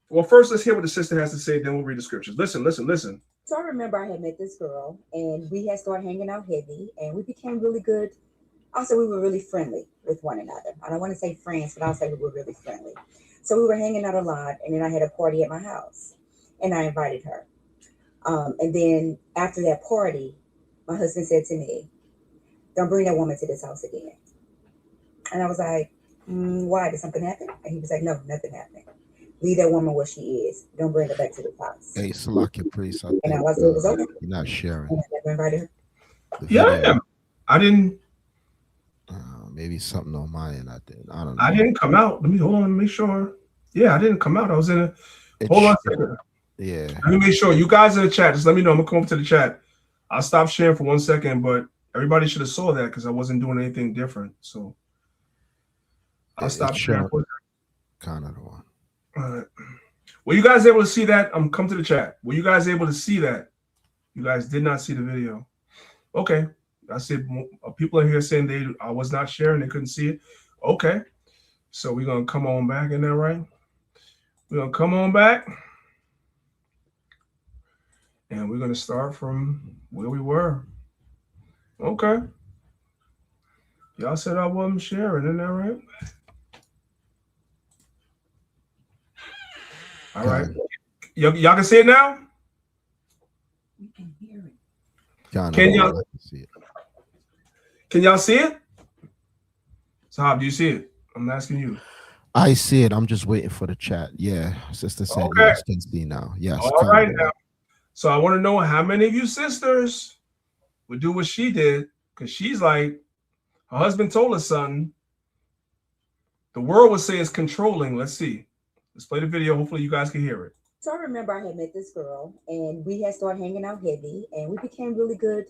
Well, first let's hear what the sister has to say. Then we'll read the scriptures. Listen. So I remember I had met this girl, and we had started hanging out heavy, and we became really good. Also, we were really friendly with one another. I don't want to say friends, but I'll say we were really friendly. So we were hanging out a lot, and then I had a party at my house, and I invited her. And then after that party, my husband said to me, don't bring that woman to this house again. And I was like, why? Did something happen? And he was like, no, nothing happened. Leave that woman where she is. Don't bring her back to the house. Hey, Salaki priest, I think And I was, it was okay. you're not sharing. And I never invited her. Yeah, I am. I didn't. Maybe something on my end. I don't know. I didn't come out. Let me hold on and make sure. Yeah, I didn't come out. I was in a. Hold on a second. Yeah. Let me make sure. You guys in the chat, just let me know. I'm gonna come over to the chat. I'll stop sharing for 1 second, but everybody should have saw that because I wasn't doing anything different. So I'll stop sharing. Kind of the one. All right. Were you guys able to see that? Come to the chat. Were you guys able to see that? You guys did not see the video. Okay. I said people are here saying I was not sharing, they couldn't see it. Okay. So we're gonna come on back, isn't that right? We're gonna come on back. And we're gonna start from where we were. Okay. Y'all said I wasn't sharing, isn't that right? All right. Y'all can see it now? We can hear it. Can y'all see it? Can y'all see it? Sahab, do you see it? I'm asking you. I see it. I'm just waiting for the chat. Yeah, sister said yes, can see now. Yes. All right now. So I want to know how many of you sisters would do what she did, because she's like, her husband told her something. The world would say it's controlling. Let's see. Let's play the video. Hopefully you guys can hear it. So I remember I had met this girl, and we had started hanging out heavy, and we became really good.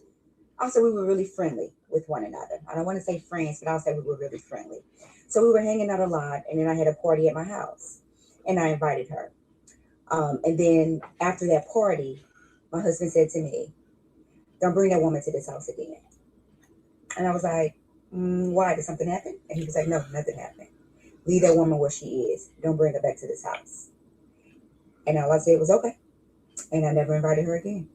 Also, we were really friendly with one another. I don't want to say friends, but I'll say we were really friendly. So we were hanging out a lot, and then I had a party at my house, and I invited her. And then after that party, my husband said to me, don't bring that woman to this house again. And I was like, why? Did something happen? And he was like, no, nothing happened. Leave that woman where she is. Don't bring her back to this house. And all I said was, okay. And I never invited her again.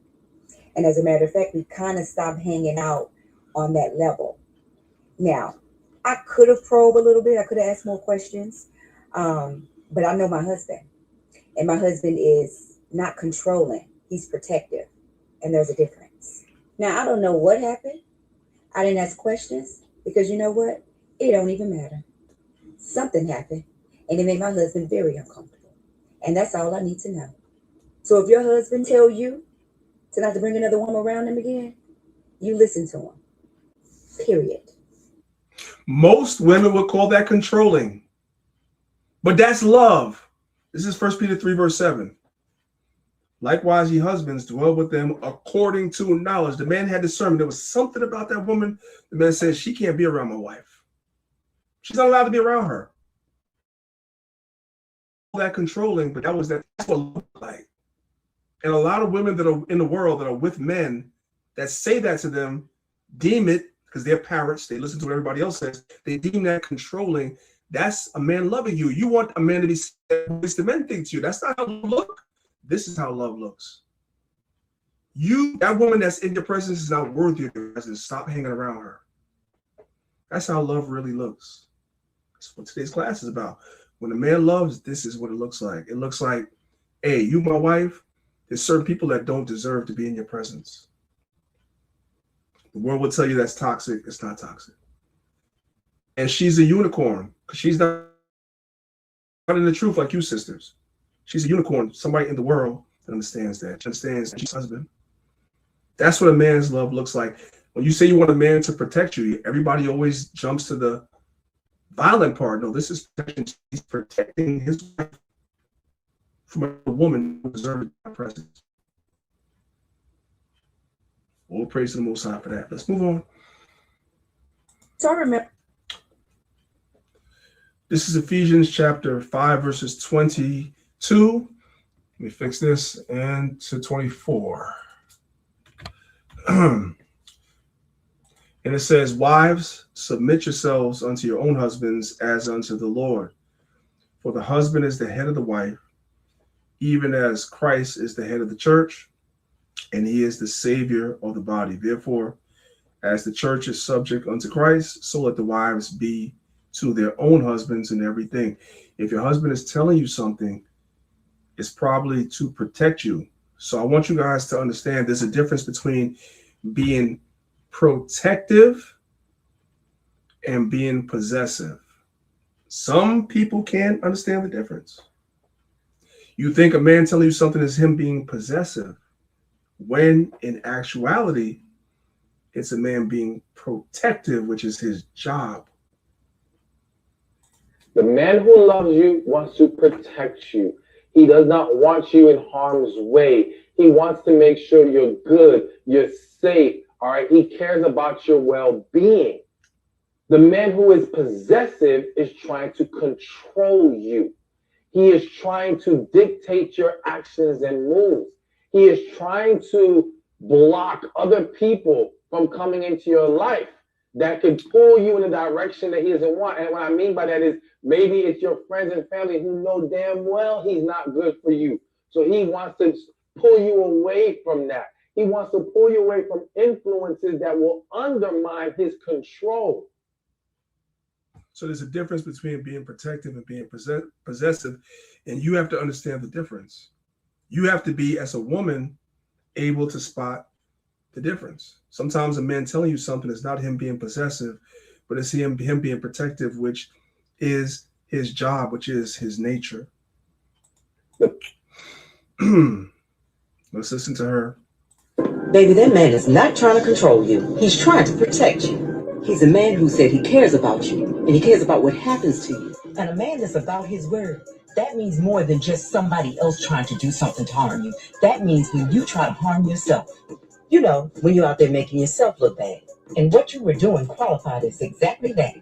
And as a matter of fact, we kind of stopped hanging out on that level. Now, I could have probed a little bit. I could have asked more questions. But I know my husband. And my husband is not controlling. He's protective. And there's a difference. Now, I don't know what happened. I didn't ask questions because you know what? It don't even matter. Something happened. And it made my husband very uncomfortable. And that's all I need to know. So if your husband tell you to not to bring another woman around him again, you listen to him. Period. Most women would call that controlling. But that's love. This is 1 Peter 3, verse 7. Likewise, ye husbands, dwell with them according to knowledge. The man had discernment. There was something about that woman. The man said, she can't be around my wife. She's not allowed to be around her. That controlling, but that's what it looked like. And a lot of women that are in the world that are with men that say that to them, deem it, because they're parents, they listen to what everybody else says, they deem that controlling. That's a man loving you. You want a man to be the men think to you. That's not how you look. This is how love looks. That woman that's in your presence is not worthy of your presence. Stop hanging around her. That's how love really looks. That's what today's class is about. When a man loves, this is what it looks like. It looks like hey, you my wife, there's certain people that don't deserve to be in your presence. The world will tell you that's toxic. It's not toxic. And she's a unicorn because she's not in the truth like you sisters. She's a unicorn, somebody in the world that understands that. She understands that she's husband. That's what a man's love looks like. When you say you want a man to protect you, everybody always jumps to the violent part. No, this is protection. He's protecting his wife from a woman who deserves my presence. All praise to the Most High for that. Let's move on. So I remember. This is Ephesians chapter 5, verses 22. Let me fix this, and to 24. And it says, wives, submit yourselves unto your own husbands as unto the Lord. For the husband is the head of the wife, even as Christ is the head of the church, and he is the Savior of the body. Therefore, as the church is subject unto Christ, so let the wives be to their own husbands in everything. If your husband is telling you something, it's probably to protect you. So I want you guys to understand there's a difference between being protective and being possessive. Some people can't understand the difference. You think a man telling you something is him being possessive, when in actuality, it's a man being protective, which is his job. The man who loves you wants to protect you. He does not want you in harm's way. He wants to make sure you're good, you're safe, all right? He cares about your well-being. The man who is possessive is trying to control you. He is trying to dictate your actions and moves. He is trying to block other people from coming into your life that could pull you in a direction that he doesn't want. And what I mean by that is maybe it's your friends and family who know damn well he's not good for you. So he wants to pull you away from that. He wants to pull you away from influences that will undermine his control. So there's a difference between being protective and being possessive, and you have to understand the difference. You have to be, as a woman, able to spot the difference. Sometimes a man telling you something is not him being possessive, but it's him being protective, which is his job, which is his nature. Let's listen to her. Baby, that man is not trying to control you. He's trying to protect you. He's a man who said he cares about you, and he cares about what happens to you. And a man that's about his word, that means more than just somebody else trying to do something to harm you. That means when you try to harm yourself. You know, when you're out there making yourself look bad. And what you were doing qualified as exactly that.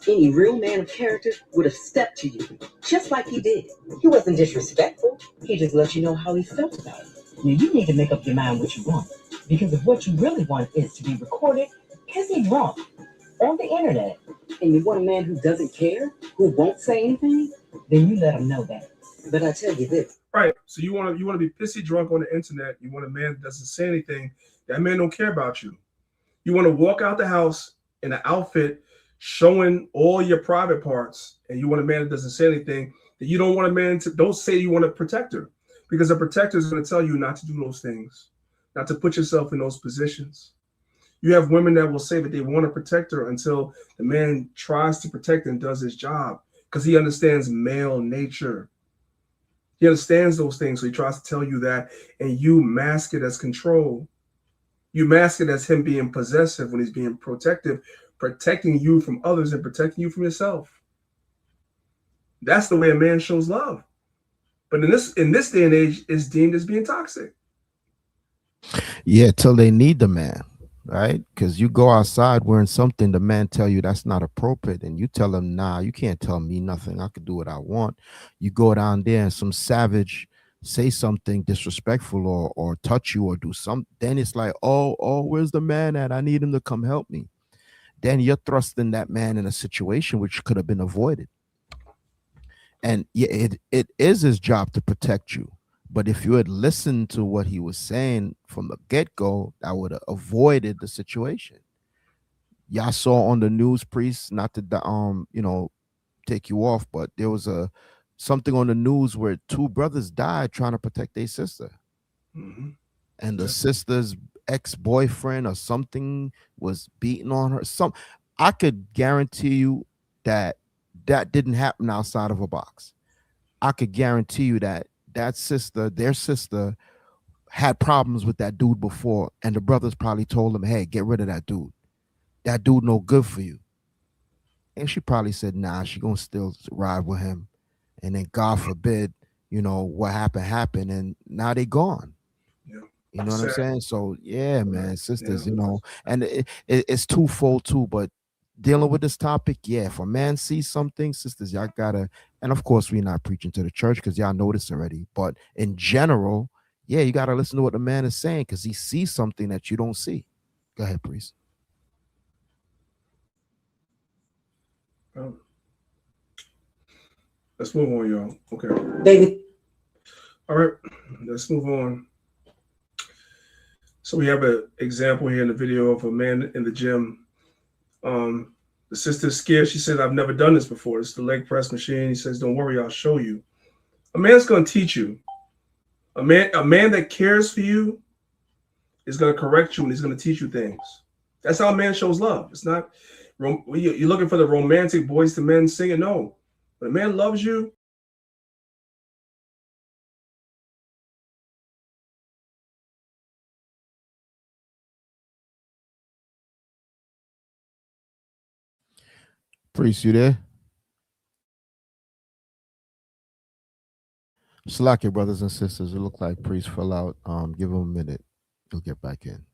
Any real man of character would have stepped to you, just like he did. He wasn't disrespectful. He just let you know how he felt about it. Now, you need to make up your mind what you want. Because if what you really want is to be recorded, pissy drunk on the internet, and you want a man who doesn't care, who won't say anything, then you let him know that. But I tell you this. Right. So you want to be pissy drunk on the internet. You want a man that doesn't say anything. That man don't care about you. You want to walk out the house in an outfit showing all your private parts, and you want a man that doesn't say anything. That you don't want a man to, don't say you want a protector, because a protector is going to tell you not to do those things, not to put yourself in those positions. You have women that will say that they want a protector until the man tries to protect and does his job, because he understands male nature. He understands those things, so he tries to tell you that, and you mask it as control. You mask it as him being possessive when he's being protective, protecting you from others and protecting you from yourself. That's the way a man shows love. But in this day and age, it's deemed as being toxic. Yeah, till they need the man, right? Because you go outside wearing something, the man tell you that's not appropriate, and you tell him, nah, you can't tell me nothing. I could do what I want. You go down there and some savage say something disrespectful or touch you or do something, then it's like, oh, where's the man at? I need him to come help me. Then you're thrusting that man in a situation which could have been avoided. And yeah, it is his job to protect you. But if you had listened to what he was saying from the get-go, that would have avoided the situation. Y'all saw on the news, priest, not to take you off, but there was a something on the news where two brothers died trying to protect their sister, and the sister's ex-boyfriend or something was beating on her. I could guarantee you that that didn't happen outside of a box. I could guarantee you that their sister, had problems with that dude before, and the brothers probably told him, "Hey, get rid of that dude. That dude no good for you." And she probably said, "Nah, she gonna still ride with him." And then God forbid, what happened, and now they gone. Yeah. You know what I'm saying? So yeah, man, sisters, Yeah. and it's twofold too. But dealing with this topic, yeah, if a man sees something, sisters, y'all gotta, and of course we're not preaching to the church because y'all know this already. But in general, yeah, you gotta listen to what the man is saying because he sees something that you don't see. Go ahead, priest. Let's move on, y'all. Okay. David. All right, let's move on. So we have an example here in the video of a man in the gym. The sister's scared. She said, "I've never done this before. It's the leg press machine." He says, "Don't worry, I'll show you." A man's going to teach you. A man that cares for you is going to correct you and he's going to teach you things. That's how a man shows love. It's not you're looking for the romantic boys to men singing. No, when a man loves you, Priest, you there? Slack your brothers and sisters. It looked like priest fell out. Give him a minute. He'll get back in.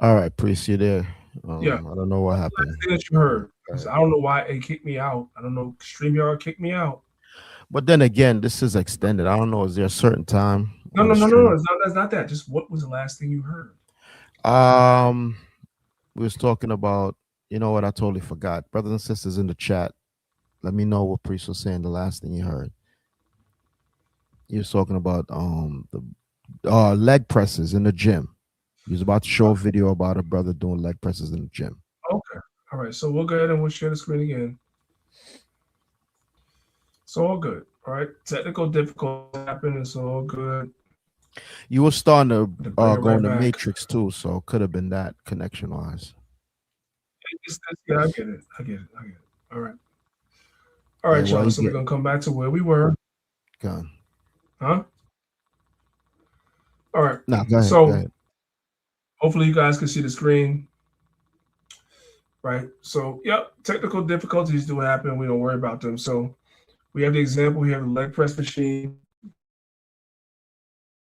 All right, priest, you there? yeah. I don't know what happened. Thing that you heard. I don't know why it kicked me out. I don't know. StreamYard kicked me out. But then again, this is extended. I don't know. Is there a certain time? No. That's not that. Just what was the last thing you heard? We was talking about. You know what? I totally forgot. Brothers and sisters in the chat, let me know what priest was saying. The last thing you heard. He was talking about the leg presses in the gym. He was about to show a video about a brother doing leg presses in the gym. Okay. All right. So we'll go ahead and we'll share the screen again. It's all good. All right. Technical difficulties happen. It's all good. You were starting to go right in the back. matrix too, so it could have been that connection wise. Yeah, I get it. All right. All right, y'all. So we're gonna come back to where we were. Gone. Huh? All right. No, go ahead. So go ahead. hopefully you guys can see the screen. Right. So yep, technical difficulties do happen. We don't worry about them. So we have the example. We have the leg press machine.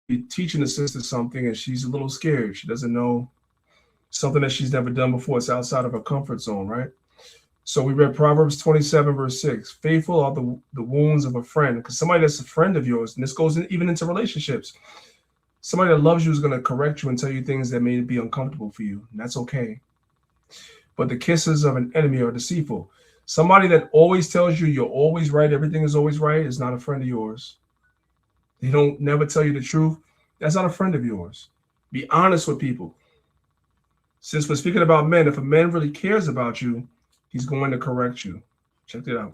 You're teaching the sister something, and she's a little scared. She doesn't know something that she's never done before. It's outside of her comfort zone, right? So we read Proverbs 27, verse 6. Faithful are the wounds of a friend. Because somebody that's a friend of yours, and this goes even into relationships, somebody that loves you is going to correct you and tell you things that may be uncomfortable for you, and that's okay. But the kisses of an enemy are deceitful. Somebody that always tells you you're always right, everything is always right, is not a friend of yours. They don't never tell you the truth. That's not a friend of yours. Be honest with people. Since we're speaking about men, if a man really cares about you, he's going to correct you. Check it out.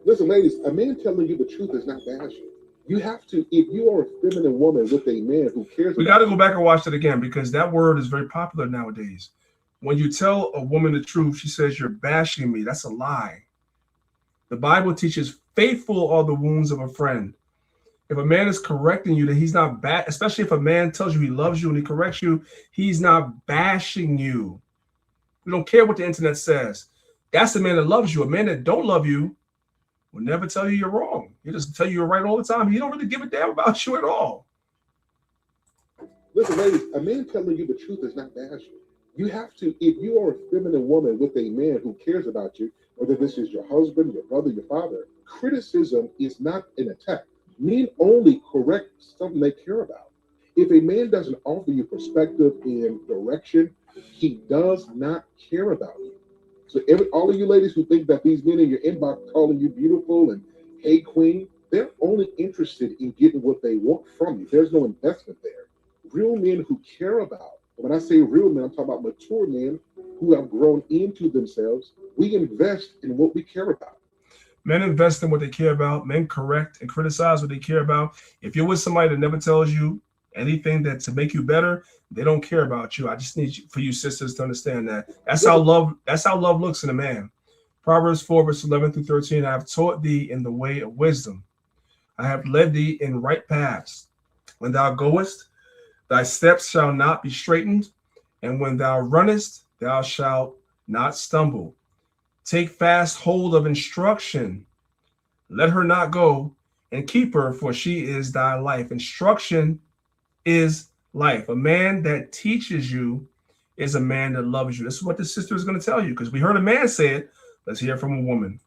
Listen, ladies, a man telling you the truth is not bashing. You have to, if you are a feminine woman with a man who cares We got to go back and watch it again because that word is very popular nowadays. When you tell a woman the truth, she says, "You're bashing me." That's a lie. The Bible teaches, faithful are the wounds of a friend. If a man is correcting you, that he's not bad, especially if a man tells you he loves you and he corrects you, he's not bashing you. We don't care what the internet says. That's the man that loves you. A man that don't love you will never tell you you're wrong. He'll just tell you you're right all the time. He don't really give a damn about you at all. Listen, ladies, a man telling you the truth is not bashing. You have to, if you are a feminine woman with a man who cares about you, whether this is your husband, your brother, your father, criticism is not an attack. Men only correct something they care about. If a man doesn't offer you perspective and direction, he does not care about you. So all of you ladies who think that these men in your inbox calling you beautiful and hey queen, they're only interested in getting what they want from you. There's no investment there. Real men who care about, when I say real men, I'm talking about mature men who have grown into themselves. We invest in what we care about. Men invest in what they care about. Men correct and criticize what they care about. If you're with somebody that never tells you anything that to make you better, they don't care about you. I just need for you sisters to understand that. That's how love looks in a man. Proverbs 4, verse 11 through 13. I have taught thee in the way of wisdom. I have led thee in right paths. When thou goest, thy steps shall not be straitened, and when thou runnest, thou shalt not stumble. Take fast hold of instruction. Let her not go, and keep her, for she is thy life. Instruction is life. A man that teaches you is a man that loves you. This is what the sister is going to tell you, because we heard a man say it. Let's hear from a woman.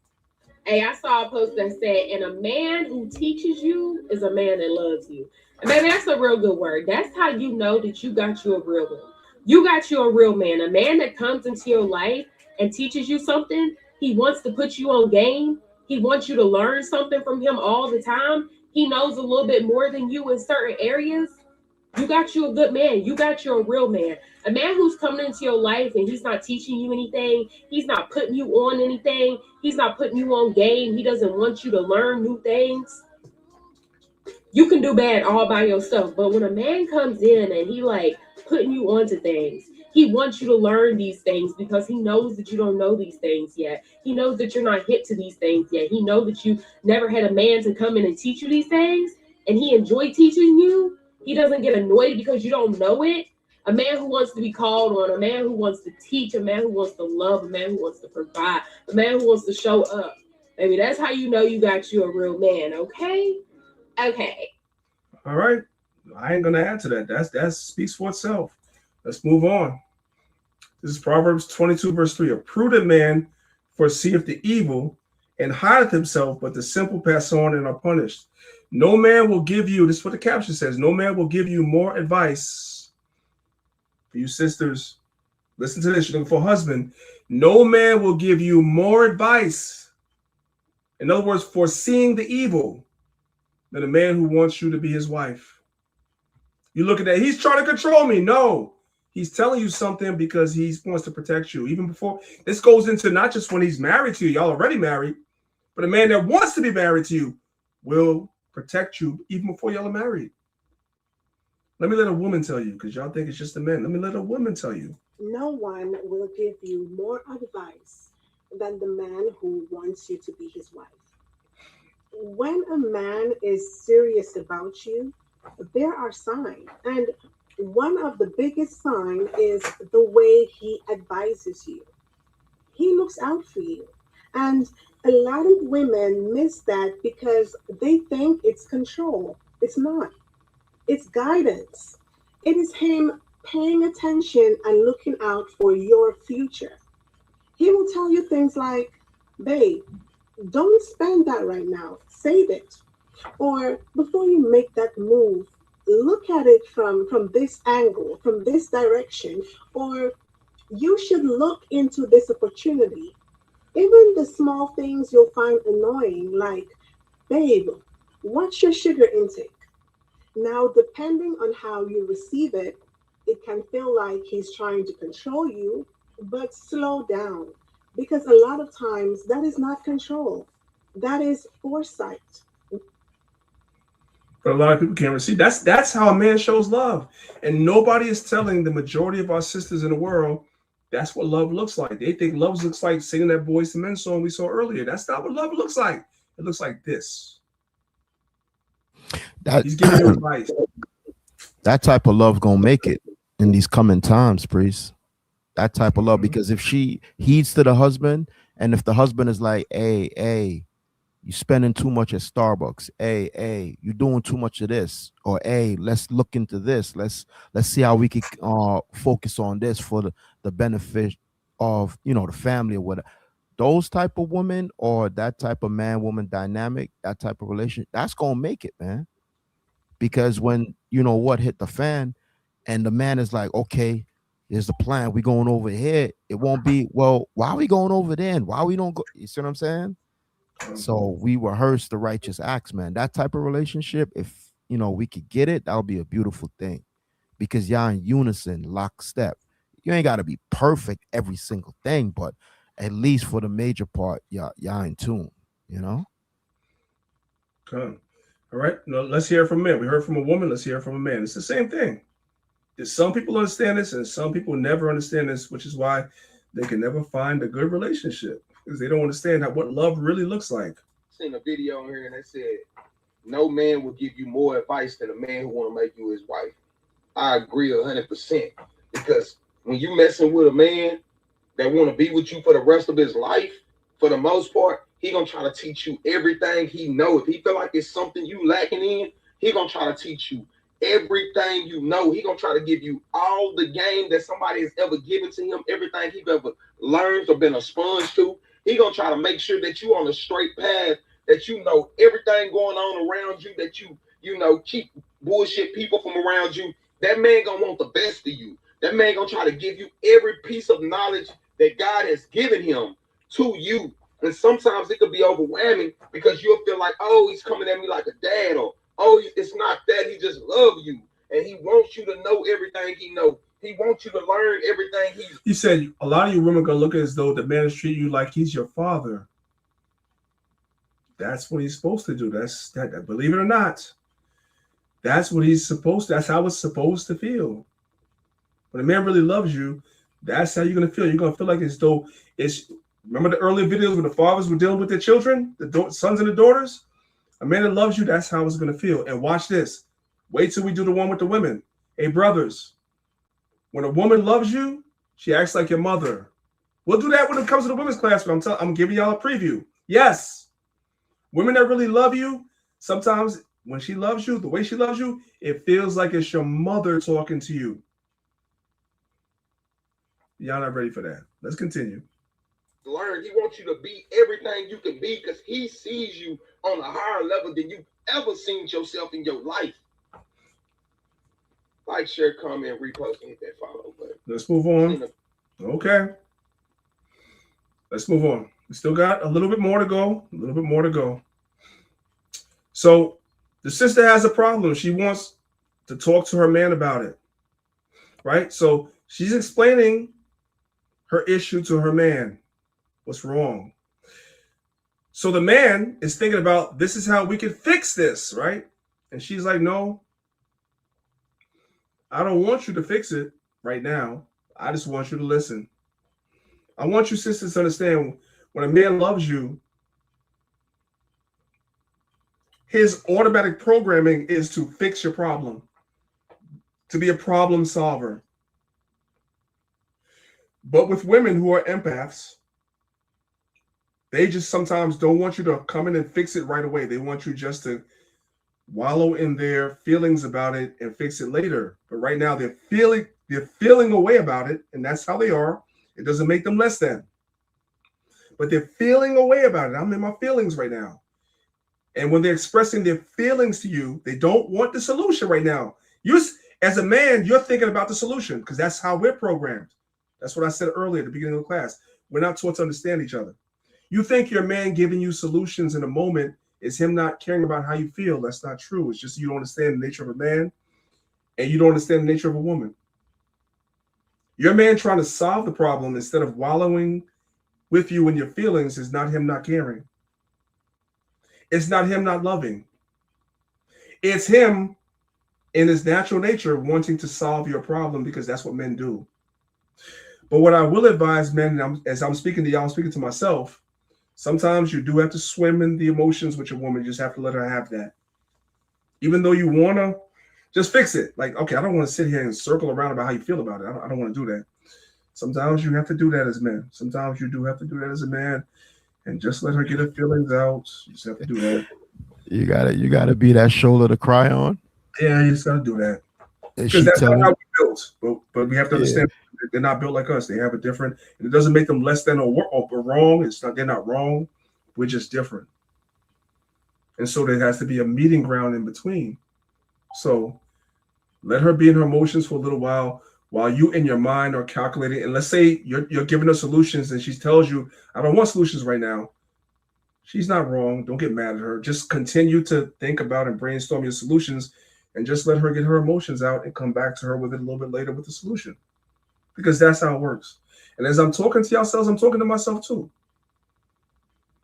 Hey, I saw a post that said, and a man who teaches you is a man that loves you. And baby, that's a real good word. That's how you know that you got you a real one. You got you a real man. A man that comes into your life and teaches you something. He wants to put you on game. He wants you to learn something from him all the time. He knows a little bit more than you in certain areas. You got you a good man. You got you a real man. A man who's coming into your life and he's not teaching you anything. He's not putting you on anything. He's not putting you on game. He doesn't want you to learn new things. You can do bad all by yourself. But when a man comes in and he like putting you onto things, he wants you to learn these things because he knows that you don't know these things yet. He knows that you're not hip to these things yet. He knows that you never had a man to come in and teach you these things, and he enjoyed teaching you. He doesn't get annoyed because you don't know it. A man who wants to be called on, a man who wants to teach, a man who wants to love, a man who wants to provide, a man who wants to show up. Maybe that's how you know you got you a real man, okay? Okay. All right. I ain't going to add to that. That speaks for itself. Let's move on. This is Proverbs 22, verse 3. A prudent man foreseeth the evil and hideth himself, but the simple pass on and are punished. No man will give you, this is what the caption says, no man will give you more advice. For you sisters, listen to this, you're looking for a husband. No man will give you more advice. In other words, foreseeing the evil than a man who wants you to be his wife. You look at that, he's trying to control me. No, he's telling you something because he wants to protect you. Even before, this goes into not just when he's married to you, y'all already married, but a man that wants to be married to you will protect you even before y'all are married. Let me let a woman tell you, because y'all think it's just the men. Let me let a woman tell you. No one will give you more advice than the man who wants you to be his wife. When a man is serious about you, there are signs. And one of the biggest signs is the way he advises you. He looks out for you. And a lot of women miss that because they think it's control. It's not. It's guidance. It is him paying attention and looking out for your future. He will tell you things like, babe, don't spend that right now. Save it. Or before you make that move, look at it from this angle, from this direction. Or you should look into this opportunity. Even the small things you'll find annoying, like, babe, what's your sugar intake? Now, depending on how you receive it, it can feel like he's trying to control you, but slow down. Because a lot of times that is not control, that is foresight. But a lot of people can't see. That's how a man shows love, and nobody is telling the majority of our sisters in the world that's what love looks like. They think love looks like singing that Boys to Men song we saw earlier. That's not what love looks like. It looks like this. That He's giving you advice. That type of love gonna make it in these coming times, priest. That type of love, because if she heeds to the husband, and if the husband is like, hey, you spending too much at Starbucks, hey, you doing too much of this, or hey, let's look into this, let's see how we could focus on this for the benefit of the family or whatever. Those type of women, or that type of man woman dynamic, that type of relationship, that's gonna make it, man. Because when what hit the fan, and the man is like, okay, here's the plan, we going over here, it won't be, well, why are we going over there, and why we don't go, you see what I'm saying? So we rehearse the righteous acts, man. That type of relationship, if we could get it, that would be a beautiful thing, because y'all in unison, lockstep. You ain't got to be perfect every single thing, but at least for the major part, y'all in tune, Okay. All right. Now let's hear from men. We heard from a woman. Let's hear from a man. It's the same thing. Some people understand this, and some people never understand this, which is why they can never find a good relationship, because they don't understand what love really looks like. Seen a video on here and they said, no man will give you more advice than a man who want to make you his wife. I agree 100%, because when you messing with a man that want to be with you for the rest of his life, for the most part, he gonna try to teach you everything he know. If he feel like it's something you lacking in, he gonna try to teach you everything you know. He gonna try to give you all the game that somebody has ever given to him, everything he's ever learned or been a sponge to. He gonna try to make sure that you on a straight path, that you know everything going on around you, that you keep bullshit people from around you. That man gonna want the best of you. That man gonna try to give you every piece of knowledge that God has given him to you. And sometimes it could be overwhelming, because you'll feel like, oh, he's coming at me like a dad, or oh, it's not that, he just loves you, and he wants you to know everything he knows. He wants you to learn everything He said a lot of you women gonna look as though the man is treating you like he's your father. That's what he's supposed to do. That's that. Believe it or not, that's what he's supposed to. That's how it's supposed to feel. When a man really loves you, that's how you're gonna feel. You're gonna feel like as though it's. Remember the earlier videos when the fathers were dealing with their children, the sons and the daughters? A man that loves you, that's how it's going to feel. And watch this. Wait till we do the one with the women. Hey, brothers, when a woman loves you, she acts like your mother. We'll do that when it comes to the women's class, but I'm giving y'all a preview. Yes. Women that really love you, sometimes when she loves you, the way she loves you, it feels like it's your mother talking to you. Y'all not ready for that. Let's continue. Learn. He wants you to be everything you can be, because he sees you on a higher level than you've ever seen yourself in your life. Like, share, comment, repost, and hit that follow button. Let's move on. Okay. Let's move on. We still got a little bit more to go. So the sister has a problem. She wants to talk to her man about it. Right? So she's explaining her issue to her man. What's wrong? So the man is thinking about, this is how we can fix this, right? And she's like, no, I don't want you to fix it right now. I just want you to listen. I want you sisters to understand, when a man loves you, his automatic programming is to fix your problem, to be a problem solver. But with women who are empaths, they just sometimes don't want you to come in and fix it right away. They want you just to wallow in their feelings about it and fix it later. But right now they're feeling a way about it, and that's how they are. It doesn't make them less than. But they're feeling a way about it. I'm in my feelings right now. And when they're expressing their feelings to you, they don't want the solution right now. You, as a man, you're thinking about the solution, because that's how we're programmed. That's what I said earlier at the beginning of the class. We're not taught to understand each other. You think your man giving you solutions in a moment is him not caring about how you feel. That's not true. It's just you don't understand the nature of a man, and you don't understand the nature of a woman. Your man trying to solve the problem instead of wallowing with you in your feelings is not him not caring. It's not him not loving. It's him in his natural nature wanting to solve your problem because that's what men do. But what I will advise men, as I'm speaking to y'all, I'm speaking to myself, sometimes you do have to swim in the emotions with your woman. You just have to let her have that. Even though you want to, just fix it. Like, okay, I don't want to sit here and circle around about how you feel about it. I don't want to do that. Sometimes you have to do that as men. Sometimes you do have to do that as a man, and just let her get her feelings out. You just have to do that. You gotta be that shoulder to cry on. Yeah, you just gotta do that Is because she that's not how telling? we built. But we have to Yeah. understand they're not built like us. They have a different. And it doesn't make them less than or wrong. It's not. They're not wrong. We're just different. And so there has to be a meeting ground in between. So let her be in her emotions for a little while you in your mind are calculating. And let's say you're giving her solutions and she tells you, I don't want solutions right now. She's not wrong. Don't get mad at her. Just continue to think about and brainstorm your solutions and just let her get her emotions out and come back to her with it a little bit later with the solution. Because that's how it works. And as I'm talking to yourselves, I'm talking to myself too.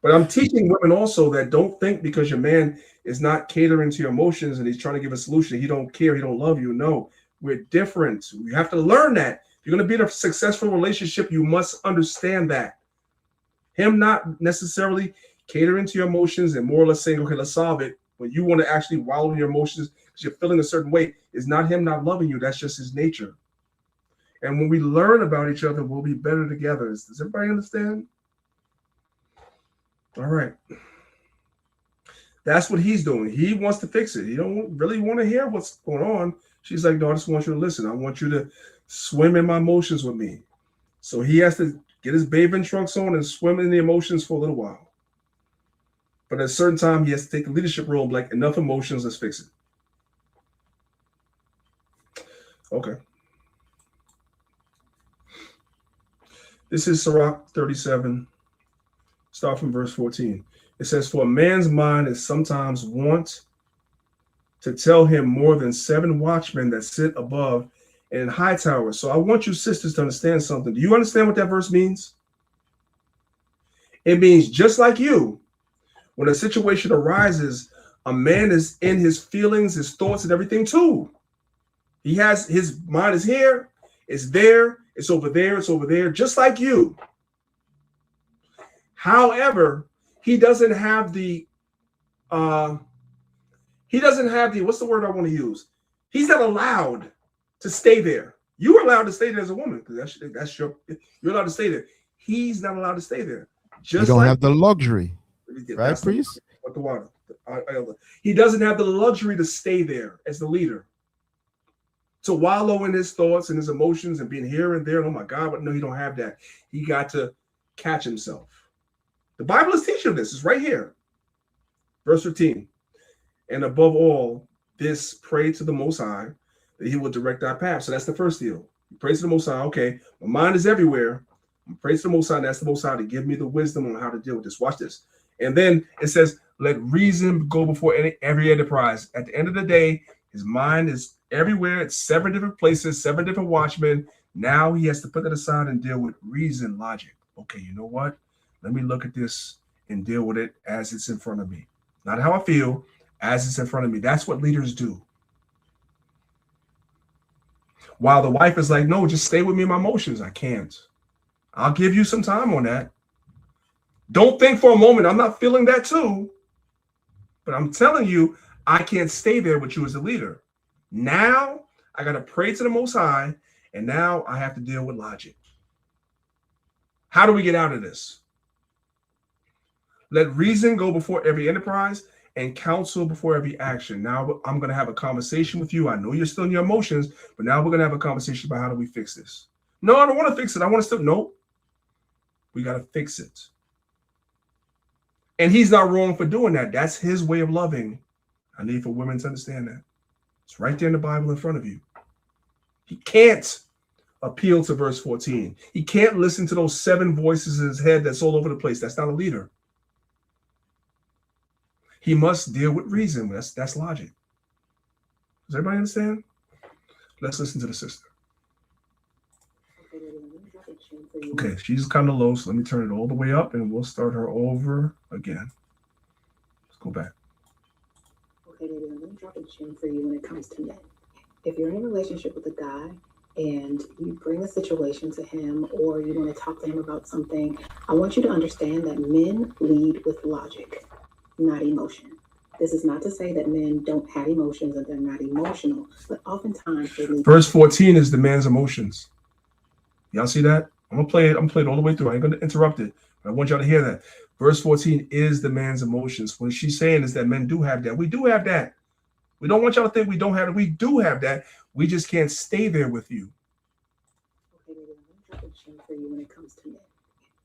But I'm teaching women also that don't think because your man is not catering to your emotions and he's trying to give a solution, he don't care, he don't love you. No, we're different. You have to learn that. If you're going to be in a successful relationship, you must understand that. Him not necessarily catering to your emotions and more or less saying, okay, let's solve it. When you want to actually wallow in your emotions because you're feeling a certain way, is not him not loving you. That's just his nature. And when we learn about each other, we'll be better together. Does everybody understand? All right. That's what he's doing. He wants to fix it. He don't really want to hear what's going on. She's like, no, I just want you to listen. I want you to swim in my emotions with me. So he has to get his bathing trunks on and swim in the emotions for a little while. But at a certain time, he has to take the leadership role and be like, enough emotions, let's fix it. Okay. This is Sirach 37. Start from verse 14. It says, for a man's mind is sometimes wont to tell him more than 7 watchmen that sit above and in high towers. So I want you sisters to understand something. Do you understand what that verse means? It means just like you, when a situation arises, a man is in his feelings, his thoughts, and everything too. He has his mind is here, it's there, it's over there, just like you. However, he doesn't have the what's the word I want to use? He's not allowed to stay there. You're allowed to stay there as a woman because you're allowed to stay there. He's not allowed to stay there. You don't have the luxury, right, priest? The water. He doesn't have the luxury to stay there as the leader, to wallow in his thoughts and his emotions and being here and there. Oh my God, but no, he don't have that. He got to catch himself. The Bible is teaching this. It's right here. Verse 15. And above all this, pray to the Most High that he will direct our path. So that's the first deal. Pray to the Most High. Okay, my mind is everywhere. Pray to the Most High, and ask the Most High to give me the wisdom on how to deal with this. Watch this. And then it says, let reason go before every enterprise. At the end of the day, his mind is everywhere. It's 7 different places, 7 different watchmen. Now he has to put that aside and deal with reason, logic. Okay, you know what? Let me look at this and deal with it as it's in front of me. Not how I feel, as it's in front of me. That's what leaders do. While the wife is like, no, just stay with me in my emotions. I can't. I'll give you some time on that. Don't think for a moment, I'm not feeling that too. But I'm telling you, I can't stay there with you as a leader. Now I got to pray to the Most High, and now I have to deal with logic. How do we get out of this? Let reason go before every enterprise and counsel before every action. Now I'm going to have a conversation with you. I know you're still in your emotions, but now we're going to have a conversation about how do we fix this. No, I don't want to fix it. I want to still, no, we got to fix it. And he's not wrong for doing that. That's his way of loving. I need for women to understand that. It's right there in the Bible in front of you. He can't appeal to verse 14. He can't listen to those 7 voices in his head that's all over the place. That's not a leader. He must deal with reason. That's logic. Does everybody understand? Let's listen to the sister. Okay, she's kind of low, so let me turn it all the way up and we'll start her over again. Let's go back. Okay, baby, I'm going to drop a gem for you when it comes to men. If you're in a relationship with a guy and you bring a situation to him or you want to talk to him about something, I want you to understand that men lead with logic, not emotion. This is not to say that men don't have emotions and they're not emotional, but oftentimes they lead. Verse 14 is the man's emotions. Y'all see that? I'm gonna play it all the way through. I ain't gonna interrupt it, but I want y'all to hear that. Verse 14 is the man's emotions. What she's saying is that men do have that. We do have that. We don't want y'all to think we don't have it. We do have that. We just can't stay there with you. Okay, baby, I'm gonna drop a gem for you when it comes to men.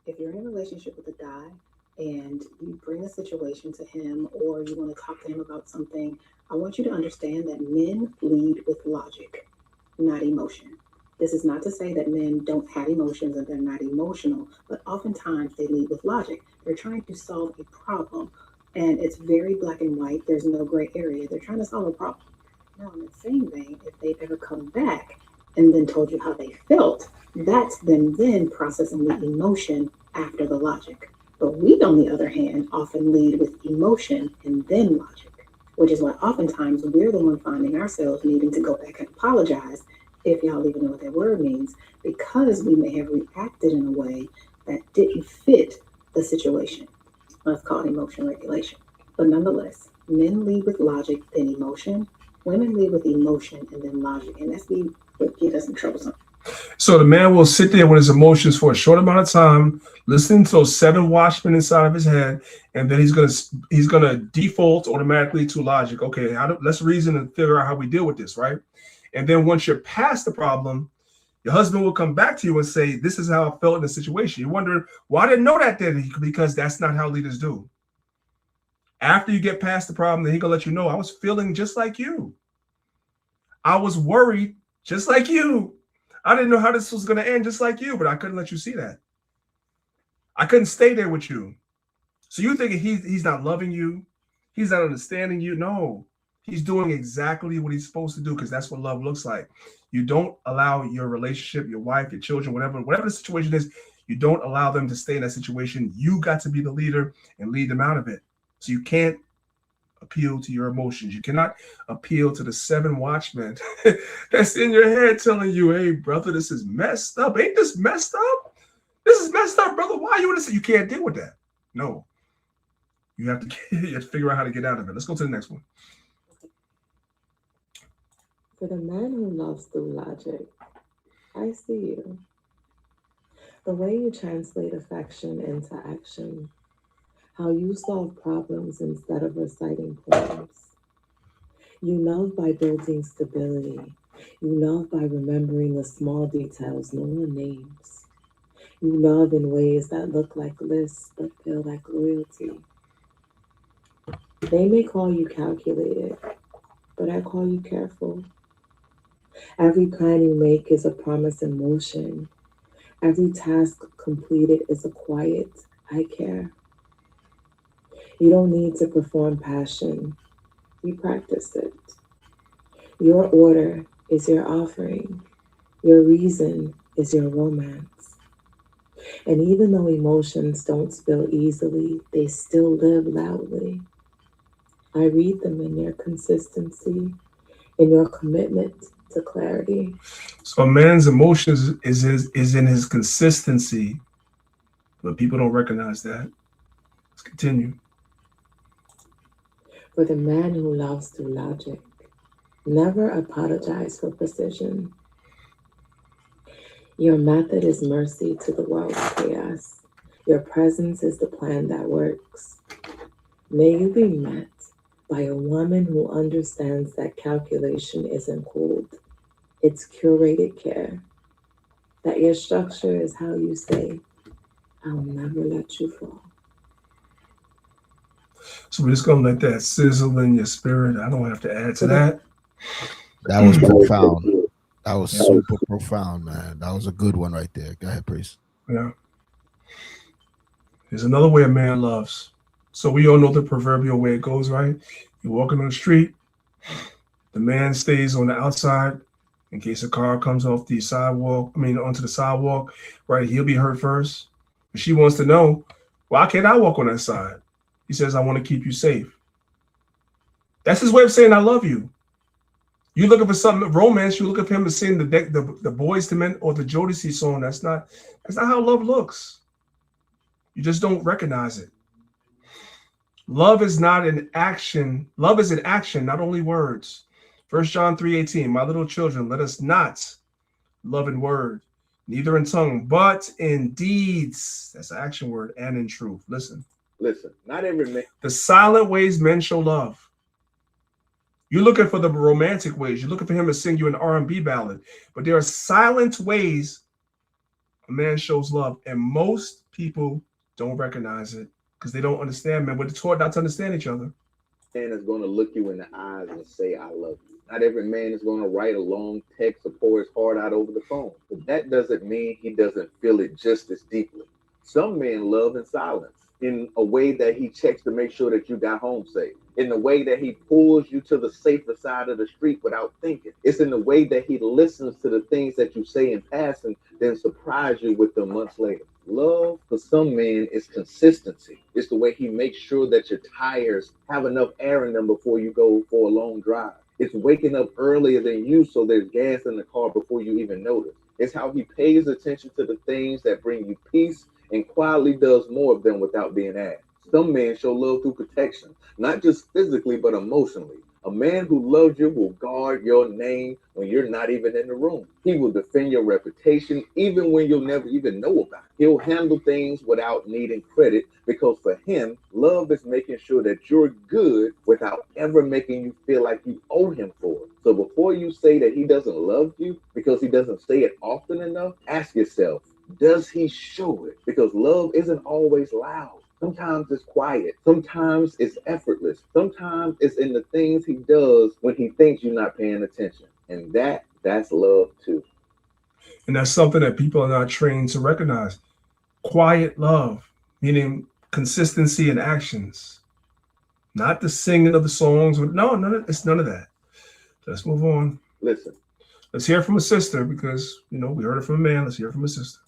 If you're in a relationship with a guy and you bring a situation to him or you want to talk to him about something, I want you to understand that men lead with logic, not emotion. This is not to say that men don't have emotions and they're not emotional, but oftentimes they lead with logic. They're trying to solve a problem, and it's very black and white. There's no gray area. They're trying to solve a problem. Now, in the same vein, if they've ever come back and then told you how they felt, that's them then processing the emotion after the logic. But we, on the other hand, often lead with emotion and then logic, which is why oftentimes we're the one finding ourselves needing to go back and apologize, if y'all even know what that word means, because we may have reacted in a way that didn't fit the situation. That's called emotion regulation. But nonetheless, men lead with logic, then emotion. Women lead with emotion and then logic. And that's what get us in trouble sometimes. So the man will sit there with his emotions for a short amount of time, listening to those 7 watchmen inside of his head, and then he's gonna default automatically to logic. Okay, let's reason and figure out how we deal with this, right? And then once you're past the problem, your husband will come back to you and say, "This is how I felt in the situation." You wonder, "Well, I didn't know that then," because that's not how leaders do. After you get past the problem, then he's gonna let you know, "I was feeling just like you. I was worried just like you. I didn't know how this was going to end just like you, but I couldn't let you see that. I couldn't stay there with you." So you thinking he's not loving you, he's not understanding you. No, he's doing exactly what he's supposed to do, because that's what love looks like. You don't allow your relationship, your wife, your children, whatever the situation is, you don't allow them to stay in that situation. You got to be the leader and lead them out of it. So you can't appeal to your emotions. You cannot appeal to the 7 watchmen that's in your head telling you, "Hey, brother, this is messed up. Ain't this messed up? This is messed up, brother. Why are you in this?" You can't deal with that. No. You have to figure out how to get out of it. Let's go to the next one. For the man who loves through logic, I see you. The way you translate affection into action, how you solve problems instead of reciting poems. You love by building stability. You love by remembering the small details no one names. You love in ways that look like lists but feel like loyalty. They may call you calculated, but I call you careful. Every plan you make is a promise in motion. Every task completed is a quiet, "I care." You don't need to perform passion. You practice it. Your order is your offering. Your reason is your romance. And even though emotions don't spill easily, they still live loudly. I read them in your consistency, in your commitment to clarity. So a man's emotions is in his consistency, but people don't recognize that. Let's continue. For the man who loves through logic, never apologize for precision. Your method is mercy to the world's chaos. Your presence is the plan that works. May you be met by a woman who understands that calculation isn't cold. It's curated care. That your structure is how you say, "I'll never let you fall." So we're just going to let that sizzle in your spirit. I don't have to add to that. That was profound. That was super profound, man. That was a good one right there. Go ahead, Priest. Yeah. There's another way a man loves. So we all know the proverbial way it goes, right? You're walking on the street. The man stays on the outside in case a car comes off the sidewalk, onto the sidewalk, right? He'll be hurt first. But she wants to know, why can't I walk on that side? He says, I want to keep you safe. That's his way of saying, I love you. You looking for something romance, you looking for him to sing the Boys to Men or the Jodeci song. That's not how love looks. You just don't recognize it. Love is not an action. Love is an action, not only words. 1 John 3:18, my little children, let us not love in word, neither in tongue, but in deeds. That's an action word, and in truth. Listen, not every man. The silent ways men show love. You're looking for the romantic ways. You're looking for him to sing you an R&B ballad. But there are silent ways a man shows love. And most people don't recognize it because they don't understand, man. We're taught not to understand each other. Man is going to look you in the eyes and say, I love you. Not every man is going to write a long text or pour his heart out over the phone. But that doesn't mean he doesn't feel it just as deeply. Some men love in silence, in a way that he checks to make sure that you got home safe, in the way that he pulls you to the safer side of the street without thinking. It's in the way that he listens to the things that you say in passing, then surprise you with them months later. Love for some men is consistency. It's the way he makes sure that your tires have enough air in them before you go for a long drive. It's waking up earlier than you so there's gas in the car before you even notice. It's how he pays attention to the things that bring you peace and quietly does more of them without being asked. Some men show love through protection, not just physically, but emotionally. A man who loves you will guard your name when you're not even in the room. He will defend your reputation even when you'll never even know about it. He'll handle things without needing credit because for him, love is making sure that you're good without ever making you feel like you owe him for it. So before you say that he doesn't love you because he doesn't say it often enough, ask yourself, does he show it? Because love isn't always loud. Sometimes it's quiet. Sometimes it's effortless. Sometimes it's in the things he does when he thinks you're not paying attention. And that's love too. And that's something that people are not trained to recognize. Quiet love, meaning consistency in actions. Not the singing of the songs. No, it's none of that. Let's move on. Listen. Let's hear from a sister because, we heard it from a man. Let's hear from a sister.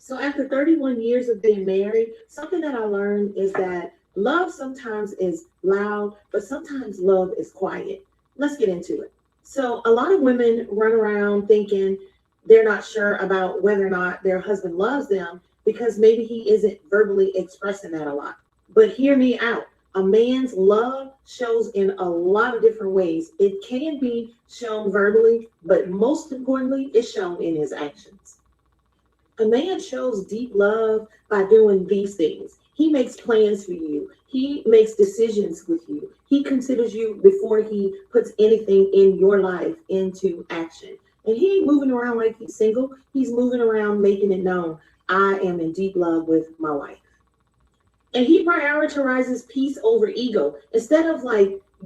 So after 31 years of being married, something that I learned is that love sometimes is loud, but sometimes love is quiet. Let's get into it. So a lot of women run around thinking they're not sure about whether or not their husband loves them because maybe he isn't verbally expressing that a lot. But hear me out. A man's love shows in a lot of different ways. It can be shown verbally, but most importantly, it's shown in his actions. A man shows deep love by doing these things. He makes plans for you. He makes decisions with you. He considers you before he puts anything in your life into action. And he ain't moving around like he's single. He's moving around making it known, I am in deep love with my wife. And he prioritizes peace over ego. Instead of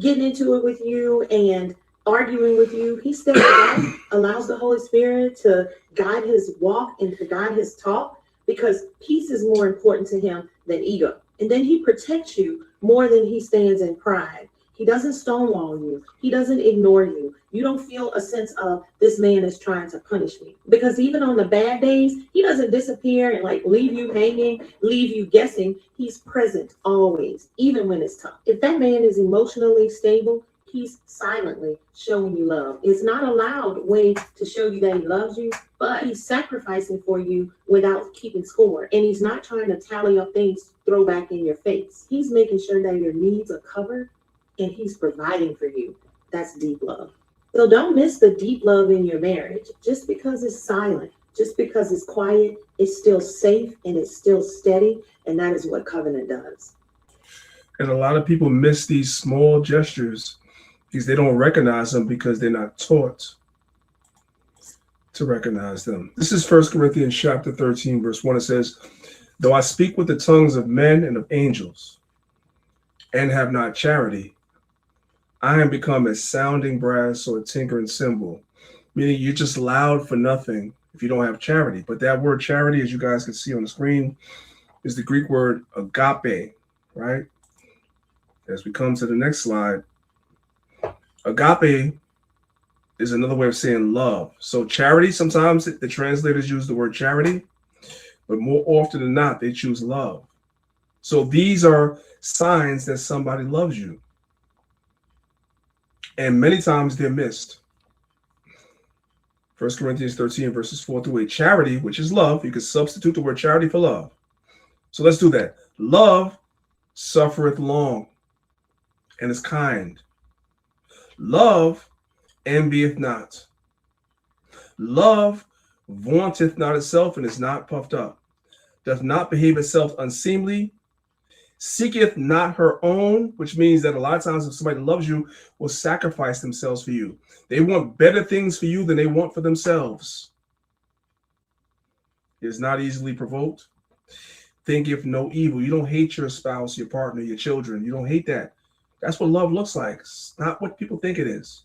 getting into it with you and arguing with you, he steps back, allows the Holy Spirit to guide his walk and to guide his talk because peace is more important to him than ego. And then he protects you more than he stands in pride. He doesn't stonewall you. He doesn't ignore you. You don't feel a sense of this man is trying to punish me. Because even on the bad days, he doesn't disappear and leave you hanging, leave you guessing. He's present always, even when it's tough. If that man is emotionally stable, he's silently showing you love. It's not a loud way to show you that he loves you, but he's sacrificing for you without keeping score. And he's not trying to tally up things, throw back in your face. He's making sure that your needs are covered and he's providing for you. That's deep love. So don't miss the deep love in your marriage. Just because it's silent, just because it's quiet, it's still safe and it's still steady. And that is what covenant does. And a lot of people miss these small gestures because they don't recognize them because they're not taught to recognize them. This is 1 Corinthians chapter 13, verse 1. It says, though I speak with the tongues of men and of angels and have not charity, I am become a sounding brass or a tinkling cymbal, meaning you're just loud for nothing if you don't have charity. But that word charity, as you guys can see on the screen, is the Greek word agape, right? As we come to the next slide, agape is another way of saying love. So charity, sometimes the translators use the word charity, but more often than not, they choose love. So these are signs that somebody loves you. And many times they're missed. 1 Corinthians 13, verses 4 through 8. Charity, which is love, you can substitute the word charity for love. So let's do that. Love suffereth long and is kind. Love envieth not. Love vaunteth not itself and is not puffed up, doth not behave itself unseemly, seeketh not her own, which means that a lot of times if somebody loves you, will sacrifice themselves for you. They want better things for you than they want for themselves. Is not easily provoked. Thinketh no evil. You don't hate your spouse, your partner, your children. You don't hate that. That's what love looks like. It's not what people think it is.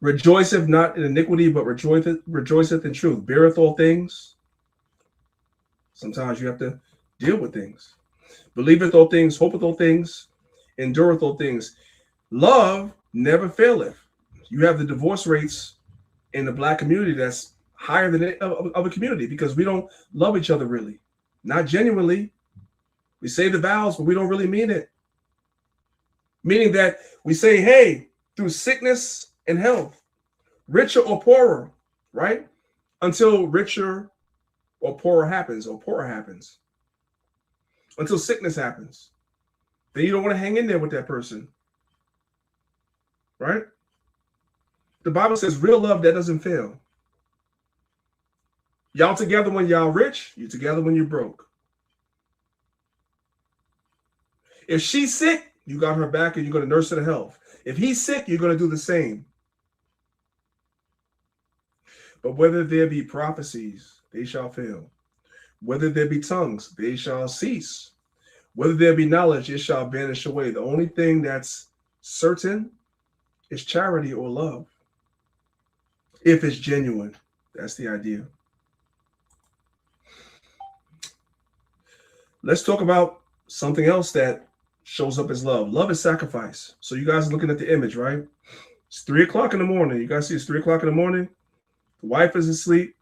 Rejoiceth not in iniquity, but rejoiceth in truth. Beareth all things. Sometimes you have to deal with things. Believeth all things, hopeth all things, endureth all things. Love never faileth. You have the divorce rates in the Black community that's higher than any other community because we don't love each other really. Not genuinely. We say the vows, but we don't really mean it. Meaning that we say, hey, through sickness and health, richer or poorer, right? Until richer or poorer happens, until sickness happens. Then you don't want to hang in there with that person, right? The Bible says real love that doesn't fail. Y'all together when y'all rich, you together when you're broke. If she's sick, you got her back and you're going to nurse her to health. If he's sick, you're going to do the same. But whether there be prophecies, they shall fail. Whether there be tongues, they shall cease. Whether there be knowledge, it shall vanish away. The only thing that's certain is charity or love. If it's genuine, that's the idea. Let's talk about something else that shows up as love. Love is sacrifice. So you guys are looking at the image, right? It's 3 o'clock in the morning. You guys see it's 3 o'clock in the morning. The wife is asleep.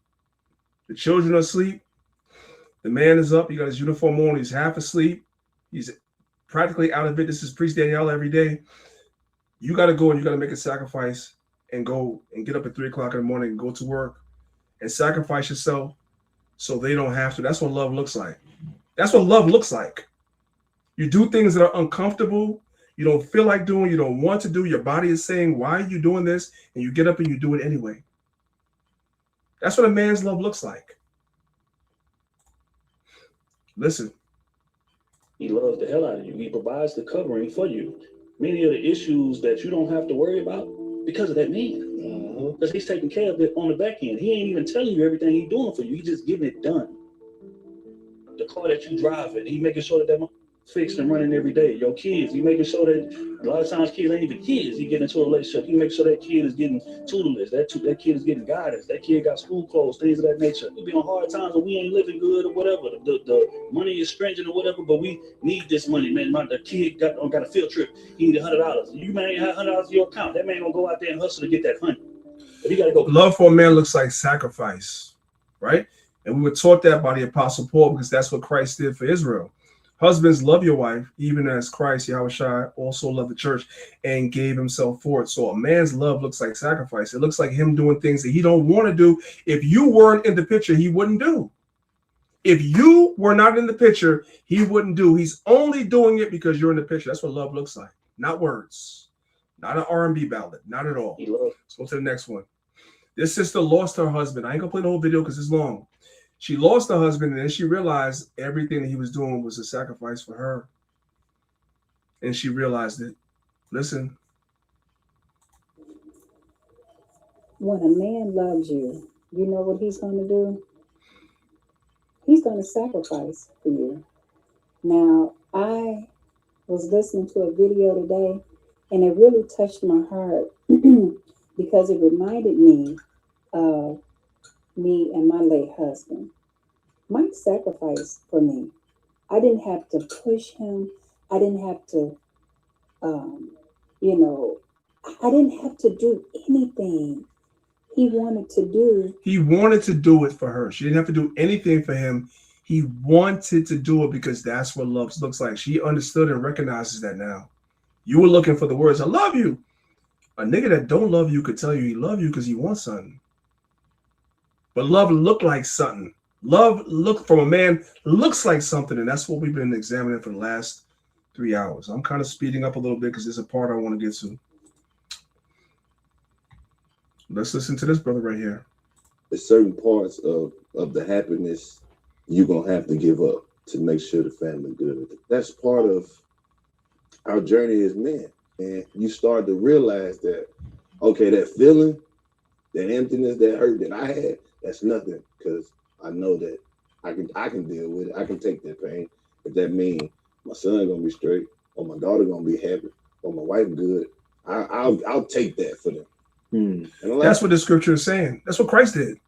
The children are asleep. The man is up. He got his uniform on. He's half asleep. He's practically out of it. This is Priest Danielle every day. You got to go and you got to make a sacrifice and go and get up at 3 o'clock in the morning and go to work and sacrifice yourself so they don't have to. That's what love looks like. That's what love looks like. You do things that are uncomfortable. You don't feel like doing. You don't want to do. Your body is saying, why are you doing this? And you get up and you do it anyway. That's what a man's love looks like. Listen. He loves the hell out of you. He provides the covering for you. Many of the issues that you don't have to worry about because of that man. Because he's taking care of it on the back end. He ain't even telling you everything he's doing for you. He's just getting it done. The car that you drive in, he making sure that fixed and running every day. Your kids, he making sure that a lot of times kids ain't even kids. He get into a relationship. He makes sure that kid is getting tutelage. That kid is getting guidance. That kid got school clothes, things of that nature. We be on hard times and we ain't living good or whatever. The money is stringent or whatever, but we need this money, man. The kid got a field trip. He need $100. You man ain't have $100 in your account. That man gonna go out there and hustle to get that $100. But he gotta go. Love for a man looks like sacrifice, right? And we were taught that by the Apostle Paul because that's what Christ did for Israel. Husbands, love your wife, even as Christ, Yahushua, also loved the church and gave himself for it. So a man's love looks like sacrifice. It looks like him doing things that he don't want to do. If you weren't in the picture, he wouldn't do. If you were not in the picture, he wouldn't do. He's only doing it because you're in the picture. That's what love looks like. Not words. Not an R&B ballad. Not at all. Let's go to the next one. This sister lost her husband. I ain't going to play the whole video because it's long. She lost her husband, and then she realized everything that he was doing was a sacrifice for her. And she realized it. Listen. When a man loves you, you know what he's going to do? He's going to sacrifice for you. Now, I was listening to a video today, and it really touched my heart because it reminded me of me and my late husband. Mike sacrificed for me. I didn't have to push him. I didn't have to, I didn't have to do anything. He wanted to do. He wanted to do it for her. She didn't have to do anything for him. He wanted to do it because that's what love looks like. She understood and recognizes that now. You were looking for the words, I love you. A nigga that don't love you could tell you he love you because he wants something. But love look like something. Love look from a man looks like something, and that's what we've been examining for the last 3 hours. I'm kind of speeding up a little bit because there's a part I want to get to. Let's listen to this brother right here. There's certain parts of the happiness you're going to have to give up to make sure the family good. That's part of our journey as men. And you start to realize that, okay, that feeling, that emptiness, that hurt that I had, that's nothing, because I know that I can deal with it. I can take that pain. If that means my son gonna be straight, or my daughter gonna be happy, or my wife good, I'll take that for them. And that's what the scripture is saying. That's what Christ did.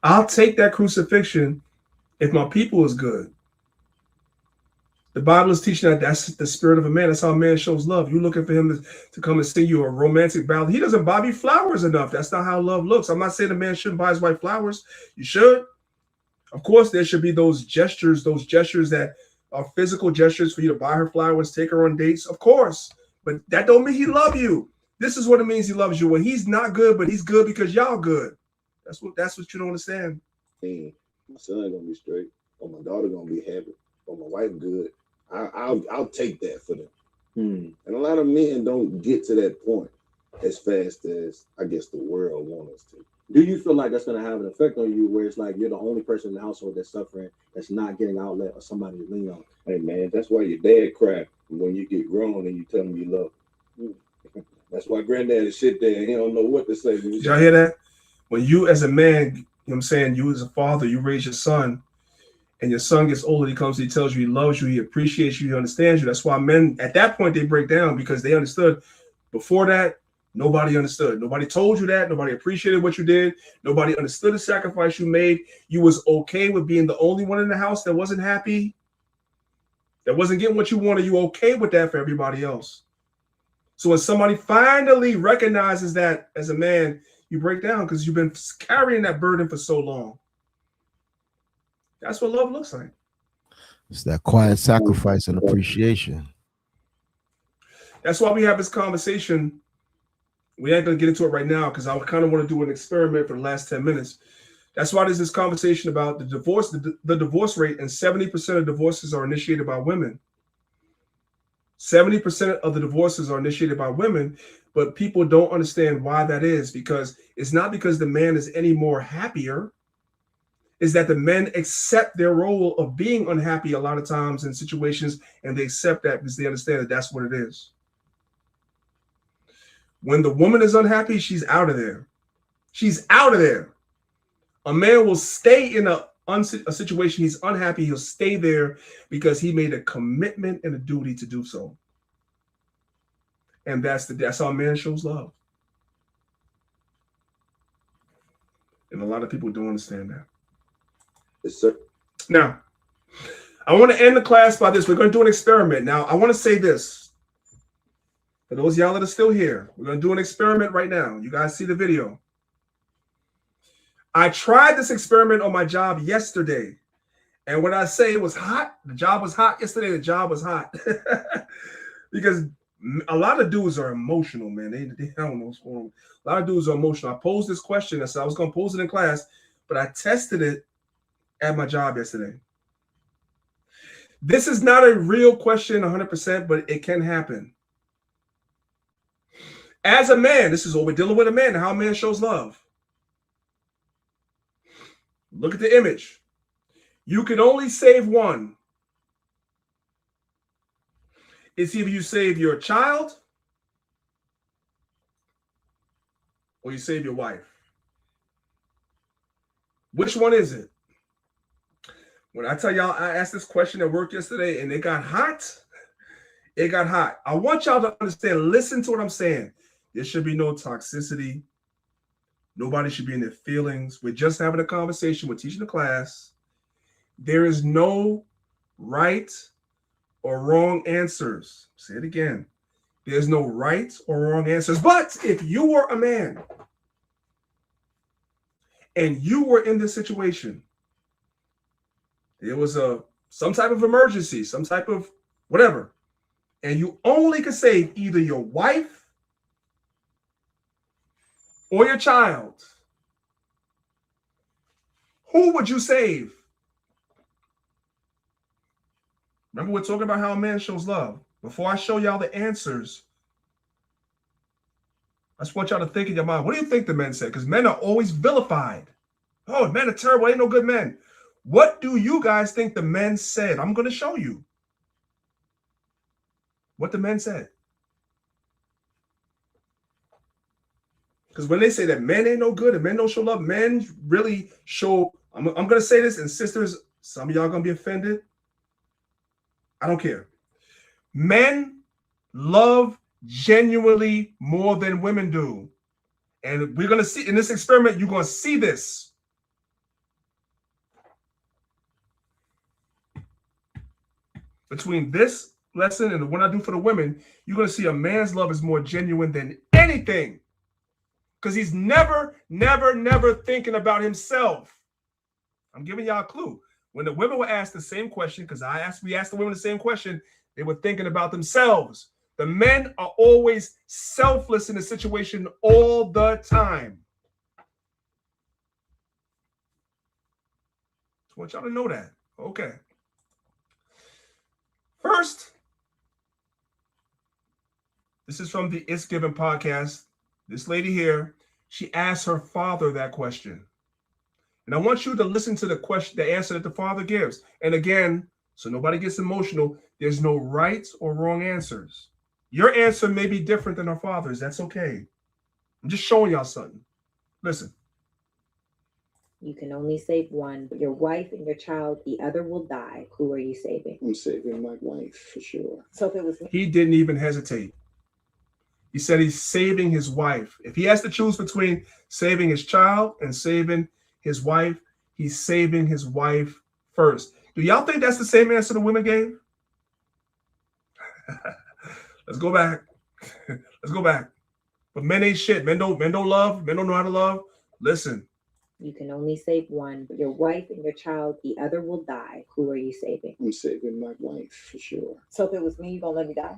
I'll take that crucifixion if my people is good. The Bible is teaching that that's the spirit of a man. That's how a man shows love. You're looking for him to come and sing you a romantic ballad. He doesn't buy me flowers enough. That's not how love looks. I'm not saying a man shouldn't buy his wife flowers. You should. Of course, there should be those gestures that are physical gestures for you to buy her flowers, take her on dates. Of course. But that don't mean he love you. This is what it means he loves you. When he's not good, but he's good because y'all good. That's what you don't understand. My son gonna be straight, or my daughter gonna be happy, or my wife good. I'll take that for them. And a lot of men don't get to that point as fast as I guess the world wants us to. Do you feel like that's going to have an effect on you where it's like you're the only person in the household that's suffering, that's not getting outlet or somebody to lean on? Hey man, that's why your dad cry when you get grown and you tell him you love him. That's why granddaddy sit there and he don't know what to say. Did y'all hear that? When you as a man, you know what I'm saying, you as a father, you raise your son, and your son gets older, he comes, he tells you he loves you, he appreciates you, he understands you. That's why men, at that point, they break down because they understood. Before that, nobody understood. Nobody told you that. Nobody appreciated what you did. Nobody understood the sacrifice you made. You was okay with being the only one in the house that wasn't happy, that wasn't getting what you wanted. You okay with that for everybody else. So when somebody finally recognizes that as a man, you break down because you've been carrying that burden for so long. That's what love looks like. It's that quiet sacrifice and appreciation. That's why we have this conversation. We ain't going to get into it right now because I kind of want to do an experiment for the last 10 minutes. That's why there's this conversation about the divorce, the divorce rate, and 70% of divorces are initiated by women. 70% of the divorces are initiated by women, but people don't understand why that is, because it's not because the man is any more happier. Is that the men accept their role of being unhappy a lot of times in situations, and they accept that because they understand that that's what it is. When the woman is unhappy, she's out of there. She's out of there. A man will stay in a situation he's unhappy. He'll stay there because he made a commitment and a duty to do so. And that's how a man shows love. And a lot of people don't understand that. Yes, sir. Now, I want to end the class by this. We're going to do an experiment. Now, I want to say this. For those of y'all that are still here, we're going to do an experiment right now. You guys see the video. I tried this experiment on my job yesterday. And when I say it was hot, the job was hot yesterday, the job was hot. Because a lot of dudes are emotional, man. They don't know what's going on. A lot of dudes are emotional. I posed this question. I said I was going to pose it in class, but I tested it at my job yesterday. This is not a real question 100%, but it can happen. As a man, this is what we're dealing with, a man, how a man shows love. Look at the image. You can only save one. It's either you save your child or you save your wife. Which one is it? When I tell y'all, I asked this question at work yesterday and it got hot. It got hot. I want y'all to understand, listen to what I'm saying. There should be no toxicity. Nobody should be in their feelings. We're just having a conversation. We're teaching the class. There is no right or wrong answers. Say it again. There's no right or wrong answers. But if you were a man and you were in this situation, there was some type of emergency, some type of whatever, and you only could save either your wife or your child, who would you save? Remember, we're talking about how a man shows love. Before I show y'all the answers, I just want y'all to think in your mind, what do you think the men said? Because men are always vilified. Oh, men are terrible. Ain't no good men. What do you guys think the men said? I'm going to show you what the men said. Because when they say that men ain't no good and men don't show love, men really show, I'm going to say this, and sisters, some of y'all going to be offended. I don't care. Men love genuinely more than women do. And we're going to see in this experiment, you're going to see this. Between this lesson and the one I do for the women, you're going to see a man's love is more genuine than anything. Because he's never thinking about himself. I'm giving y'all a clue. When the women were asked the same question, because we asked the women the same question, they were thinking about themselves. The men are always selfless in the situation all the time. I want y'all to know that. Okay. First, this is from the It's Given podcast. This lady here, she asked her father that question. And I want you to listen to the answer that the father gives. And again, so nobody gets emotional, there's no right or wrong answers. Your answer may be different than her father's. That's okay. I'm just showing y'all something. Listen. You can only save one. Your wife and your child, the other will die. Who are you saving? I'm saving my wife for sure. So if it was He didn't even hesitate. He said he's saving his wife. If he has to choose between saving his child and saving his wife, he's saving his wife first. Do y'all think that's the same answer the women gave? Let's go back. Let's go back. But men ain't shit. Men don't love. Men don't know how to love. Listen. You can only save one. Your wife and your child, the other will die. Who are you saving? I'm saving my wife for sure. So if it was me, you gonna let me die?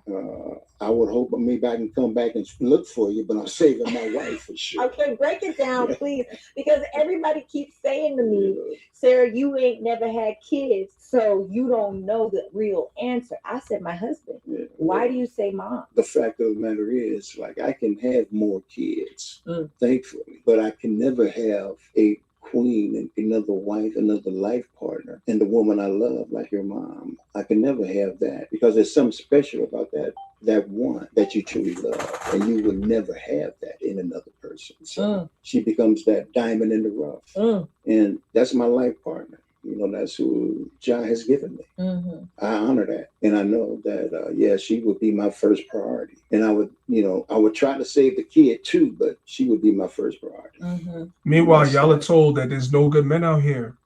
I would hope maybe I can come back and look for you, but I'm saving my wife for sure. Okay, break it down, please. Because everybody keeps saying to me, Sarah, you ain't never had kids, so you don't know the real answer. I said, my husband. Yeah. Why do you say mom? The fact of the matter is, like, I can have more kids, thankfully, but I can never have a queen and another wife, another life partner, and the woman I love, like your mom. I can never have that because there's something special about that one that you truly love, and you will never have that in another person. So she becomes that diamond in the rough, and that's my life partner. You know, that's who John has given me. Mm-hmm. I honor that. And I know that, she would be my first priority. And I would try to save the kid too, but she would be my first priority. Mm-hmm. Meanwhile, y'all are told that there's no good men out here.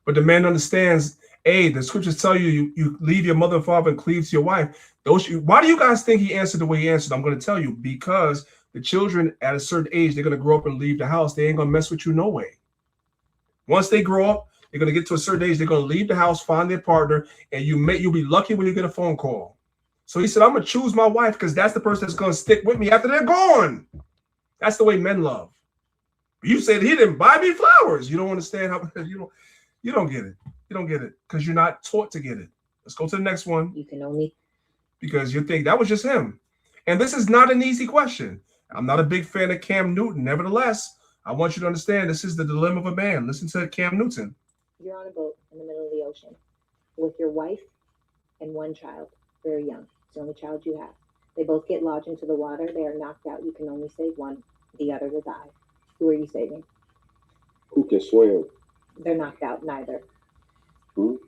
But the man understands, the scriptures tell you leave your mother and father and cleave to your wife. Why do you guys think he answered the way he answered? I'm going to tell you, because the children at a certain age, they're going to grow up and leave the house. They ain't going to mess with you no way. Once they grow up, they're going to get to a certain age. They're going to leave the house, find their partner, and you'll be lucky when you get a phone call. So he said, I'm going to choose my wife because that's the person that's going to stick with me after they're gone. That's the way men love. You said he didn't buy me flowers. You don't understand how you don't get it. You don't get it because you're not taught to get it. Let's go to the next one. You can only because you think that was just him. And this is not an easy question. I'm not a big fan of Cam Newton. Nevertheless, I want you to understand this is the dilemma of a man. Listen to Cam Newton. You're on a boat in the middle of the ocean with your wife and one child, very young. It's the only child you have. They both get lodged into the water. They are knocked out. You can only save one. The other will die. Who are you saving? Who can swim? They're knocked out. Neither.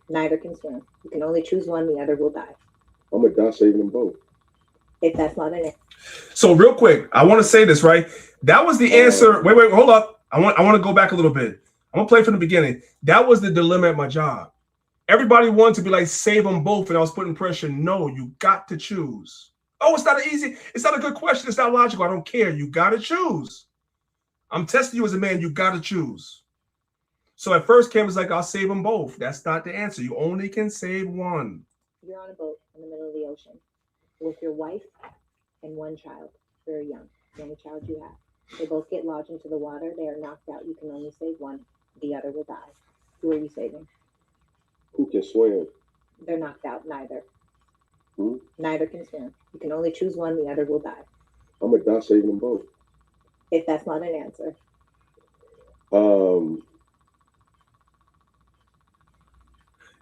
Neither can swim. You can only choose one. The other will die. I'm going to die saving them both. If that's not an answer. So real quick, I want to say this, right? That was the answer. Wait, hold up. I want to go back a little bit. I'm going to play from the beginning. That was the dilemma at my job. Everybody wanted to be like, save them both. And I was putting pressure. No, you got to choose. Oh, it's not a good question. It's not logical. I don't care. You got to choose. I'm testing you as a man. You got to choose. So at first, Cam was like, I'll save them both. That's not the answer. You only can save one. You're on a boat in the middle of the ocean with your wife and one child, very young, the only child you have. They both get lodged into the water. They are knocked out. You can only save one. The other will die. Who are you saving? Who can swim? They're knocked out. Neither. Hmm? Neither can swim. You can only choose one. The other will die. I'm gonna die saving them both. If that's not an answer.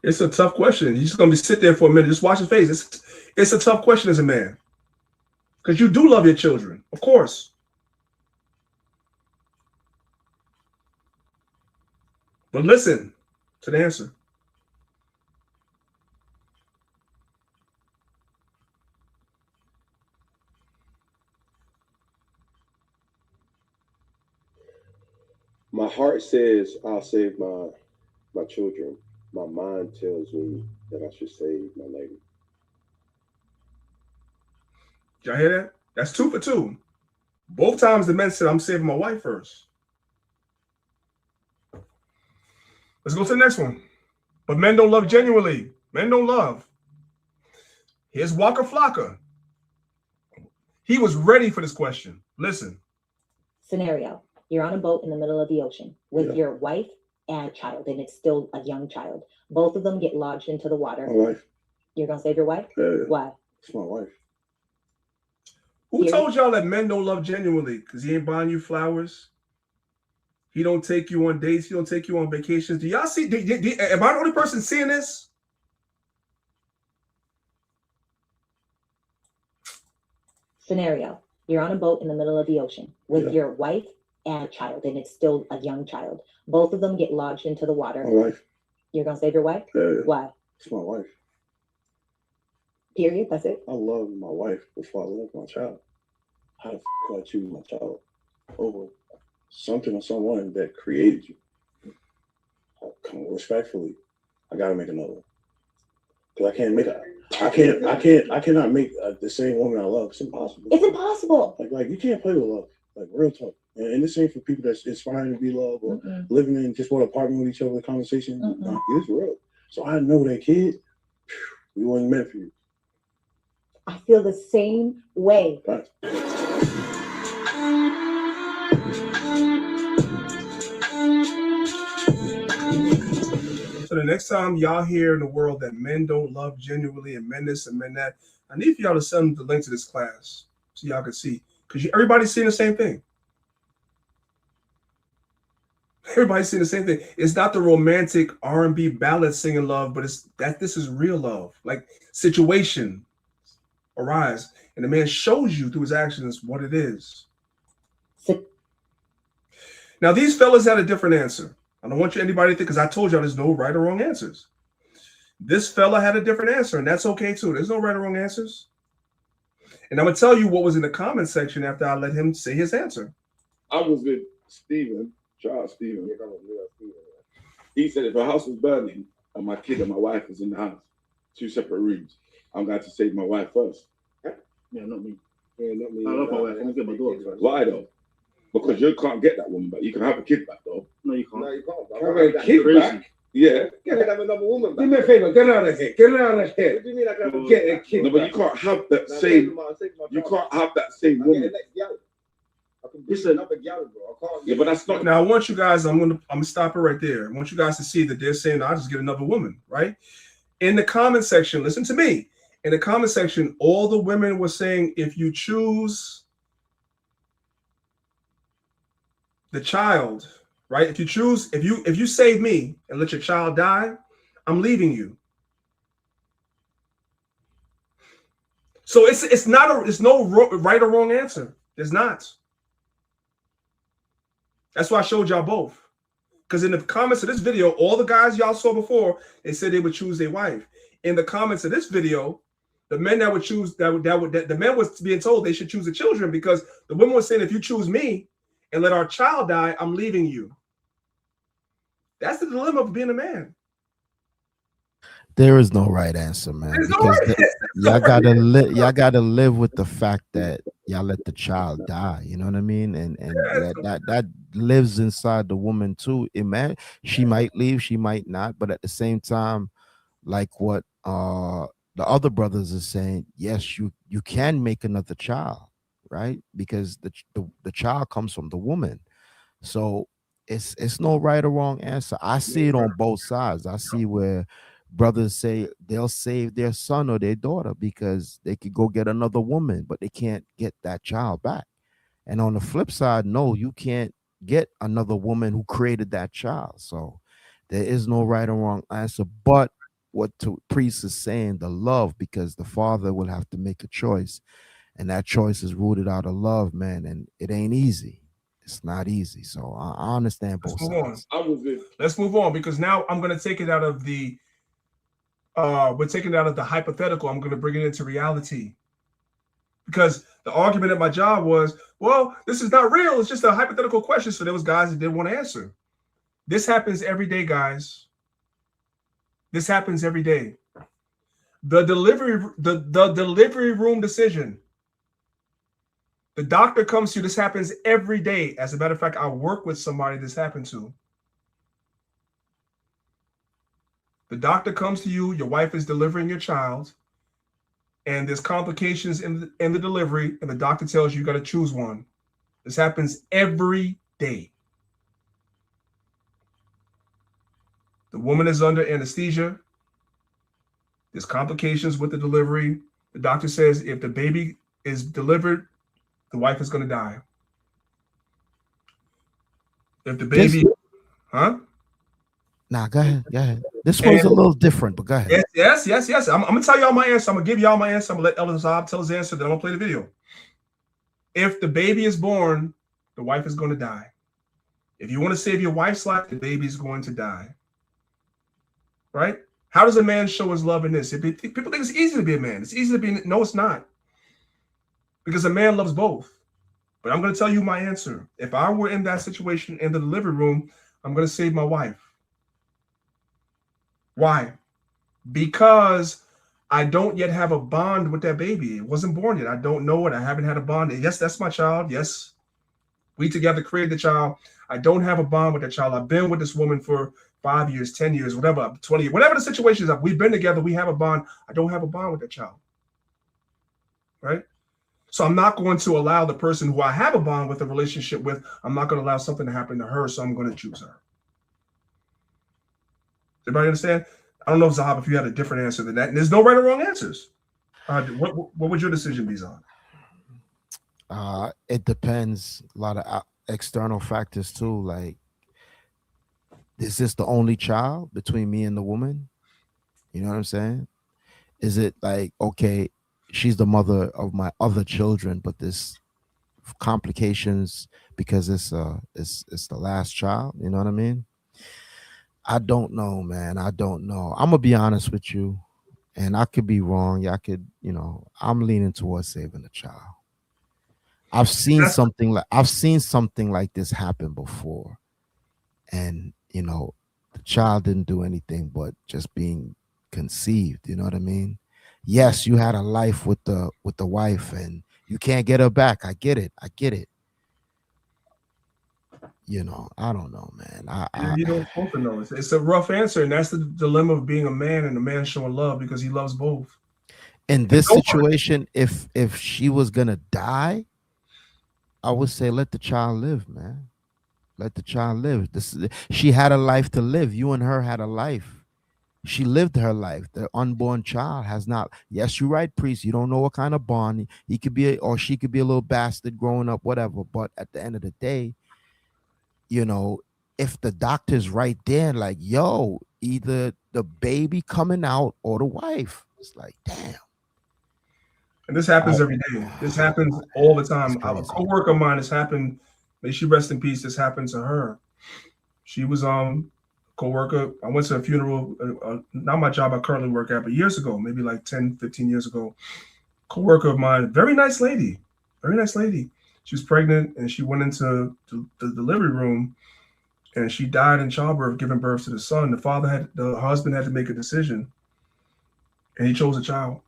It's a tough question. You're just gonna sit there for a minute. Just watch his face. It's a tough question as a man. Because you do love your children, of course. But listen to the answer. My heart says I'll save my children. My mind tells me that I should save my lady. Y'all hear that? That's 2 for 2. Both times the men said, I'm saving my wife first. Let's go to the next one. But men don't love genuinely. Men don't love. Here's Waka Flocka. He was ready for this question. Listen. Scenario. You're on a boat in the middle of the ocean with your wife and child, and it's still a young child. Both of them get lodged into the water. My wife. You're going to save your wife? Yeah. Why? It's my wife. Who told y'all that men don't love genuinely? Because he ain't buying you flowers. He don't take you on dates. He don't take you on vacations. Do y'all see? Am I the only person seeing this? Scenario. You're on a boat in the middle of the ocean with your wife and child, and it's still a young child. Both of them get lodged into the water. My wife. You're going to save your wife? Yeah. Why? It's my wife. Period. That's it. I love my wife before I love my child. How the f could I choose my child over something or someone that created you? Come on, respectfully, I gotta make another one. Cause I cannot make the same woman I love. It's impossible. It's impossible. Like you can't play with love. Like real talk. And this ain't for people that's inspiring to be loved or living in just one apartment with each other. The conversation, it's real. So I know that kid, we wasn't meant for you. I feel the same way. Right. So the next time y'all hear in the world that men don't love genuinely and men this and men that, I need for y'all to send the link to this class so y'all can see. Because everybody's seeing the same thing. Everybody's seeing the same thing. It's not the romantic R&B ballad singing love, but it's that this is real love. Like situation arise, and the man shows you through his actions what it is. Now, these fellas had a different answer. I don't want anybody to think, because I told y'all there's no right or wrong answers. This fella had a different answer, and that's okay too. There's no right or wrong answers. And I'm going to tell you what was in the comment section after I let him say his answer. I was with Steven, Charles Steven. He said if a house was burning and my kid and my wife was in the house, 2 separate rooms, I'm going to save my wife first. Yeah, not me. Yeah, not me. I love my wife. I'm going to get my daughter first. Why though? Because you can't get that woman back. You can have a kid back though. No, you can't. No, you can't. Have a kid back? Yeah. Get another woman back. Do me a favor, get out of here. Get out of here. What do you mean I can get a kid? No, but you can't have that same. You can't have that same woman. Listen, yeah, but that's not. Now I want you guys. I'm gonna stop it right there. I want you guys to see that they're saying, "I'll just get another woman." Right? In the comment section, listen to me. In the comment section, all the women were saying, "If you choose the child, right? If you save me and let your child die, I'm leaving you." So it's no right or wrong answer. There's not. That's why I showed y'all both. Because in the comments of this video, all the guys y'all saw before, they said they would choose their wife. In the comments of this video, the men that would choose the men was being told they should choose the children, because the women were saying, if you choose me and let our child die, I'm leaving you. That's the dilemma of being a man. There is no right answer, man, There's no because right answer. y'all gotta live with the fact that y'all let the child die. You know what I mean? And that lives inside the woman too. She might leave, she might not, but at the same time, like what the other brothers are saying, yes, you can make another child, right? Because the child comes from the woman. So it's no right or wrong answer. I see it on both sides. I see where brothers say they'll save their son or their daughter because they could go get another woman, but they can't get that child back. And on the flip side, no, you can't get another woman who created that child. So there is no right or wrong answer. But what priest is saying, the love, because the father will have to make a choice, and that choice is rooted out of love, man. And it ain't easy. It's not easy. So I understand both sides. Let's move on because now I'm going to take it out of the we're taking it out of the hypothetical. I'm going to bring it into reality. Because the argument at my job was, well, this is not real. It's just a hypothetical question. So there was guys that didn't want to answer. This happens every day, guys. This happens every day. The delivery room decision. The doctor comes to you. This happens every day. As a matter of fact, I work with somebody this happened to. The doctor comes to you. Your wife is delivering your child, and there's complications in the delivery, and the doctor tells you got to choose one. This happens every day. The woman is under anesthesia. There's complications with the delivery. The doctor says if the baby is delivered, the wife is going to die. If the baby, huh? Nah, go ahead. Go ahead. This one's a little different, but go ahead. Yes. I'm going to tell y'all my answer. I'm going to give y'all my answer. I'm going to let Elder Zab tell his answer. Then I'm going to play the video. If the baby is born, the wife is going to die. If you want to save your wife's life, the baby is going to die. Right? How does a man show his love in this? People think it's easy to be a man. It's easy to be. No, it's not. Because a man loves both. But I'm going to tell you my answer. If I were in that situation in the delivery room, I'm going to save my wife. Why? Because I don't yet have a bond with that baby. It wasn't born yet. I don't know it. I haven't had a bond. Yes, that's my child. Yes, we together created the child. I don't have a bond with that child. I've been with this woman for 5 years, 10 years, whatever, 20 years, whatever the situation is. We've been together. We have a bond. I don't have a bond with that child. Right? So I'm not going to allow the person who I have a bond with, a relationship with, I'm not going to allow something to happen to her, so I'm going to choose her. Everybody understand? I don't know, Zahab, if you had a different answer than that. And there's no right or wrong answers. What would your decision be, Zahab? It depends. A lot of external factors too. Like, is this the only child between me and the woman? You know what I'm saying? Is it like, okay, she's the mother of my other children, but there's complications because it's the last child? You know what I mean? I don't know, man. I don't know. I'm gonna be honest with you, and I could be wrong. Yeah, I could, I'm leaning towards saving the child. I've seen something like this happen before. And the child didn't do anything but just being conceived. You know what I mean? Yes, you had a life with the wife, and you can't get her back. I get it. I don't know, man. You don't supposed to know. It's a rough answer, and that's the dilemma of being a man and a man showing love because he loves both. In this situation, if she was gonna die, I would say let the child live, man. Let the child live. She had a life to live. You and her had a life. She lived her life. The unborn child has not. Yes, you're right, priest. You don't know what kind of bond he could be, or she could be a little bastard growing up, whatever. But at the end of the day, if the doctor's right there, like, yo, either the baby coming out or the wife, it's like, damn. And this happens every day. This happens all the time. A coworker of mine, this happened. May she rest in peace. This happened to her. She was coworker. I went to a funeral, not my job I currently work at, but years ago, maybe like 10, 15 years ago. Coworker of mine, very nice lady. She was pregnant and she went into the delivery room and she died in childbirth, giving birth to the son. The husband had to make a decision. and he chose a child.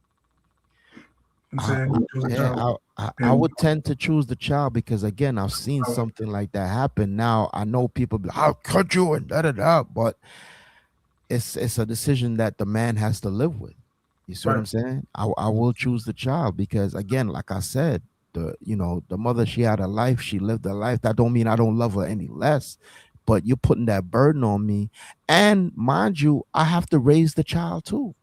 I'm saying he chose a child. I would tend to choose the child because again, I've seen something like that happen. Now I know people be, how could you and da, but it's a decision that the man has to live with. You see what I'm saying? I will choose the child because again, like I said, the mother, she had a life, she lived a life. That don't mean I don't love her any less, but you're putting that burden on me. And mind you, I have to raise the child too.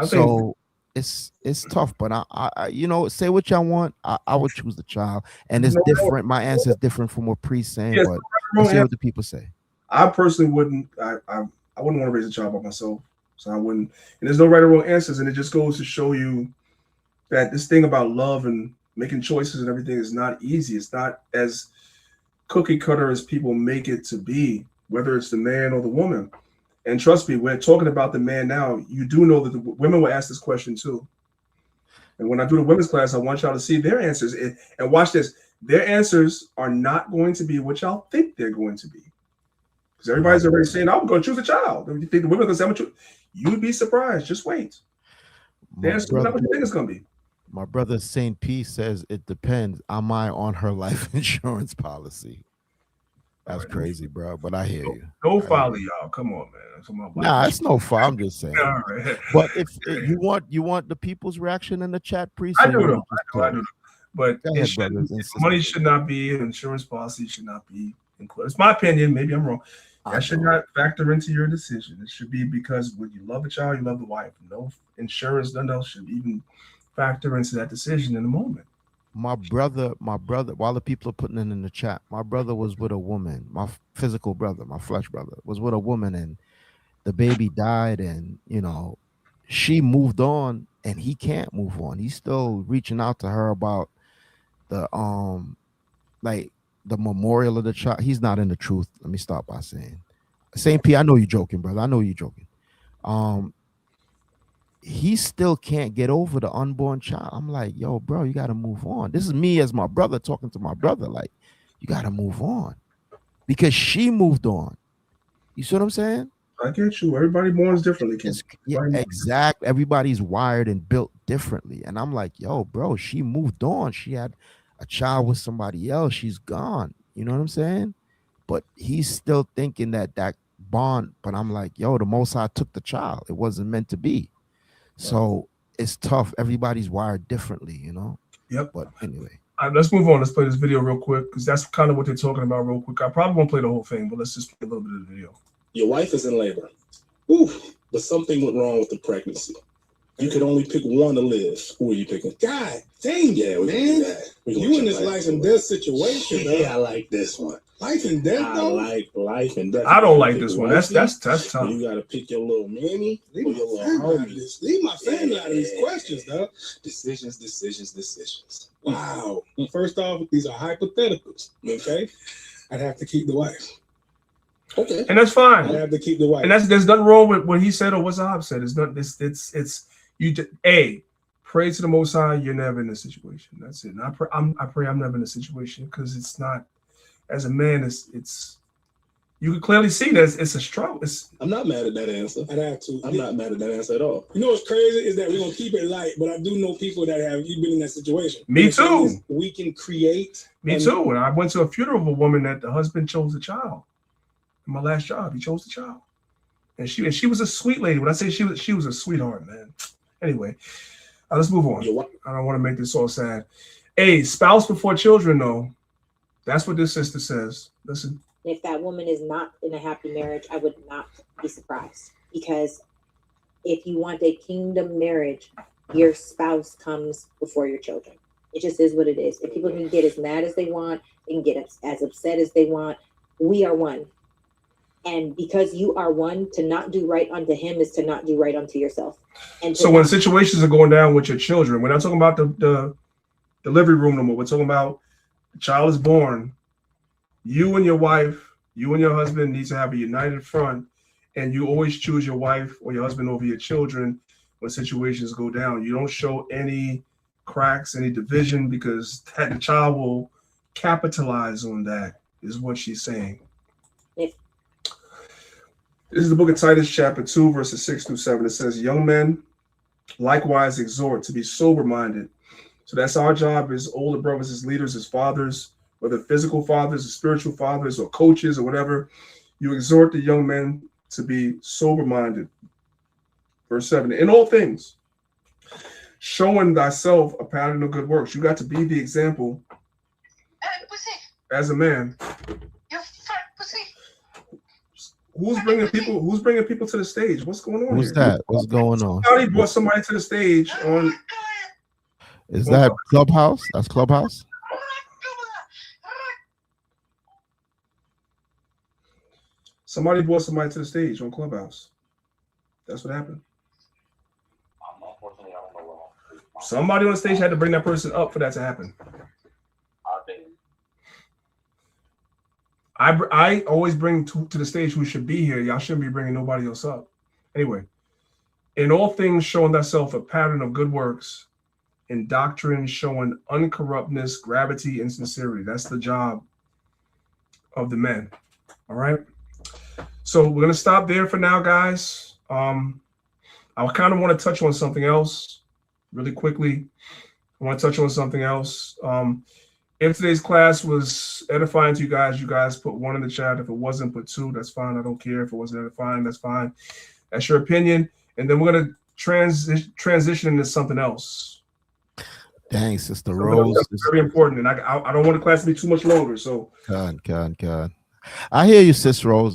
So it's tough, but I say what y'all want. I would choose the child, and it's different. My answer is different from what Priest saying, but let's see what the people say. I personally wouldn't. I wouldn't want to raise a child by myself, so I wouldn't. And there's no right or wrong answers, and it just goes to show you that this thing about love and making choices and everything is not easy. It's not as cookie cutter as people make it to be, whether it's the man or the woman. And trust me, we're talking about the man now. You do know that the women will ask this question too. And when I do the women's class, I want y'all to see their answers. And watch this. Their answers are not going to be what y'all think they're going to be. Because everybody's already saying, I'm going to choose a child. You think the women are going to say, you'd be surprised. Just wait. The answer is not what you think it's going to be. My brother St. P says it depends. Am I on her life insurance policy? That's crazy, bro. But I hear you. No folly, y'all. Come on, man. Nah, it's no folly. I'm just saying. Right. But if you want the people's reaction in the chat, Priest, I do know. But money should not be, insurance policy should not be included. It's my opinion. Maybe I'm wrong. That should not factor into your decision. It should be because when you love the child, you love the wife. No insurance, none else should even factor into that decision in the moment. My brother, while the people are putting it in the chat, my brother was with a woman, my physical brother, my flesh brother, was with a woman, and the baby died, and she moved on, and he can't move on. He's still reaching out to her about the the memorial of the child. He's not in the truth. Let me start by saying, St. P, I know you're joking, brother. I know you're joking. He still can't get over the unborn child. I'm like, yo, bro, you got to move on. This is me as my brother talking to my brother. Like, you got to move on because she moved on. You see what I'm saying? I get you. Everybody born differently. Yeah, exactly. Everybody's wired and built differently. And I'm like, yo, bro, she moved on. She had a child with somebody else. She's gone. You know what I'm saying? But he's still thinking that bond. But I'm like, yo, the Most High took the child. It wasn't meant to be. So it's tough. Everybody's wired differently, Yep. But anyway. Let's move on. Let's play this video real quick because that's kind of what they're talking about real quick. I probably won't play the whole thing, but let's just play a little bit of the video. Your wife is in labor. Oof, but something went wrong with the pregnancy. You could only pick one to live. Who are you picking? God dang it, man. You in this life and death situation, though. Yeah, I like this one. Life and death, though? I like life and death. I don't like this one. That's tough. You got to pick your little mammy or your little homie. Leave my family out of these questions, though. Decisions. Wow. First off, these are hypotheticals, okay? I'd have to keep the wife. Okay. And that's fine. I'd have to keep the wife. And there's nothing wrong with what he said or what Zahab said. It's not it's you pray to the Most High, you're never in a situation. That's it. And I pray I'm never in a situation because it's not, as a man, it's you can clearly see that it's a struggle. I'm not mad at that answer. I'd have to. I'm not mad at that answer at all. You know what's crazy is that we're gonna keep it light, but I do know people that have been in that situation. Me too. We can create. Me too. And I went to a funeral of a woman that the husband chose a child. In my last job, he chose the child, and she was a sweet lady. When I say she was a sweetheart, man. Anyway, let's move on. I don't want to make this all sad. Spouse before children, though. That's what this sister says. Listen. If that woman is not in a happy marriage, I would not be surprised, because if you want a kingdom marriage, your spouse comes before your children. It just is what it is. If people can get as mad as they want, they can get as upset as they want. We are one. And because you are one, to not do right unto him is to not do right unto yourself. And so when situations are going down with your children, we're not talking about the delivery room no more. We're talking about the child is born. You and your wife, you and your husband need to have a united front, and you always choose your wife or your husband over your children when situations go down. You don't show any cracks, any division, because the child will capitalize on that, is what she's saying. This is the book of Titus, chapter 2, verses 6 through 7. It says, young men, Likewise, exhort to be sober-minded. So that's our job as older brothers, as leaders, as fathers, whether physical fathers, or spiritual fathers, or coaches, or whatever. You exhort the young men to be sober-minded. Verse 7, in all things, showing thyself a pattern of good works. You got to be the example as a man. Who's bringing people to the stage? What's going on Who's here? that? What's going on? Somebody brought somebody to the stage on. Is that Clubhouse? That's Clubhouse? Somebody brought somebody to the stage on Clubhouse. That's what happened. Somebody on the stage had to bring that person up for that to happen. I always bring to the stage who should be here. Y'all shouldn't be bringing nobody else up. Anyway, in all things showing thyself a pattern of good works, in doctrine showing uncorruptness, gravity, and sincerity. That's the job of the men. All right. So we're gonna stop there for now, guys. I kind of want to touch on something else really quickly. I want to touch on something else. If today's class was edifying to you guys put 1 in the chat. If it wasn't, put 2. That's fine. I don't care. If it wasn't edifying, that's fine. That's your opinion. And then we're going to transition into something else. Dang, Sister Rose. That's very important. And I don't want the class to be too much longer. So God. I hear you, Sister Rose.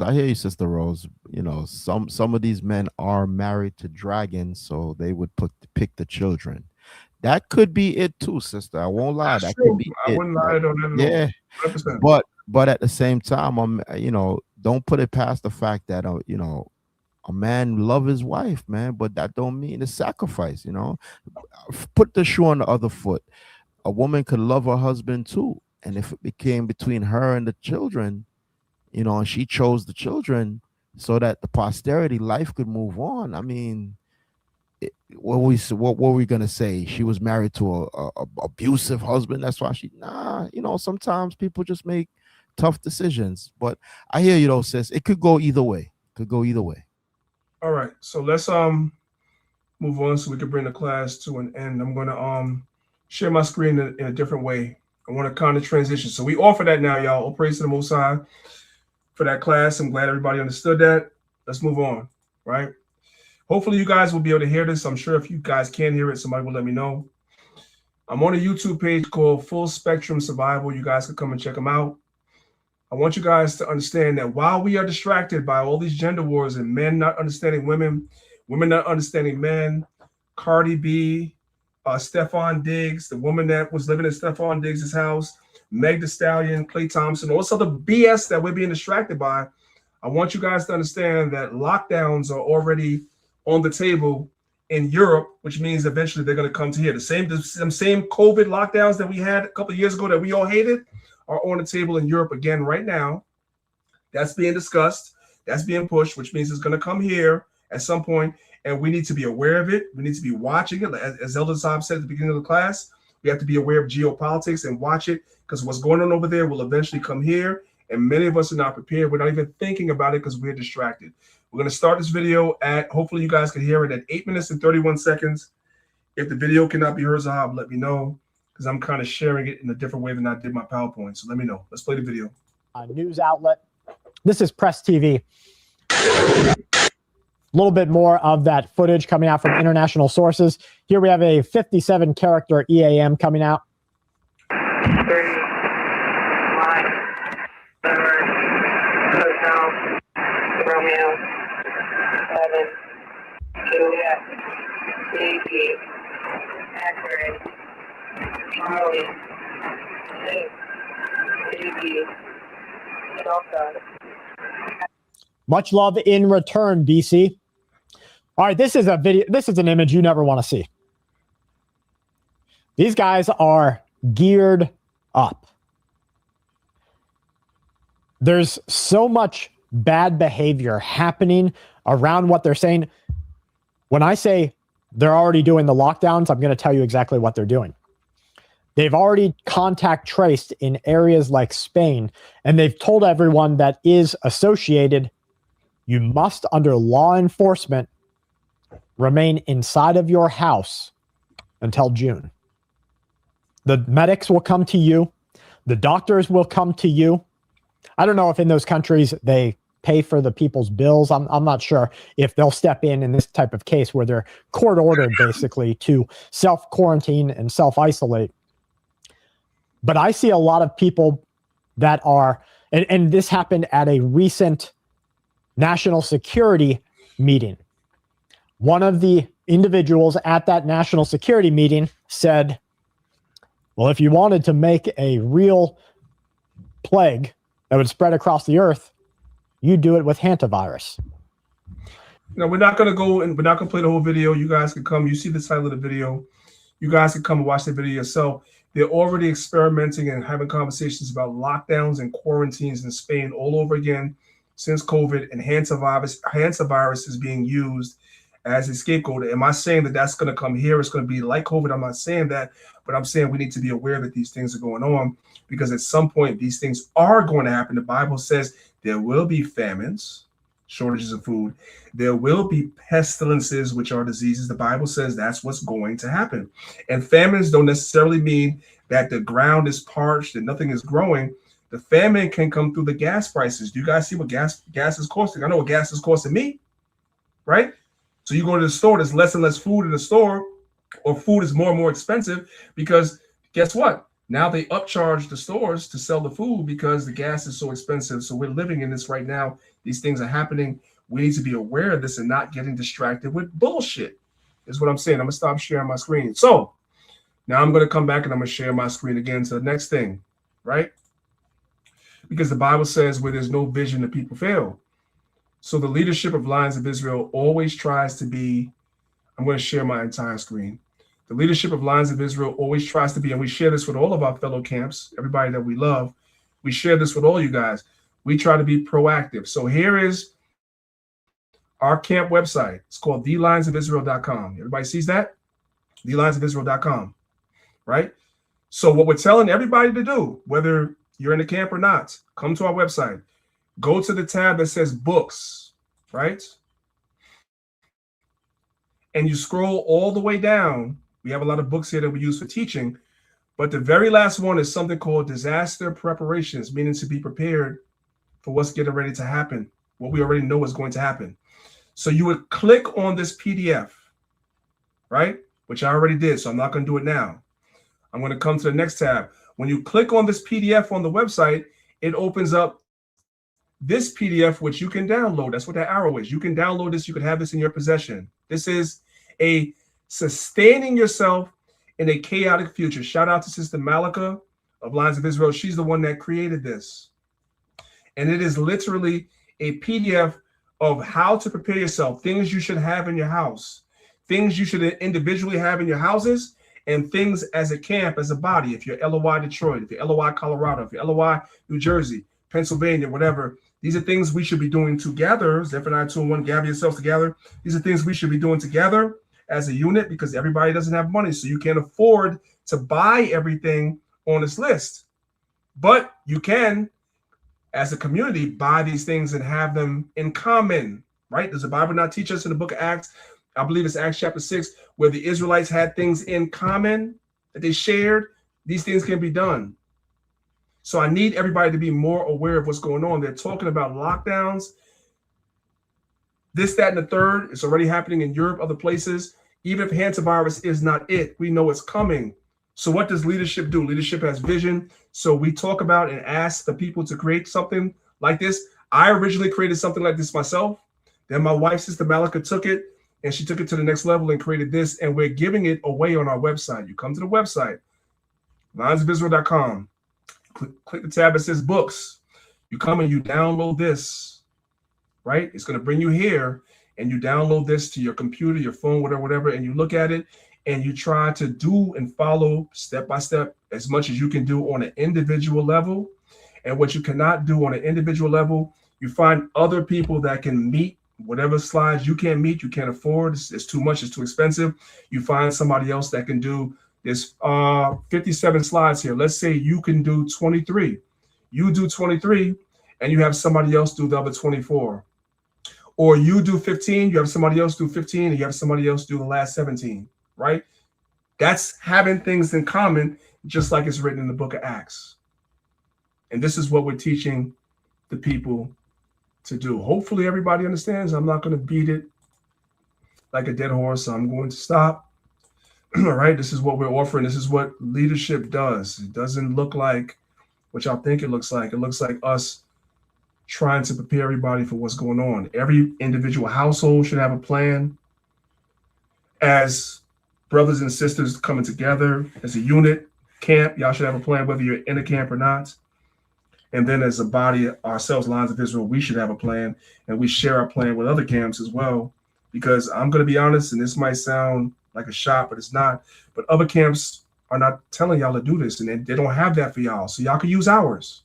You know, some of these men are married to dragons, so they would pick the children. That could be it too, sister. I won't lie. That's that could be I it. wouldn't lie on that. Yeah, 100%. but at the same time, don't put it past the fact that a man love his wife, man, but that don't mean a sacrifice. Put the shoe on the other foot. A woman could love her husband too, and if it became between her and the children, and she chose the children so that the posterity life could move on. I mean, what were we gonna say? She was married to a abusive husband. That's why sometimes people just make tough decisions. But I hear you though, sis. It could go either way. All right, so let's move on so we can bring the class to an end. I'm gonna share my screen in a different way. I want to kind of transition. So we offer that now, y'all. All praise to the Most High for that class. I'm glad everybody understood that. Let's move on, right? Hopefully you guys will be able to hear this. I'm sure if you guys can't hear it, somebody will let me know. I'm on a YouTube page called Full Spectrum Survival. You guys can come and check them out. I want you guys to understand that while we are distracted by all these gender wars and men not understanding women, women not understanding men, Cardi B, Stephon Diggs, the woman that was living in Stephon Diggs' house, Meg Thee Stallion, Klay Thompson, all this other BS that we're being distracted by, I want you guys to understand that lockdowns are already on the table in Europe, which means eventually they're going to come to here. The same COVID lockdowns that we had a couple of years ago that we all hated are on the table in Europe again right now. That's being discussed. That's being pushed, which means it's going to come here at some point, and we need to be aware of it. We need to be watching it. As Elder Saab said at the beginning of the class, we have to be aware of geopolitics and watch it, because what's going on over there will eventually come here, and many of us are not prepared. We're not even thinking about it because we're distracted. We're going to start this video at, hopefully you guys can hear it, at 8 minutes and 31 seconds. If the video cannot be heard, Zahab, let me know, because I'm kind of sharing it in a different way than I did my PowerPoint. So let me know. Let's play the video. News outlet. This is Press TV. A little bit more of that footage coming out from international sources. Here we have a 57-character EAM coming out. 3, 1, Hotel, Romeo, 7, Juliet, Yankee, Accurate, Charlie, 6, JP, Delta. Much love in return, BC. All right, this is a video. This is an image you never want to see. These guys are geared up. There's so much bad behavior happening around what they're saying. When I say they're already doing the lockdowns, I'm going to tell you exactly what they're doing. They've already contact traced in areas like Spain, and they've told everyone that is associated, you must, under law enforcement, remain inside of your house until June. The medics will come to you. The doctors will come to you. I don't know if in those countries they pay for the people's bills. I'm not sure if they'll step in this type of case where they're court ordered basically to self-quarantine and self-isolate. But I see a lot of people that are, and this happened at a recent national security meeting. One of the individuals at that national security meeting said, well, if you wanted to make a real plague that would spread across the earth, you do it with hantavirus. Now, we're not going to go and we're not going to play the whole video. You guys can come. You see the title of the video. You guys can come and watch the video yourself. They're already experimenting and having conversations about lockdowns and quarantines in Spain all over again since COVID, and hantavirus is being used as a scapegoat. Am I saying that that's going to come here? It's going to be like COVID. I'm not saying that, but I'm saying we need to be aware that these things are going on, because at some point these things are going to happen. The Bible says there will be famines, shortages of food. There will be pestilences, which are diseases. The Bible says that's what's going to happen. And famines don't necessarily mean that the ground is parched and nothing is growing. The famine can come through the gas prices. Do you guys see what gas is costing? I know what gas is costing me, right? So you go to the store, there's less and less food in the store, or food is more and more expensive, because guess what? Now they upcharge the stores to sell the food because the gas is so expensive. So we're living in this right now. These things are happening. We need to be aware of this and not getting distracted with bullshit, is what I'm saying. I'm going to stop sharing my screen. So now I'm going to come back and I'm going to share my screen again to the next thing, right? Because the Bible says where there's no vision, the people fail. So the leadership of Lions of Israel always tries to be, I'm going to share my entire screen. The leadership of Lions of Israel always tries to be, and we share this with all of our fellow camps, everybody that we love. We share this with all you guys. We try to be proactive. So here is our camp website. It's called thelionsofisrael.com. Everybody sees that? Thelionsofisrael.com, right? So what we're telling everybody to do, whether you're in the camp or not, come to our website. Go to the tab that says books, right? And you scroll all the way down. We have a lot of books here that we use for teaching, but the very last one is something called disaster preparations, meaning to be prepared for what's getting ready to happen, what we already know is going to happen. So you would click on this PDF, right? Which I already did, so I'm not going to do it now. I'm going to come to the next tab. When you click on this PDF on the website, it opens up this PDF, which you can download. That's what that arrow is. You can download this. You can have this in your possession. This is a sustaining yourself in a chaotic future. Shout out to Sister Malika of Lions of Israel. She's the one that created this. And it is literally a PDF of how to prepare yourself, things you should have in your house, things you should individually have in your houses, and things as a camp, as a body. If you're LOI Detroit, if you're LOI Colorado, if you're LOI New Jersey, Pennsylvania, whatever, these are things we should be doing together. Zephaniah 2:1, gather yourselves together. These are things we should be doing together as a unit, because everybody doesn't have money, so you can't afford to buy everything on this list. But you can, as a community, buy these things and have them in common, right? Does the Bible not teach us in the book of Acts? I believe it's Acts chapter 6, where the Israelites had things in common that they shared. These things can be done. So I need everybody to be more aware of what's going on. They're talking about lockdowns, this, that, and the third. It's already happening in Europe, other places. Even if hantavirus is not it, we know it's coming. So what does leadership do? Leadership has vision. So we talk about and ask the people to create something like this. I originally created something like this myself. Then my wife, Sister Malika, took it and she took it to the next level and created this. And we're giving it away on our website. You come to the website, lionsofisrael.com. Click the tab that says books. You come and you download this, right? It's going to bring you here, and you download this to your computer, your phone, whatever, and you look at it and you try to do and follow step by step as much as you can do on an individual level. And what you cannot do on an individual level, you find other people that can meet whatever slides you can't meet, you can't afford, it's too much, it's too expensive. You find somebody else that can do this 57 slides here. Let's say you can do 23. You do 23 and you have somebody else do the other 24. Or you do 15, you have somebody else do 15, and you have somebody else do the last 17, right? That's having things in common, just like it's written in the book of Acts. And this is what we're teaching the people to do. Hopefully everybody understands. I'm not going to beat it like a dead horse, so I'm going to stop. All right, this is what we're offering. This is what leadership does. It doesn't look like what y'all think it looks like. It looks like us trying to prepare everybody for what's going on. Every individual household should have a plan. As brothers and sisters coming together as a unit, camp, y'all should have a plan whether you're in a camp or not. And then as a body, ourselves, Lines of Israel, we should have a plan, and we share our plan with other camps as well. Because I'm going to be honest, and this might sound like a shot, but it's not. But other camps are not telling y'all to do this, and they don't have that for y'all. So y'all can use ours.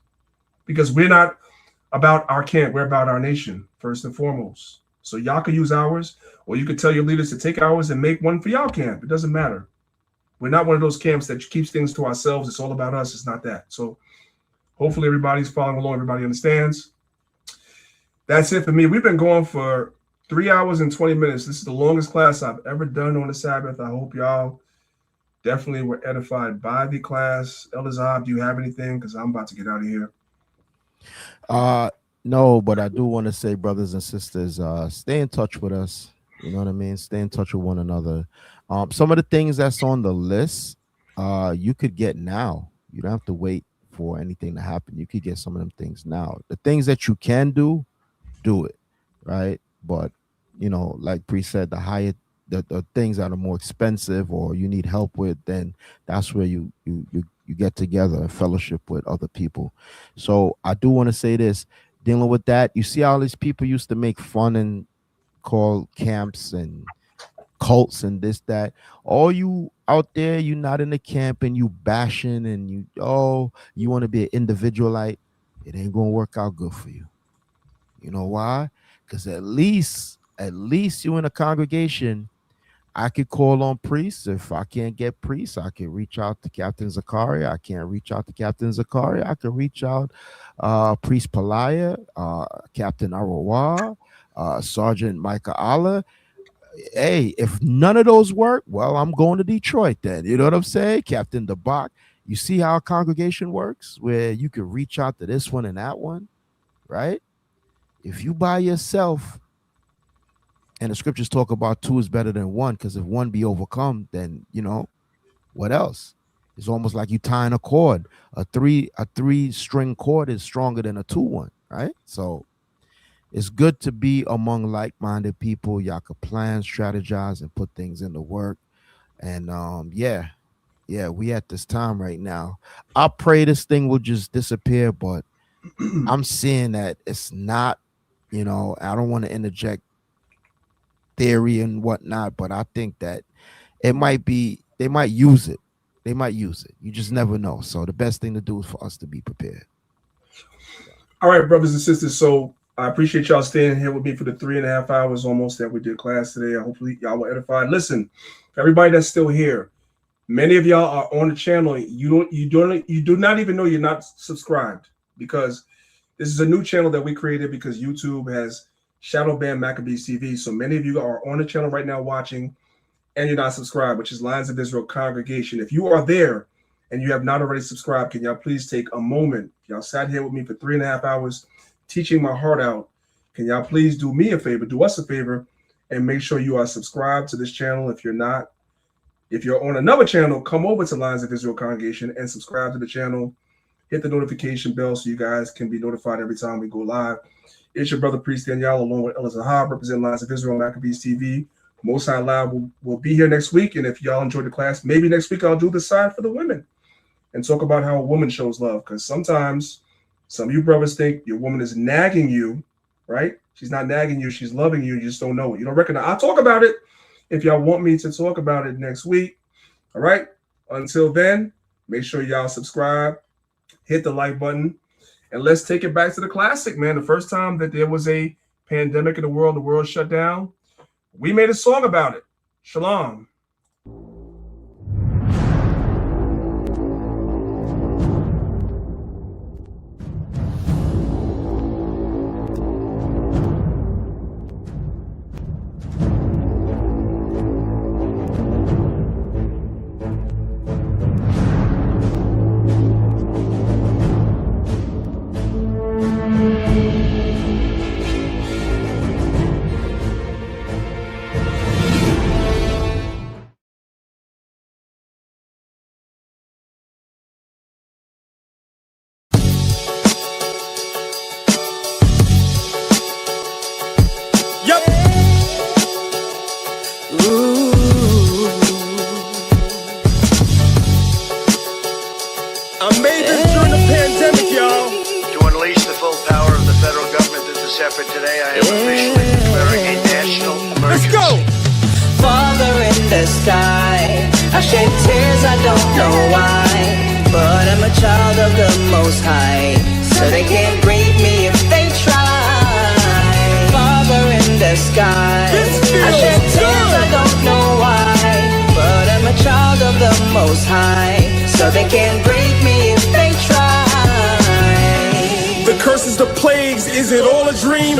Because we're not about our camp, we're about our nation, first and foremost. So y'all can use ours, or you could tell your leaders to take ours and make one for y'all camp. It doesn't matter. We're not one of those camps that keeps things to ourselves. It's all about us. It's not that. So hopefully everybody's following along. Everybody understands. That's it for me. We've been going for 3 hours and 20 minutes. This is the longest class I've ever done on the Sabbath. I hope y'all definitely were edified by the class. Elder Zab, do you have anything? Because I'm about to get out of here. No, but I do want to say, brothers and sisters, stay in touch with us. You know what I mean? Stay in touch with one another. Some of the things that's on the list, you could get now. You don't have to wait for anything to happen. You could get some of them things now. The things that you can do it, right? But, you know, like Pri said, the things that are more expensive or you need help with, then that's where you get together and fellowship with other people. So I do want to say this, dealing with that, you see all these people used to make fun and call camps and cults and this, that. All you out there, you not in the camp and you bashing and you want to be an individualite, it ain't gonna work out good for you. You know why? Because at least you in a congregation, I could call on priests. If I can't get priests, I can reach out to Captain Zakaria. I can't reach out to Captain Zakaria. I can reach out Priest Palaya, Captain Arawa, Sergeant Micah Allah. Hey, if none of those work, well, I'm going to Detroit then. You know what I'm saying? Captain DeBach. You see how a congregation works, where you can reach out to this one and that one, right? If you by yourself, and the scriptures talk about two is better than one, because if one be overcome, then, you know, what else? It's almost like you tying a cord. A three string cord is stronger than a 2-1, right? So it's good to be among like-minded people. Y'all can plan, strategize, and put things into work. And yeah, we at this time right now. I pray this thing will just disappear, but I'm seeing that it's not, you know, I don't want to interject theory and whatnot, but I think that it might be, they might use it. You just never know. So the best thing to do is for us to be prepared. All right, brothers and sisters. So I appreciate y'all staying here with me for the 3.5 hours almost that we did class today. Hopefully y'all were edified. Listen, for everybody that's still here, many of y'all are on the channel. You do not even know you're not subscribed, because this is a new channel that we created because YouTube has shadow banned Maccabees TV. So many of you are on the channel right now watching, and you're not subscribed, which is Lions of Israel Congregation. If you are there and you have not already subscribed, can y'all please take a moment? Y'all sat here with me for 3.5 hours teaching my heart out. Can y'all please do me a favor, do us a favor, and make sure you are subscribed to this channel. If you're not, if you're on another channel, come over to Lions of Israel Congregation and subscribe to the channel. Hit the notification bell so you guys can be notified every time we go live. It's your brother Priest Daniel, along with Elder Zahab, representing Lions of Israel Maccabees TV. Most High Live will be here next week, and if y'all enjoyed the class, maybe next week I'll do the side for the women and talk about how a woman shows love, because sometimes some of you brothers think your woman is nagging you, right? She's not nagging you, she's loving you, you just don't know it. You don't recognize. I'll talk about it if y'all want me to talk about it next week. All right? Until then, make sure y'all subscribe, hit the like button, and let's take it back to the classic, man. The first time that there was a pandemic in the world shut down, we made a song about it. Shalom. effort today, I am officially declaring a national emergency. Let's go! Father in the sky, I shed tears, I don't know why, but I'm a child of the Most High, so they can't break me if they try. Father in the sky, I shed tears, I don't know why, but I'm a child of the Most High, so they can't break me if they try. The curses, the plagues, is it all a dream?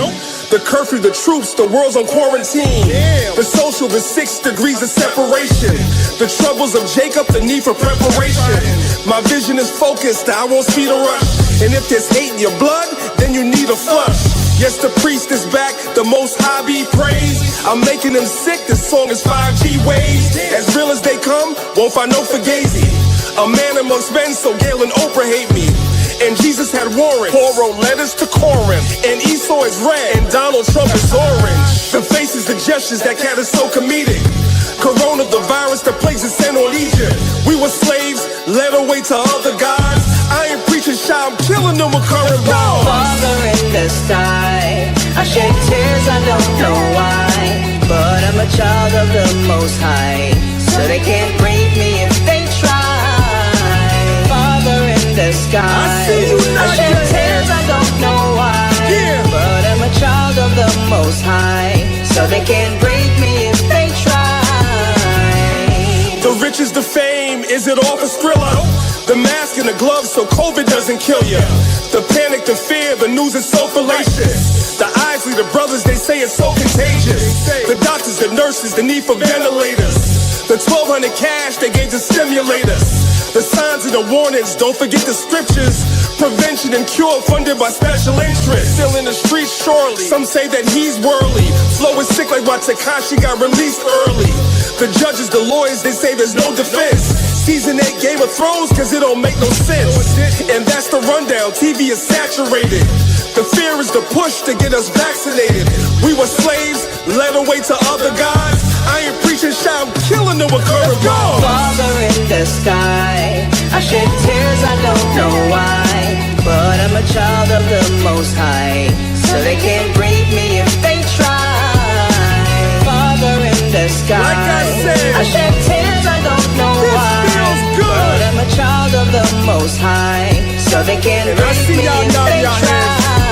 The curfew, the troops, the world's on quarantine. The social, the 6 degrees of separation. The troubles of Jacob, the need for preparation. My vision is focused, I won't speed a rush. And if there's hate in your blood, then you need a flush. Yes, the priest is back, the Most High be praised. I'm making them sick, this song is 5G waves. As real as they come, won't find no fugazi. A man amongst men, so Gail and Oprah hate me. And Jesus had warrants. Paul wrote letters to Corinth. And Esau is red, and Donald Trump is orange. The faces, the gestures, that cat is so comedic. Corona, the virus, the plagues is sent on Egypt. We were slaves, led away to other gods. I ain't preaching shy, I'm killing them with current laws. Father in the sky, I shed tears, I don't know why, but I'm a child of the Most High, so they can't break me if they try. Father in the sky, I shed tears, I don't know why, but I'm a child of the Most High, so they can't break me if they try. The riches, the fame, is it all for Skrilla? The mask and the gloves so COVID doesn't kill you. The panic, the fear, the news is so fallacious. The Isley, the brothers, they say it's so contagious. The doctors, the nurses, the need for ventilators. The 1,200 cash they gave to stimulators. The signs and the warnings, don't forget the scriptures. Prevention and cure funded by special interests. Still in the streets, surely. Some say that he's worldly. Flow is sick like why Tekashi got released early. The judges, the lawyers, they say there's no defense. Season 8 Game of Thrones, cause it don't make no sense. And that's the rundown, TV is saturated. The fear is the push to get us vaccinated. We were slaves, led away to other gods. I ain't preaching shy, I'm killing them with current laws. Father in the sky, I shed tears, I don't know why, but I'm a child of the Most High, so they can't break me if they try. Father in the sky, like I shed tears, I don't know why, but I'm a child of the Most High, so they can't break me if they try.